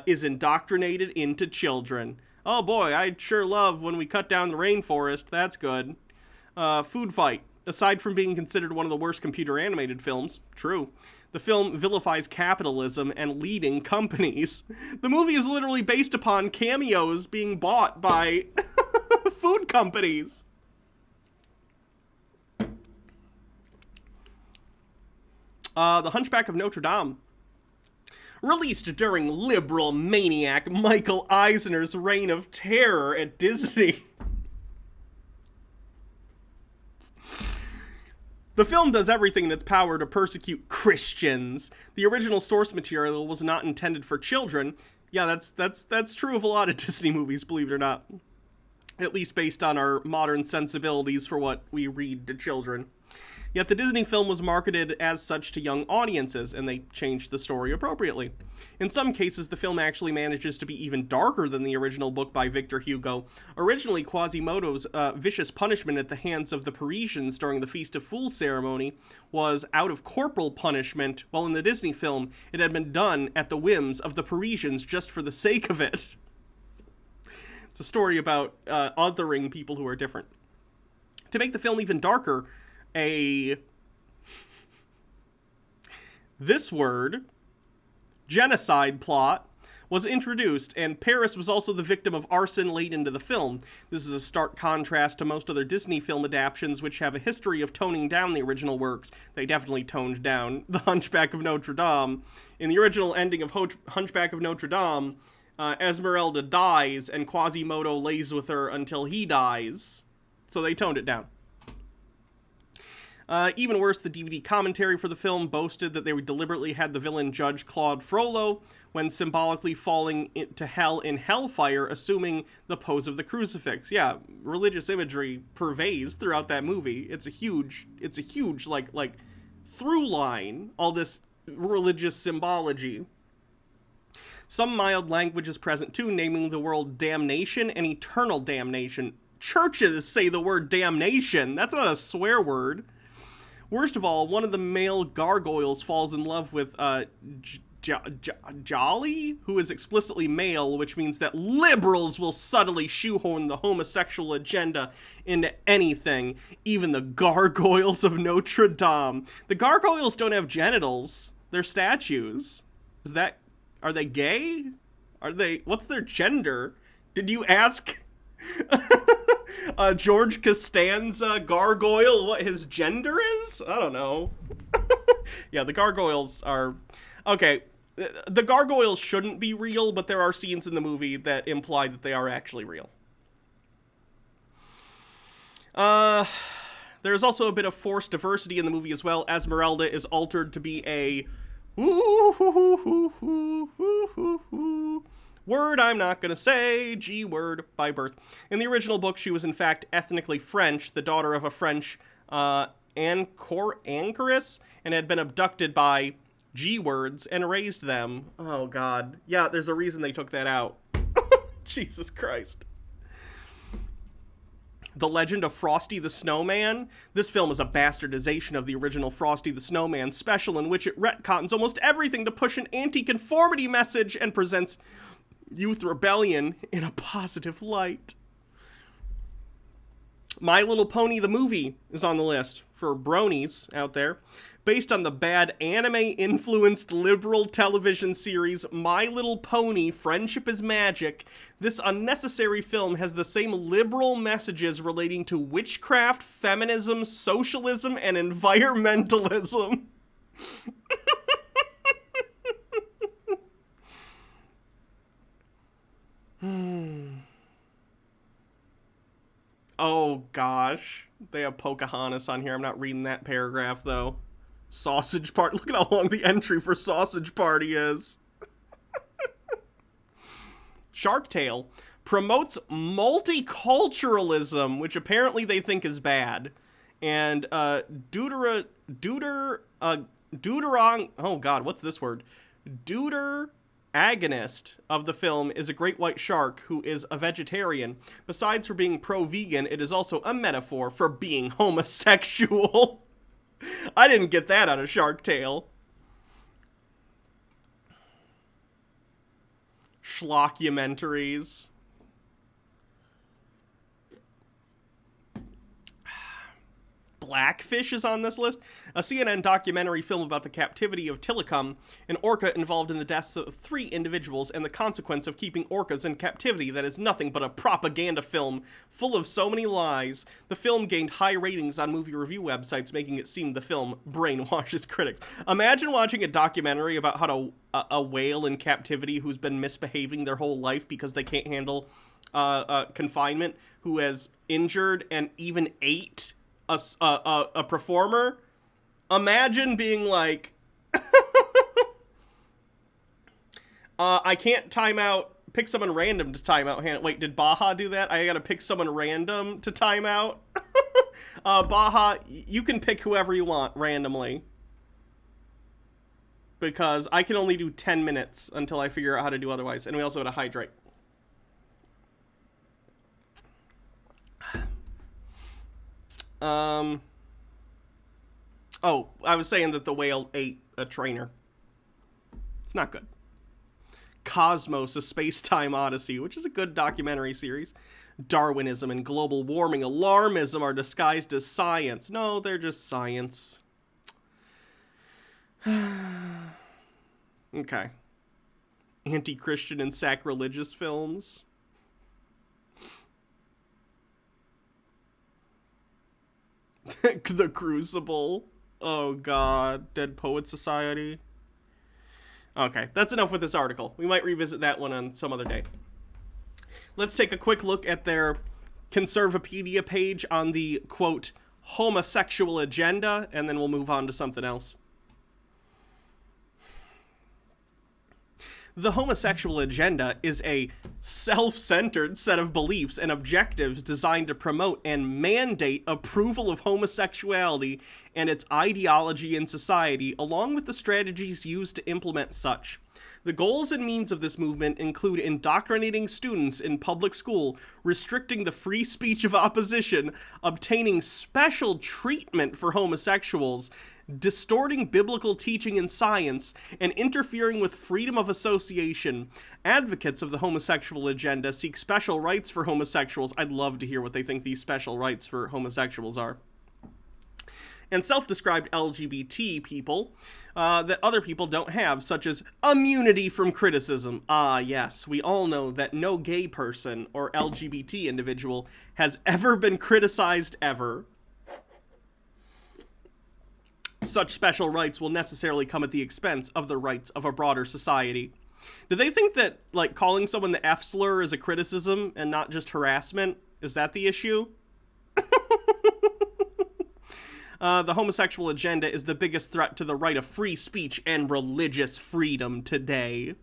is indoctrinated into children. Oh boy, I'd sure love when we cut down the rainforest. That's good. Food Fight. Aside from being considered one of the worst computer animated films, true, the film vilifies capitalism and leading companies. The movie is literally based upon cameos being bought by food companies. The Hunchback of Notre Dame. Released during liberal maniac Michael Eisner's reign of terror at Disney. The film does everything in its power to persecute Christians. The original source material was not intended for children. Yeah, that's true of a lot of Disney movies, believe it or not. At least based on our modern sensibilities for what we read to children. Yet the Disney film was marketed as such to young audiences, and they changed the story appropriately. In some cases, the film actually manages to be even darker than the original book by Victor Hugo. Originally, Quasimodo's vicious punishment at the hands of the Parisians during the Feast of Fools ceremony was out of corporal punishment, while in the Disney film, it had been done at the whims of the Parisians just for the sake of it. It's a story about othering people who are different. To make the film even darker, this word, genocide plot, was introduced, and Paris was also the victim of arson late into the film. This is a stark contrast to most other Disney film adaptations, which have a history of toning down the original works. They definitely toned down The Hunchback of Notre Dame. In the original ending of Hunchback of Notre Dame, Esmeralda dies, and Quasimodo lays with her until he dies. So they toned it down. Even worse, the DVD commentary for the film boasted that they deliberately had the villain judge Claude Frollo when symbolically falling into hell in hellfire, assuming the pose of the crucifix. Yeah, religious imagery pervades throughout that movie. It's a huge, like through line, all this religious symbology. Some mild language is present too, naming the word damnation and eternal damnation. Churches say the word damnation. That's not a swear word. Worst of all, one of the male gargoyles falls in love with Jolly, who is explicitly male, which means that liberals will subtly shoehorn the homosexual agenda into anything, even the gargoyles of Notre Dame. The gargoyles don't have genitals. They're statues. Are they gay? What's their gender? Did you ask George Costanza gargoyle what his gender is? I don't know. Yeah, the gargoyles are... Okay, the gargoyles shouldn't be real, but there are scenes in the movie that imply that they are actually real. There's also a bit of forced diversity in the movie as well. Esmeralda is altered to be a... word I'm not gonna say, G word, by birth. In the original book, she was in fact ethnically French, the daughter of a French anchoress, and had been abducted by G words and raised them. Oh god. Yeah, there's a reason they took that out. Jesus Christ. The Legend of Frosty the Snowman. This film is a bastardization of the original Frosty the Snowman special, in which it retcons almost everything to push an anti-conformity message and presents youth rebellion in a positive light. My Little Pony the movie is on the list for bronies out there. Based on the bad anime-influenced liberal television series My Little Pony: Friendship is Magic, this unnecessary film has the same liberal messages relating to witchcraft, feminism, socialism, and environmentalism. Oh gosh, they have Pocahontas on here. I'm not reading that paragraph though. Sausage Party. Look at how long the entry for Sausage Party is. Shark Tale promotes multiculturalism, which apparently they think is bad. And Deuterong, oh god, what's this word? Deuteragonist of the film is a great white shark who is a vegetarian. Besides for being pro-vegan, it is also a metaphor for being homosexual. I didn't get that out of Shark Tale. Schlockumentaries. Blackfish is on this list. A CNN documentary film about the captivity of Tilikum, an orca involved in the deaths of 3 individuals and the consequence of keeping orcas in captivity that is nothing but a propaganda film full of so many lies. The film gained high ratings on movie review websites, making it seem the film brainwashes critics. Imagine watching a documentary about how to a whale in captivity who's been misbehaving their whole life because they can't handle confinement, who has injured and even ate a performer. Imagine being like, I can't time out, pick someone random to time out. Wait, did Baja do that? I gotta pick someone random to time out. Baja, you can pick whoever you want randomly. Because I can only do 10 minutes until I figure out how to do otherwise. And we also gotta hydrate. Oh, I was saying that the whale ate a trainer. It's not good. Cosmos, a Space-Time Odyssey, which is a good documentary series. Darwinism and global warming alarmism are disguised as science. No, they're just science. Okay. Anti-Christian and sacrilegious films. The Crucible. Oh god. Dead Poet Society. Okay, that's enough with this article. We might revisit that one on some other day. Let's take a quick look at their Conservapedia page on the, quote, homosexual agenda, and then we'll move on to something else. The homosexual agenda is a self-centered set of beliefs and objectives designed to promote and mandate approval of homosexuality and its ideology in society, along with the strategies used to implement such. The goals and means of this movement include indoctrinating students in public school, restricting the free speech of opposition, obtaining special treatment for homosexuals, distorting biblical teaching and science, and interfering with freedom of association. Advocates of the homosexual agenda seek special rights for homosexuals. I'd love to hear what they think these special rights for homosexuals are. And self-described LGBT people that other people don't have, such as immunity from criticism. Ah, yes, we all know that no gay person or LGBT individual has ever been criticized ever. Such special rights will necessarily come at the expense of the rights of a broader society. Do they think that, like, calling someone the F slur is a criticism and not just harassment? Is that the issue? The homosexual agenda is the biggest threat to the right of free speech and religious freedom today.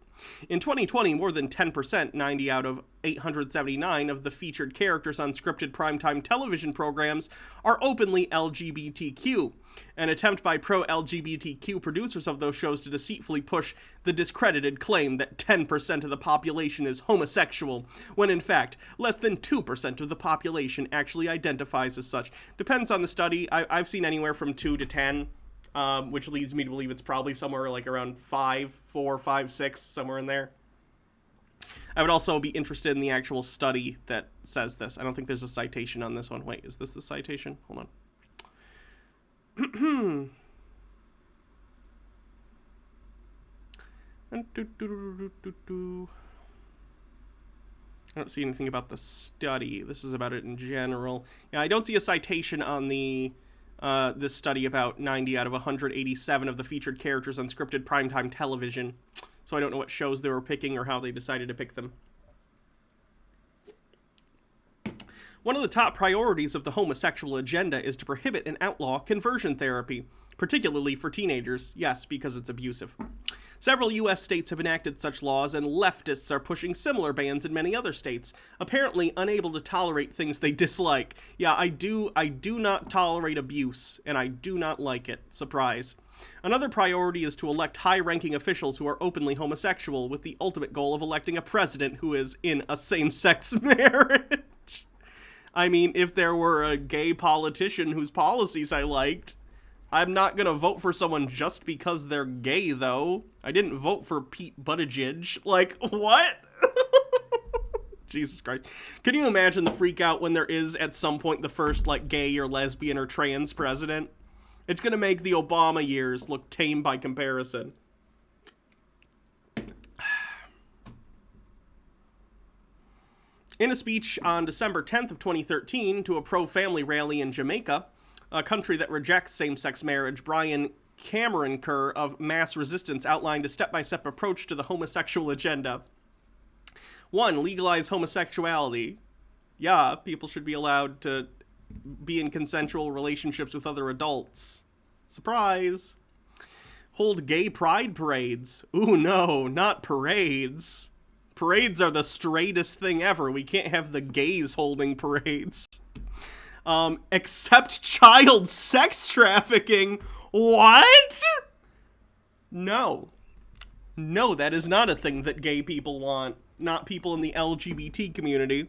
In 2020, more than 10%, 90 out of 879 of the featured characters on scripted primetime television programs are openly LGBTQ, an attempt by pro-LGBTQ producers of those shows to deceitfully push the discredited claim that 10% of the population is homosexual, when in fact, less than 2% of the population actually identifies as such. Depends on the study. I've seen anywhere from 2 to 10. Which leads me to believe it's probably somewhere like around 5, 4, 5, 6, somewhere in there. I would also be interested in the actual study that says this. I don't think there's a citation on this one. Wait, is this the citation? Hold on. I don't see anything about the study. This is about it in general. Yeah, I don't see a citation on the this study about 90 out of 187 of the featured characters on scripted primetime television. So I don't know what shows they were picking or how they decided to pick them. One of the top priorities of the homosexual agenda is to prohibit and outlaw conversion therapy, particularly for teenagers. Yes, because it's abusive. Several U.S. states have enacted such laws, and leftists are pushing similar bans in many other states, apparently unable to tolerate things they dislike. Yeah, I do not tolerate abuse, and I do not like it. Surprise. Another priority is to elect high-ranking officials who are openly homosexual, with the ultimate goal of electing a president who is in a same-sex marriage. I mean, if there were a gay politician whose policies I liked, I'm not gonna vote for someone just because they're gay, though. I didn't vote for Pete Buttigieg. Like, what? Jesus Christ. Can you imagine the freak out when there is, at some point, the first, like, gay or lesbian or trans president? It's gonna make the Obama years look tame by comparison. In a speech on December 10th of 2013 to a pro-family rally in Jamaica, a country that rejects same-sex marriage, Brian Cameron Kerr of Mass Resistance outlined a step-by-step approach to the homosexual agenda. 1. Legalize homosexuality. Yeah, people should be allowed to be in consensual relationships with other adults. Surprise! Hold gay pride parades. Ooh, no, not parades. Parades are the straightest thing ever. We can't have the gays holding parades. Accept child sex trafficking. What? No. No, that is not a thing that gay people want. Not people in the LGBT community.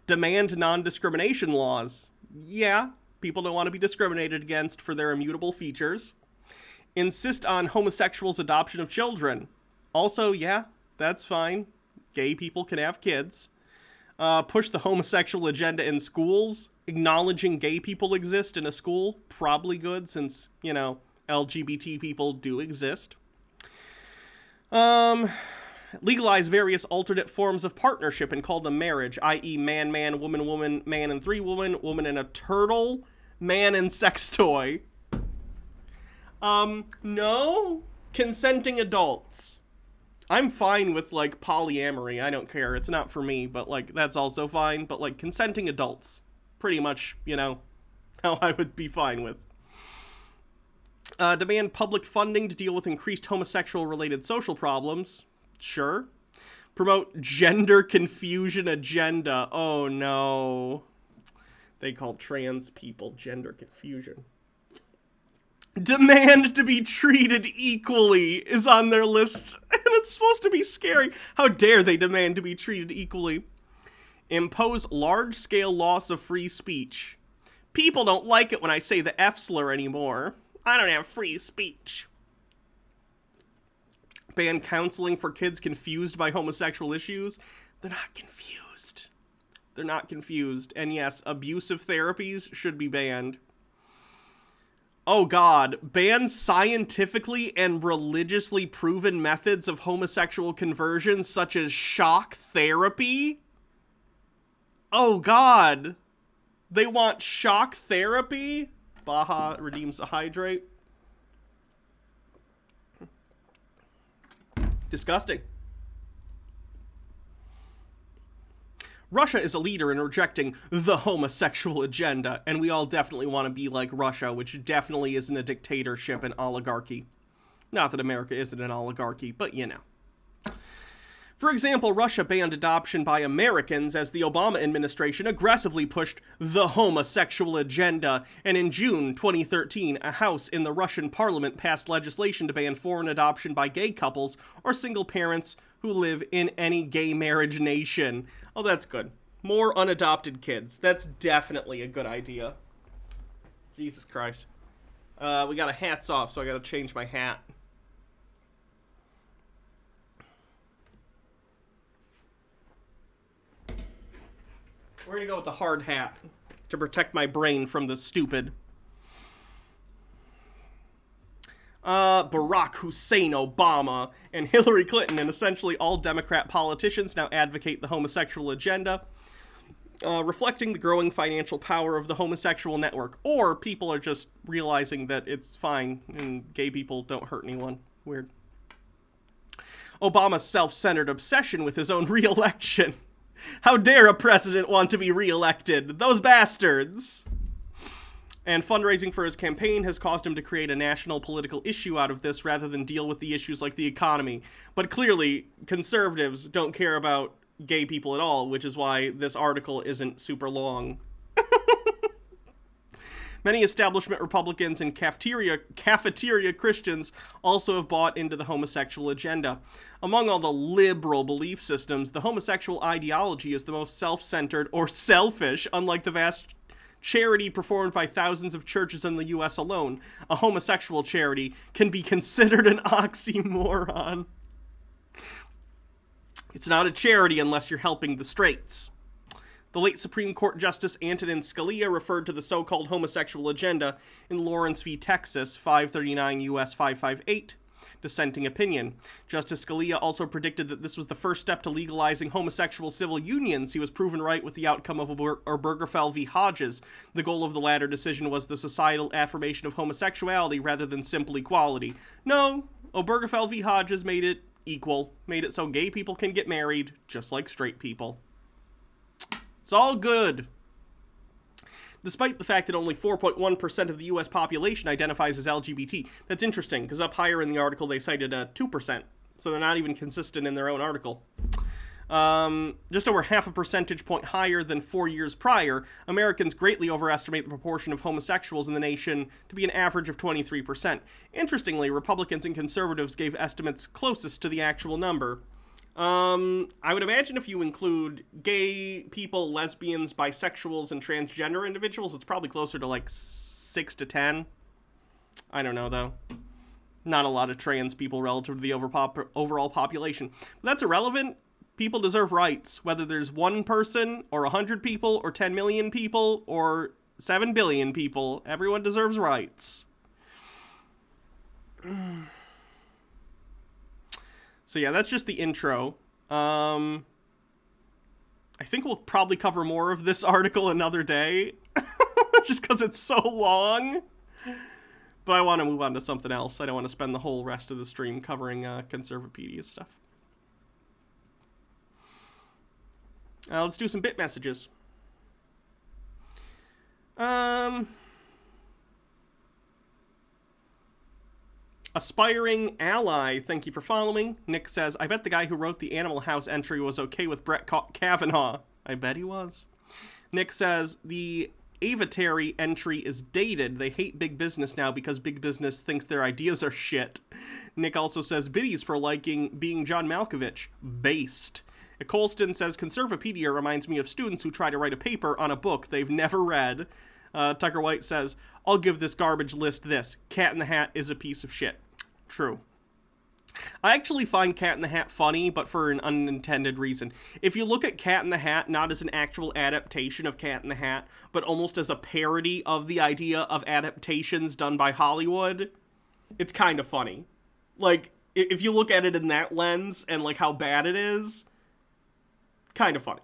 Demand non-discrimination laws. Yeah, people don't want to be discriminated against for their immutable features. Insist on homosexuals' adoption of children. Also, yeah, that's fine. Gay people can have kids. Push the homosexual agenda in schools. Acknowledging gay people exist in a school. Probably good since, you know, LGBT people do exist. Legalize various alternate forms of partnership and call them marriage, i.e. man, woman, man and 3 women, woman and a turtle, man and sex toy. No. Consenting adults. I'm fine with, like, polyamory. I don't care. It's not for me, but, like, that's also fine. But, like, consenting adults. Pretty much, you know, how I would be fine with. Demand public funding to deal with increased homosexual-related social problems. Sure. Promote gender confusion agenda. Oh, no. They call trans people gender confusion. Demand to be treated equally is on their list, and it's supposed to be scary. How dare they demand to be treated equally? Impose large-scale loss of free speech. People don't like it when I say the F slur anymore. I don't have free speech. Ban counseling for kids confused by homosexual issues. They're not confused. They're not confused. And yes, abusive therapies should be banned. Oh God, ban scientifically and religiously proven methods of homosexual conversion such as shock therapy? Oh God, they want shock therapy? Baja redeems a hydrate. Disgusting. Russia is a leader in rejecting the homosexual agenda, and we all definitely want to be like Russia, which definitely isn't a dictatorship and oligarchy. Not that America isn't an oligarchy, but you know. For example, Russia banned adoption by Americans as the Obama administration aggressively pushed the homosexual agenda, and in June 2013, a House in the Russian parliament passed legislation to ban foreign adoption by gay couples or single parents who live in any gay marriage nation. Oh, that's good. More unadopted kids. That's definitely a good idea. Jesus Christ. We got a hats off, so I gotta change my hat. We're gonna go with the hard hat to protect my brain from the stupid. Barack Hussein Obama and Hillary Clinton and essentially all Democrat politicians now advocate the homosexual agenda, reflecting the growing financial power of the homosexual network. Or people are just realizing that it's fine and gay people don't hurt anyone. Weird. Obama's self-centered obsession with his own re-election. How dare a president want to be re-elected? Those bastards! And fundraising for his campaign has caused him to create a national political issue out of this rather than deal with the issues like the economy. But clearly, conservatives don't care about gay people at all, which is why this article isn't super long. Many establishment Republicans and cafeteria Christians also have bought into the homosexual agenda. Among all the liberal belief systems, the homosexual ideology is the most self-centered or selfish, unlike the vast charity performed by thousands of churches in the U.S. alone. A homosexual charity can be considered an oxymoron. It's not a charity unless you're helping the straights. The late Supreme Court Justice Antonin Scalia referred to the so-called homosexual agenda in Lawrence v. Texas, 539 U.S. 558, dissenting opinion. Justice Scalia also predicted that this was the first step to legalizing homosexual civil unions. He was proven right with the outcome of Obergefell v. Hodges. The goal of the latter decision was the societal affirmation of homosexuality rather than simple equality. No, Obergefell v. Hodges made it equal, made it so gay people can get married just like straight people. It's all good. Despite the fact that only 4.1% of the U.S. population identifies as LGBT. That's interesting, because up higher in the article they cited 2%, so they're not even consistent in their own article. Just over half a percentage point higher than 4 years prior, Americans greatly overestimate the proportion of homosexuals in the nation to be an average of 23%. Interestingly, Republicans and conservatives gave estimates closest to the actual number. I would imagine if you include gay people, lesbians, bisexuals, and transgender individuals, it's probably closer to like 6 to 10. I don't know, though. Not a lot of trans people relative to the overall population. But that's irrelevant. People deserve rights, whether there's one person, or 100 people, or 10 million people, or 7 billion people. Everyone deserves rights. So yeah, that's just the intro. I think we'll probably cover more of this article another day, just because it's so long. But I want to move on to something else. I don't want to spend the whole rest of the stream covering Conservapedia stuff. Let's do some bit messages. Aspiring Ally, thank you for following. Nick says, I bet the guy who wrote the Animal House entry was okay with Brett Kavanaugh. I bet he was. Nick says, the Avatary entry is dated. They hate big business now because big business thinks their ideas are shit. Nick also says, biddies for liking being John Malkovich. Based. Colston says, Conservapedia reminds me of students who try to write a paper on a book they've never read. Tucker White says, I'll give this garbage list this. Cat in the Hat is a piece of shit. True. I actually find Cat in the Hat funny, but for an unintended reason. If you look at Cat in the Hat not as an actual adaptation of Cat in the Hat, but almost as a parody of the idea of adaptations done by Hollywood, it's kind of funny. Like, if you look at it in that lens and, like, how bad it is, kind of funny.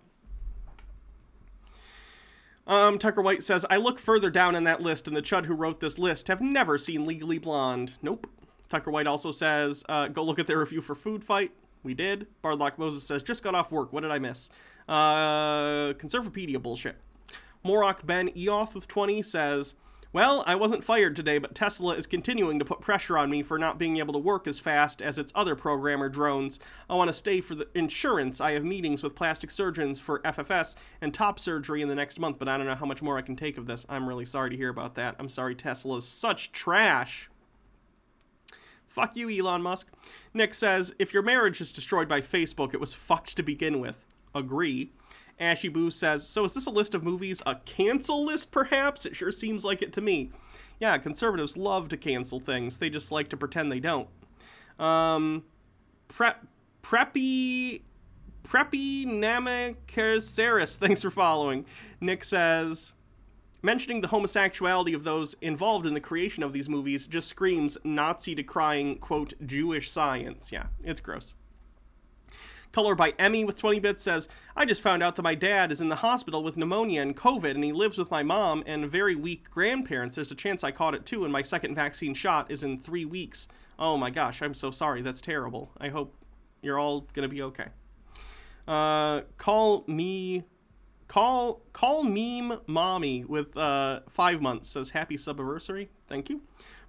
Tucker White says, I look further down in that list, and the chud who wrote this list have never seen Legally Blonde. Nope. Tucker White also says, go look at their review for Food Fight. We did. Bardlock Moses says, just got off work. What did I miss? Conservapedia bullshit. Morok Ben Eoth with 20 says, well, I wasn't fired today, but Tesla is continuing to put pressure on me for not being able to work as fast as its other programmer drones. I want to stay for the insurance. I have meetings with plastic surgeons for FFS and top surgery in the next month, but I don't know how much more I can take of this. I'm really sorry to hear about that. I'm sorry Tesla's such trash. Fuck you, Elon Musk. Nick says, if your marriage is destroyed by Facebook, it was fucked to begin with. Agree. Ashy Boo says, so is this a list of movies? A cancel list, perhaps? It sure seems like it to me. Yeah, conservatives love to cancel things. They just like to pretend they don't. Preppy Namakersaris, thanks for following. Nick says, mentioning the homosexuality of those involved in the creation of these movies just screams Nazi-decrying, quote, Jewish science. Yeah, it's gross. Color by Emmy with 20 bits says, I just found out that my dad is in the hospital with pneumonia and COVID, and he lives with my mom and very weak grandparents. There's a chance I caught it too, and my second vaccine shot is in 3 weeks. Oh my gosh, I'm so sorry. That's terrible. I hope you're all gonna be okay. Call Meme Mommy with 5 months says, happy subiversary. Thank you.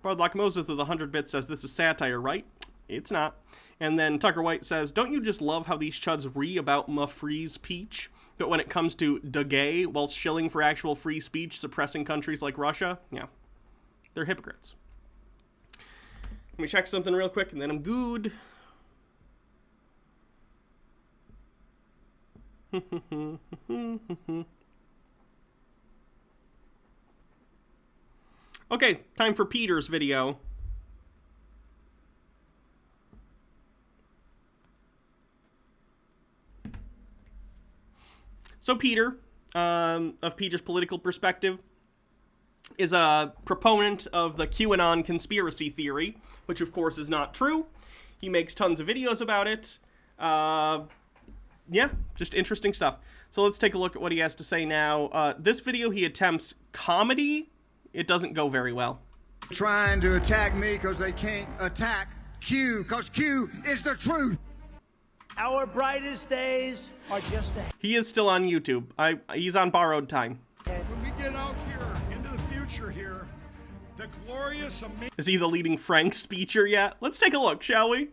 Bardlock Moses with 100 bits says, this is satire, right? It's not. And then Tucker White says, don't you just love how these chuds about ma freeze peach? But when it comes to da gay, whilst shilling for actual free speech, suppressing countries like Russia? Yeah. They're hypocrites. Let me check something real quick, and then I'm good. Okay, time for Peter's video. So Peter, of Peter's political perspective, is a proponent of the QAnon conspiracy theory, which of course is not true. He makes tons of videos about it. Yeah, just interesting stuff. So let's take a look at what he has to say now. This video, he attempts comedy. It doesn't go very well. Trying to attack me because they can't attack Q, because Q is the truth. Our brightest days are just ahead. He is still on YouTube. He's on borrowed time. When we get out here into the future here, the glorious amazing... Is he the leading Frank speecher yet? Let's take a look, shall we?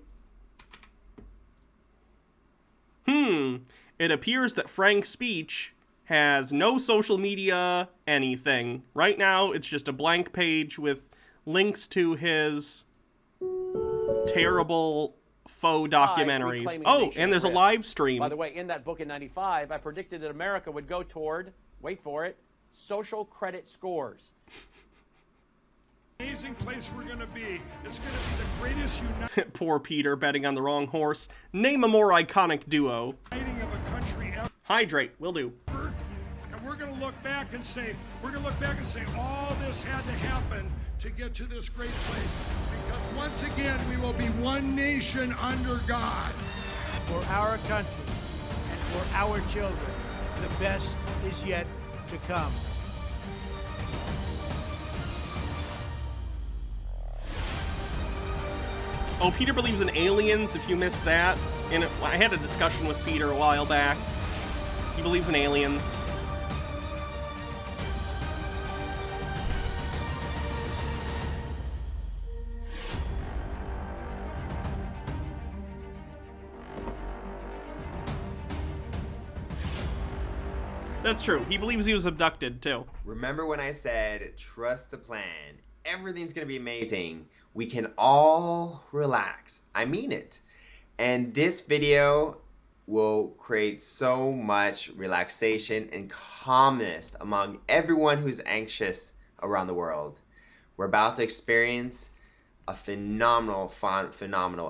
It appears that Frank's speech has no social media anything. Right now, it's just a blank page with links to his terrible faux documentaries. Oh, and there's a live stream. By the way, in that book in '95, I predicted that America would go toward, wait for it, social credit scores. Amazing place we're going to be. It's going to be the greatest Poor Peter betting on the wrong horse. Name a more iconic duo. uniting of a country ever. Hydrate, will do. And we're going to look back and say, all this had to happen to get to this great place. Because once again, we will be one nation under God. For our country and for our children, the best is yet to come. Oh, Peter believes in aliens, if you missed that. And I had a discussion with Peter a while back. He believes in aliens. That's true. He believes he was abducted, too. Remember when I said, trust the plan. Everything's going to be amazing. We can all relax. I mean it. And this video will create so much relaxation and calmness among everyone who's anxious around the world. We're about to experience a phenomenal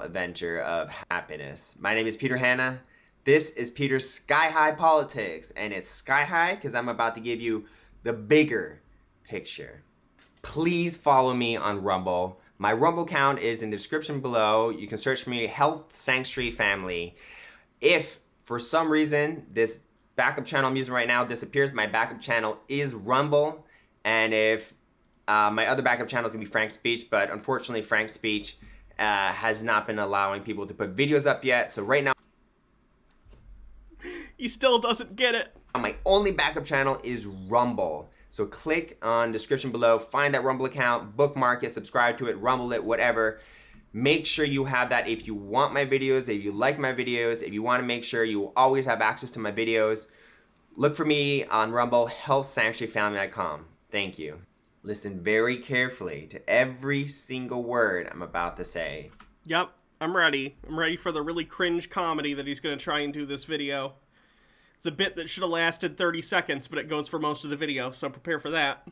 adventure of happiness. My name is Peter Hanna. This is Peter's Sky High Politics, and it's sky high because I'm about to give you the bigger picture. Please follow me on Rumble. My Rumble account is in the description below. You can search for me, Health Sanctuary Family. If for some reason this backup channel I'm using right now disappears, my backup channel is Rumble, and if my other backup channel is going to be Frank Speech, but unfortunately Frank Speech has not been allowing people to put videos up yet, so right now he still doesn't get it. My only backup channel is Rumble. So click on description below, find that Rumble account, bookmark it, subscribe to it, Rumble it, whatever. Make sure you have that if you want my videos, if you like my videos, if you want to make sure you always have access to my videos. Look for me on Rumble, healthsanctuaryfamily.com. Thank you. Listen very carefully to every single word I'm about to say. Yep, I'm ready. I'm ready for the really cringe comedy that he's going to try and do this video. It's a bit that should have lasted 30 seconds, but it goes for most of the video, so prepare for that.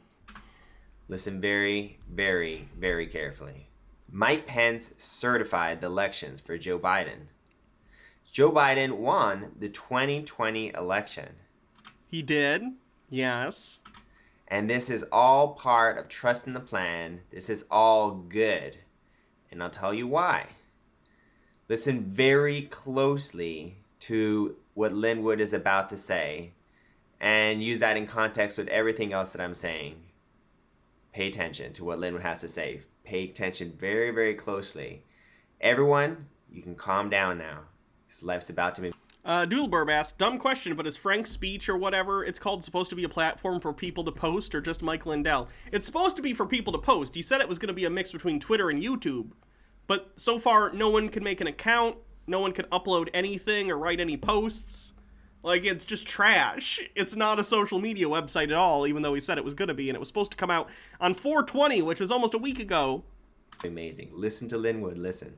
Listen very, very, very carefully. Mike Pence certified the elections for Joe Biden. Joe Biden won the 2020 election. He did, yes. And this is all part of trusting the plan. This is all good. And I'll tell you why. Listen very closely to what Linwood is about to say, and use that in context with everything else that I'm saying. Pay attention to what Linwood has to say. Pay attention very, very closely. Everyone, you can calm down now. This life's about to be... Doodleburb asked, dumb question, but is Frank's Speech or whatever it's called supposed to be a platform for people to post, or just Mike Lindell? It's supposed to be for people to post. He said it was going to be a mix between Twitter and YouTube. But so far, no one can make an account. No one can upload anything or write any posts. Like, it's just trash. It's not a social media website at all, even though he said it was going to be, and it was supposed to come out on 4/20, which was almost a week ago. Amazing. Listen to Linwood. Listen.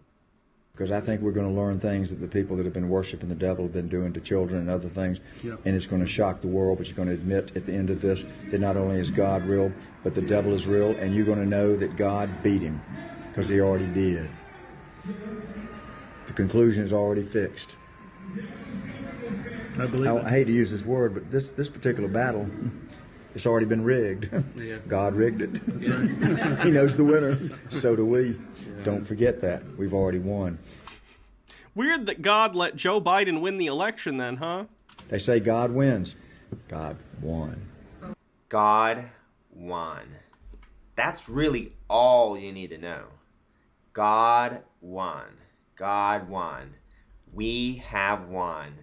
Because I think we're going to learn things that the people that have been worshiping the devil have been doing to children and other things. Yep. And it's going to shock the world, but you're going to admit at the end of this that not only is God real, but the devil is real, and you're going to know that God beat him, because he already did. The conclusion is already fixed. I believe I hate to use this word, but this particular battle, it's already been rigged. Yeah. God rigged it. Yeah. He knows the winner. So do we. Yeah. Don't forget that. We've already won. Weird that God let Joe Biden win the election then, huh? They say God wins. God won. God won. That's really all you need to know. God won. God won. We have won.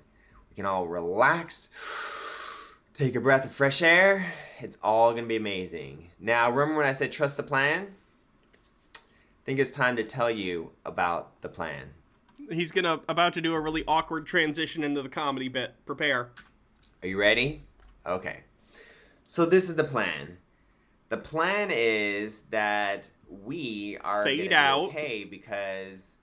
We can all relax, take a breath of fresh air. It's all going to be amazing. Now, remember when I said trust the plan? I think it's time to tell you about the plan. He's about to do a really awkward transition into the comedy bit. Prepare. Are you ready? Okay. So this is the plan. The plan is that we are going to be okay because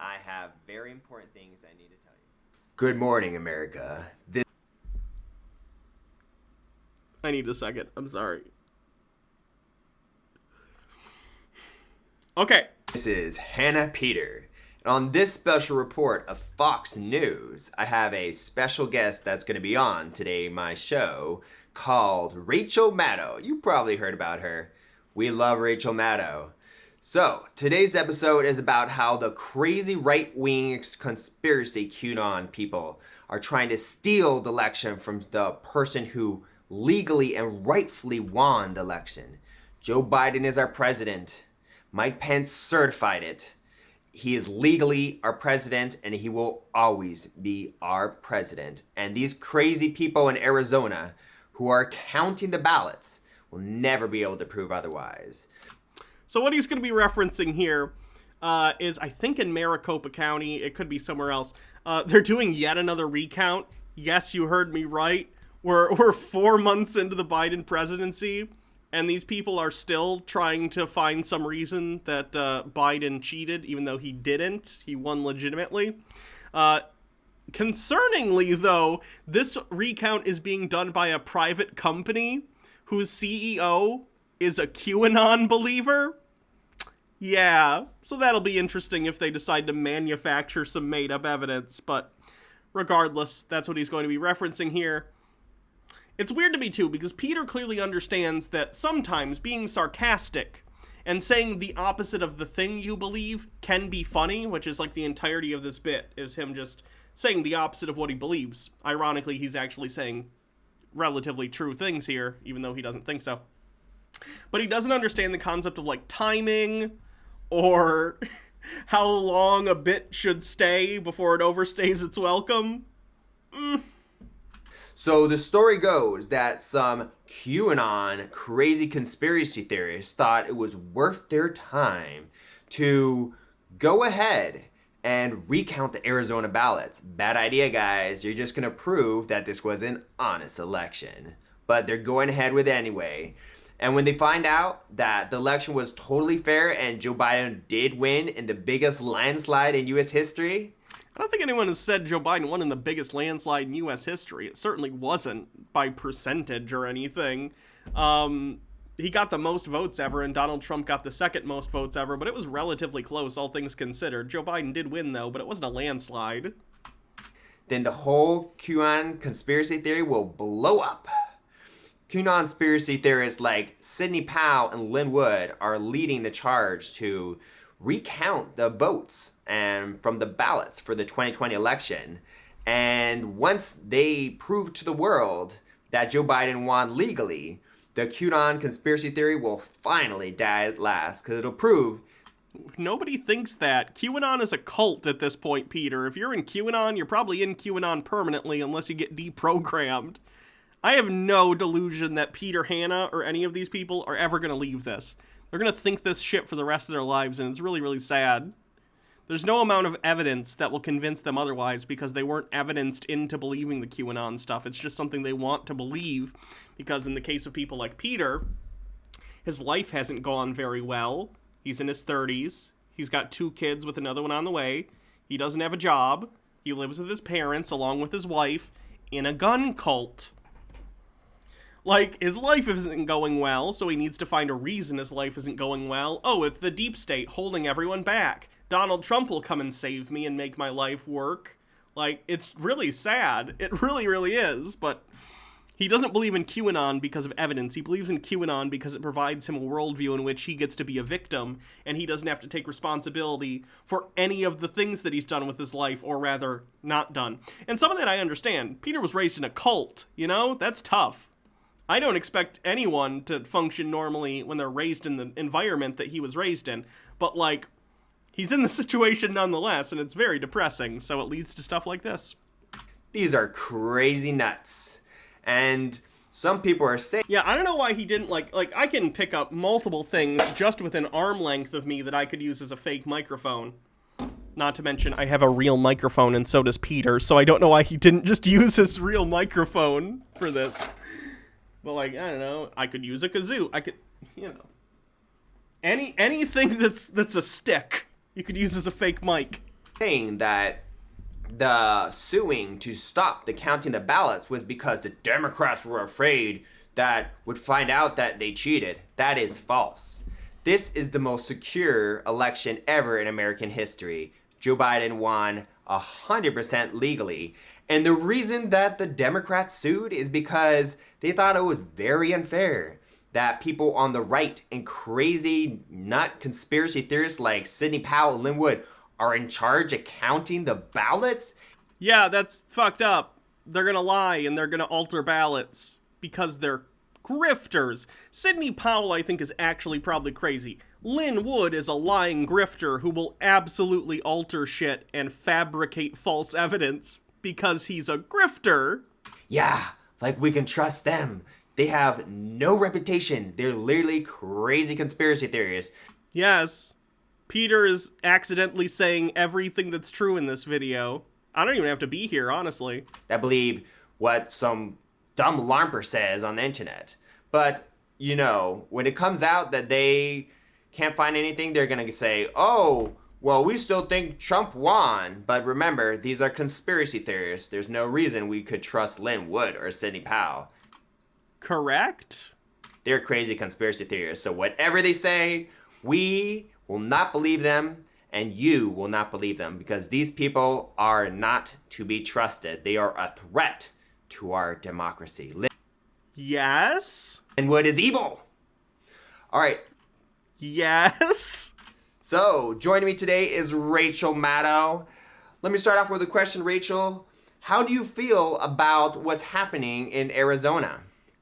I have very important things I need to tell you. Good morning, America. I need a second. I'm sorry. Okay. This is Hannah Peter. And on this special report of Fox News, I have a special guest that's going to be on today, my show, called Rachel Maddow. You probably heard about her. We love Rachel Maddow. So, today's episode is about how the crazy right-wing conspiracy QAnon people are trying to steal the election from the person who legally and rightfully won the election. Joe Biden is our president. Mike Pence certified it. He is legally our president, and he will always be our president. And these crazy people in Arizona who are counting the ballots will never be able to prove otherwise. So what he's going to be referencing here is, I think in Maricopa County, it could be somewhere else, they're doing yet another recount. Yes, you heard me right. We're 4 months into the Biden presidency, and these people are still trying to find some reason that Biden cheated, even though he didn't. He won legitimately. Concerningly, though, this recount is being done by a private company whose CEO is a QAnon believer. Yeah, so that'll be interesting if they decide to manufacture some made-up evidence, but regardless, that's what he's going to be referencing here. It's weird to me, too, because Peter clearly understands that sometimes being sarcastic and saying the opposite of the thing you believe can be funny, which is like the entirety of this bit, is him just saying the opposite of what he believes. Ironically, he's actually saying relatively true things here, even though he doesn't think so. But he doesn't understand the concept of, like, timing or how long a bit should stay before it overstays its welcome. So the story goes that some QAnon crazy conspiracy theorists thought it was worth their time to go ahead and recount the Arizona ballots. Bad idea, guys. You're just going to prove that this was an honest election. But they're going ahead with it anyway. And when they find out that the election was totally fair and Joe Biden did win in the biggest landslide in U.S. history... I don't think anyone has said Joe Biden won in the biggest landslide in U.S. history. It certainly wasn't by percentage or anything. He got the most votes ever, and Donald Trump got the second most votes ever, but it was relatively close, all things considered. Joe Biden did win, though, but it wasn't a landslide. Then the whole QAnon conspiracy theory will blow up. QAnon conspiracy theorists like Sidney Powell and Lynn Wood are leading the charge to recount the votes and from the ballots for the 2020 election. And once they prove to the world that Joe Biden won legally, the QAnon conspiracy theory will finally die at last, because it'll prove... Nobody thinks that. QAnon is a cult at this point, Peter. If you're in QAnon, you're probably in QAnon permanently unless you get deprogrammed. I have no delusion that Peter Hanna or any of these people are ever going to leave this. They're going to think this shit for the rest of their lives, and it's really, really sad. There's no amount of evidence that will convince them otherwise because they weren't evidenced into believing the QAnon stuff. It's just something they want to believe because in the case of people like Peter, his life hasn't gone very well. He's in his 30s. He's got 2 kids with another one on the way. He doesn't have a job. He lives with his parents along with his wife in a gun cult. Like, his life isn't going well, so he needs to find a reason his life isn't going well. Oh, it's the deep state holding everyone back. Donald Trump will come and save me and make my life work. Like, it's really sad. It really, really is, but he doesn't believe in QAnon because of evidence. He believes in QAnon because it provides him a worldview in which he gets to be a victim, and he doesn't have to take responsibility for any of the things that he's done with his life, or rather, not done. And some of that I understand. Peter was raised in a cult, you know? That's tough. I don't expect anyone to function normally when they're raised in the environment that he was raised in, but, like, he's in the situation nonetheless, and it's very depressing, so it leads to stuff like this. These are crazy nuts. And some people are saying... Yeah, I don't know why he didn't, like, I can pick up multiple things just within arm length of me that I could use as a fake microphone. Not to mention, I have a real microphone, and so does Peter, so I don't know why he didn't just use his real microphone for this. But, like, I don't know, I could use a kazoo. I could, you know, anything that's a stick, you could use as a fake mic. Saying that the suing to stop the counting the ballots was because the Democrats were afraid that would find out that they cheated. That is false. This is the most secure election ever in American history. Joe Biden won 100% legally. And the reason that the Democrats sued is because they thought it was very unfair that people on the right and crazy nut conspiracy theorists like Sidney Powell and Lynn Wood are in charge of counting the ballots. Yeah, that's fucked up. They're gonna lie and they're gonna alter ballots because they're grifters. Sidney Powell, I think, is actually probably crazy. Lynn Wood is a lying grifter who will absolutely alter shit and fabricate false evidence because he's a grifter. Yeah, like we can trust them. They have no reputation. They're literally crazy conspiracy theorists. Yes. Peter is accidentally saying everything that's true in this video. I don't even have to be here, honestly. That believe what some dumb LARPer says on the internet. But, you know, when it comes out that they can't find anything, they're going to say, oh, well, we still think Trump won. But remember, these are conspiracy theorists. There's no reason we could trust Lynn Wood or Sidney Powell. Correct. They're crazy conspiracy theorists. So whatever they say, we will not believe them, and you will not believe them, because these people are not to be trusted. They are a threat to our democracy. Yes? Lynn Wood is evil. All right. Yes? So, joining me today is Rachel Maddow. Let me start off with a question, Rachel. How do you feel about what's happening in Arizona?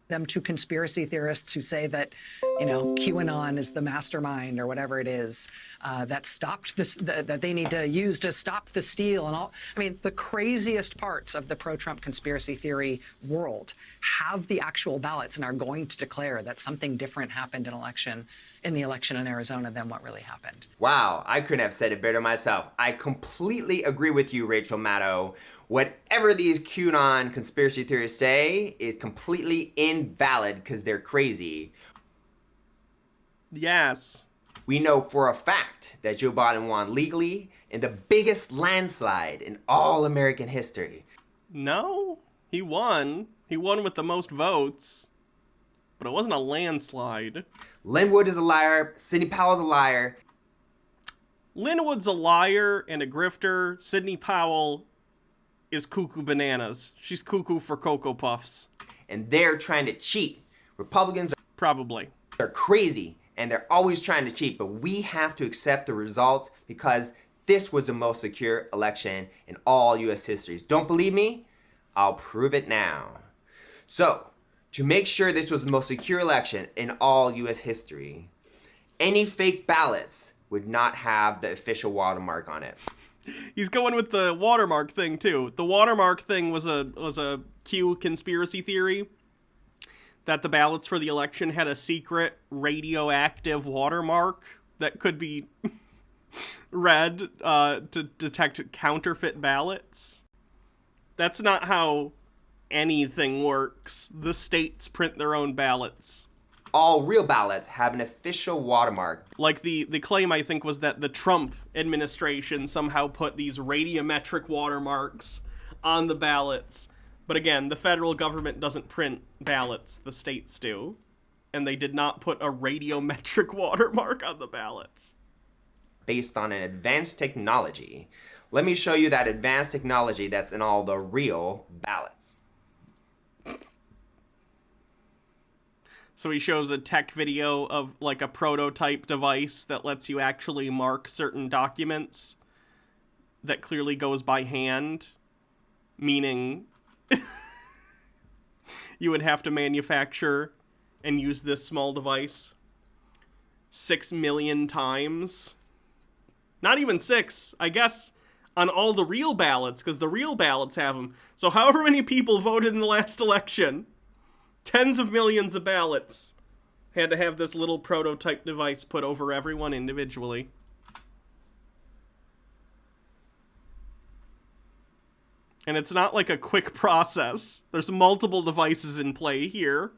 Them two conspiracy theorists who say that, you know, QAnon is the mastermind or whatever it is that stopped this, that they need to use to stop the steal and all. I mean, the craziest parts of the pro-Trump conspiracy theory world have the actual ballots and are going to declare that something different happened in the election in Arizona than what really happened. Wow, I couldn't have said it better myself. I completely agree with you, Rachel Maddow. Whatever these QAnon conspiracy theorists say is completely invalid because they're crazy. Yes. We know for a fact that Joe Biden won legally in the biggest landslide in all American history. No, he won. He won with the most votes. But it wasn't a landslide. Lynn Wood is a liar. Sidney Powell's a liar. Lynn Wood's a liar and a grifter. Sidney Powell is cuckoo bananas. She's cuckoo for Cocoa Puffs. And they're trying to cheat. Republicans are crazy, and they're always trying to cheat, but we have to accept the results because this was the most secure election in all U.S. history. Don't believe me? I'll prove it now. So, to make sure this was the most secure election in all U.S. history, any fake ballots would not have the official watermark on it. He's going with the watermark thing, too. The watermark thing was a Q conspiracy theory that the ballots for the election had a secret radioactive watermark that could be read to detect counterfeit ballots. That's not how anything works. The states print their own ballots. All real ballots have an official watermark. Like the claim, I think, was that the Trump administration somehow put these radiometric watermarks on the ballots. But again, the federal government doesn't print ballots, the states do. And they did not put a radiometric watermark on the ballots. Based on an advanced technology. Let me show you that advanced technology that's in all the real ballots. So he shows a tech video of like a prototype device that lets you actually mark certain documents that clearly goes by hand, meaning you would have to manufacture and use this small device 6 million times. Not even 6, I guess, on all the real ballots, because the real ballots have them. So however many people voted in the last election, tens of millions of ballots had to have this little prototype device put over everyone individually. And it's not like a quick process. There's multiple devices in play here.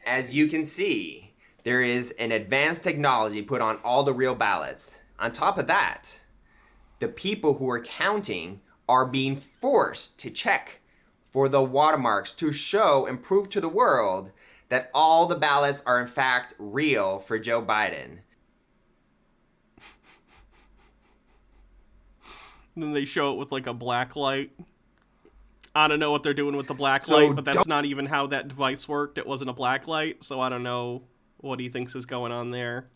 As you can see, there is an advanced technology put on all the real ballots. On top of that, the people who are counting are being forced to check for the watermarks to show and prove to the world that all the ballots are in fact real for Joe Biden. Then they show it with like a black light. I don't know what they're doing with the black light, but that's not even how that device worked. It wasn't a black light, so I don't know what he thinks is going on there.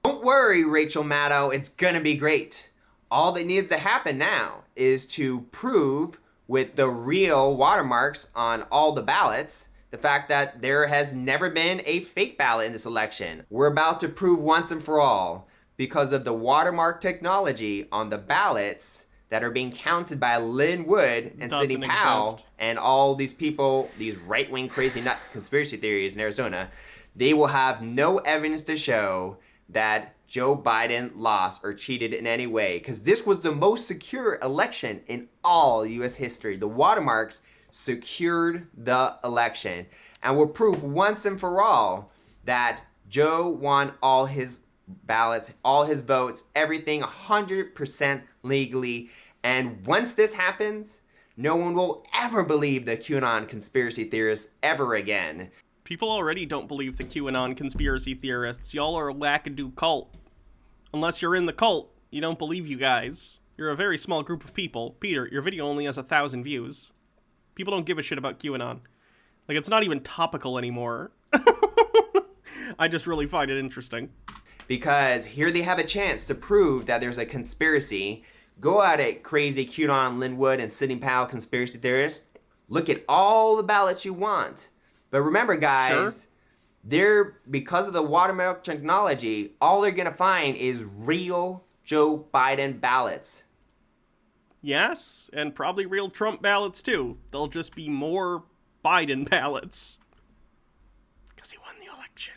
Don't worry, Rachel Maddow, it's gonna be great. All that needs to happen now is to prove with the real watermarks on all the ballots the fact that there has never been a fake ballot in this election. We're about to prove once and for all, because of the watermark technology on the ballots that are being counted by Lynn Wood and Sidney Powell and all these people, these right-wing crazy nut conspiracy theories in Arizona, they will have no evidence to show that Joe Biden lost or cheated in any way, because this was the most secure election in all U.S. history. The watermarks secured the election and will prove once and for all that Joe won all his ballots, all his votes, everything 100% legally. And once this happens, no one will ever believe the QAnon conspiracy theorists ever again. People already don't believe the QAnon conspiracy theorists. Y'all are a wackadoo cult. Unless you're in the cult, you don't believe you guys. You're a very small group of people. Peter, your video only has 1,000 views. People don't give a shit about QAnon. Like, it's not even topical anymore. I just really find it interesting. Because here they have a chance to prove that there's a conspiracy. Go at it, crazy QAnon, Lynn Wood, and Sidney Powell conspiracy theorists. Look at all the ballots you want. But remember, guys, because of the watermark technology, all they're going to find is real Joe Biden ballots. Yes, and probably real Trump ballots, too. They'll just be more Biden ballots. Because he won the election.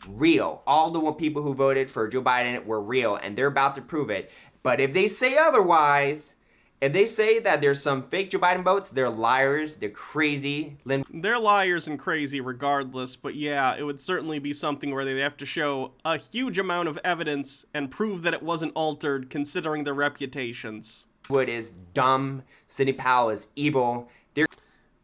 Real. All the people who voted for Joe Biden were real, and they're about to prove it. But if they say otherwise, if they say that there's some fake Joe Biden votes, they're liars, they're crazy. They're liars and crazy regardless, but yeah, it would certainly be something where they'd have to show a huge amount of evidence and prove that it wasn't altered, considering their reputations. Wood is dumb, Sidney Powell is evil.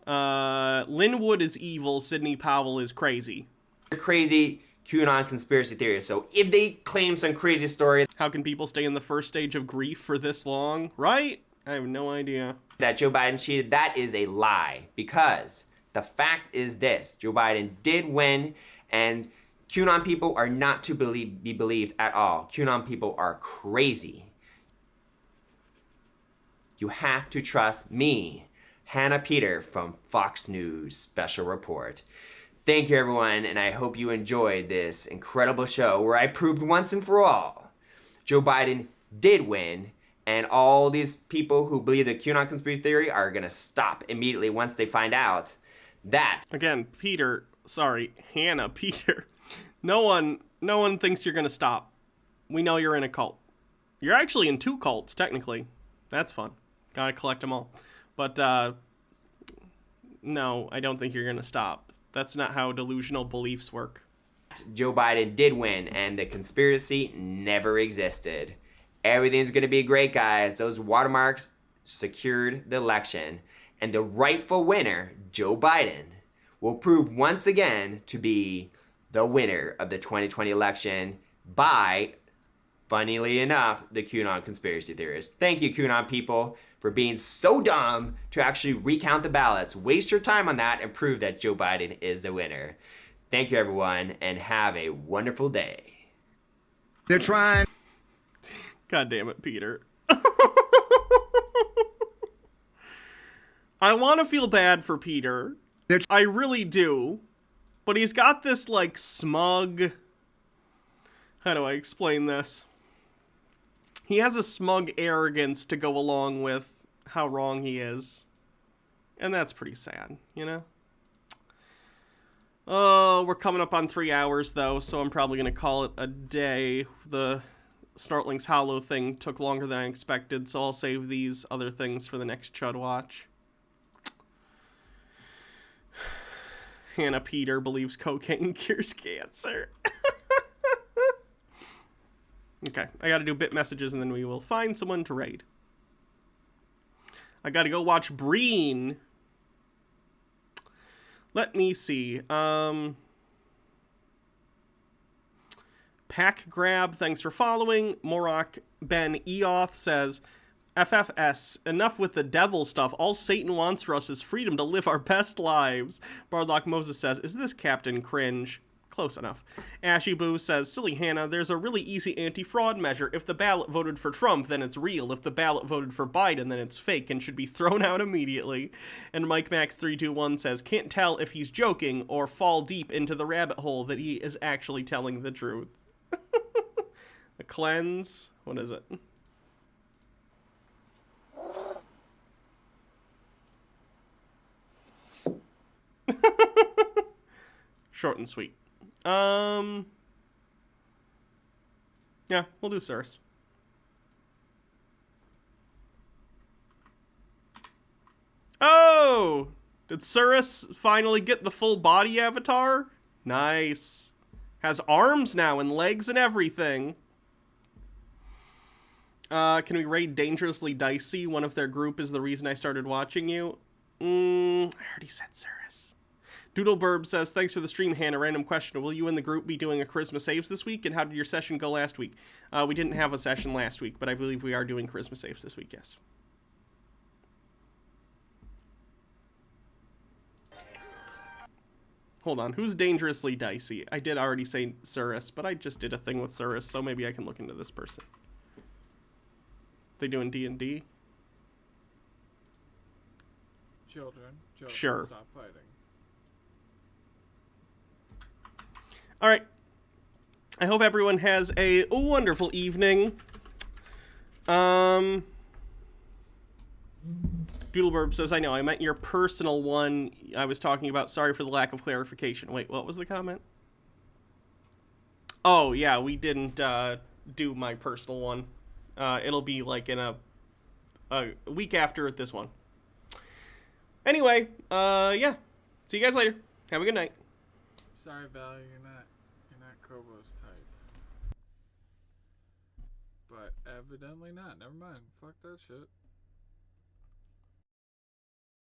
Lynn Wood is evil, Sidney Powell is crazy. They're crazy QAnon conspiracy theories. So if they claim some crazy story... How can people stay in the first stage of grief for this long, right? I have no idea. That Joe Biden cheated, that is a lie. Because the fact is this, Joe Biden did win, and QAnon people are not to be believed at all. QAnon people are crazy. You have to trust me, Hannah Peter from Fox News Special Report. Thank you, everyone, and I hope you enjoyed this incredible show where I proved once and for all Joe Biden did win, and all these people who believe the QAnon conspiracy theory are going to stop immediately once they find out that... Again, Hannah Peter. No one thinks you're going to stop. We know you're in a cult. You're actually in 2 cults, technically. That's fun. Gotta collect them all. But, no, I don't think you're gonna stop. That's not how delusional beliefs work. Joe Biden did win, and the conspiracy never existed. Everything's gonna be great, guys. Those watermarks secured the election, and the rightful winner, Joe Biden, will prove once again to be the winner of the 2020 election by, funnily enough, the QAnon conspiracy theorists. Thank you, QAnon people, for being so dumb to actually recount the ballots. Waste your time on that and prove that Joe Biden is the winner. Thank you, everyone, and have a wonderful day. They're trying. God damn it, Peter. I want to feel bad for Peter. I really do. But he's got this, like, smug... How do I explain this? He has a smug arrogance to go along with how wrong he is. And that's pretty sad, you know? Oh, we're coming up on 3 hours, though, so I'm probably going to call it a day. The Snortlings Hollow thing took longer than I expected, so I'll save these other things for the next Chud watch. Hannah Peter believes cocaine cures cancer. Okay, I gotta do bit messages and then we will find someone to raid. I gotta go watch Breen. Let me see. Pack Grab, thanks for following. Morak Ben Eoth says, FFS, enough with the devil stuff. All Satan wants for us is freedom to live our best lives. Bardlock Moses says, is this Captain Cringe? Close enough. Ashy Boo says, silly Hannah, there's a really easy anti-fraud measure. If the ballot voted for Trump, then it's real. If the ballot voted for Biden, then it's fake and should be thrown out immediately. And Mike Max 321 says, can't tell if he's joking or fall deep into the rabbit hole that he is actually telling the truth. A cleanse? What is it? Short and sweet. Yeah, we'll do Cirrus. Oh! Did Cirrus finally get the full body avatar? Nice. Has arms now and legs and everything. Can we raid Dangerously Dicey? One of their group is the reason I started watching you. I already said Cirrus. Doodleburb says, thanks for the stream, Hannah. Random question. Will you and the group be doing a Christmas Saves this week? And how did your session go last week? We didn't have a session last week, but I believe we are doing Christmas Saves this week, yes. Hold on. Who's Dangerously Dicey? I did already say Cirrus, but I just did a thing with Cirrus, so maybe I can look into this person. They doing D&D? Children, sure. Stop fighting. All right. I hope everyone has a wonderful evening. Doodleburb says, I know, I meant your personal one. I was talking about, sorry for the lack of clarification. Wait, what was the comment? Oh, yeah, we didn't do my personal one. It'll be like in a week after this one. Anyway, yeah. See you guys later. Have a good night. Sorry, Val, you're not Kobo's type. But evidently not. Never mind. Fuck that shit.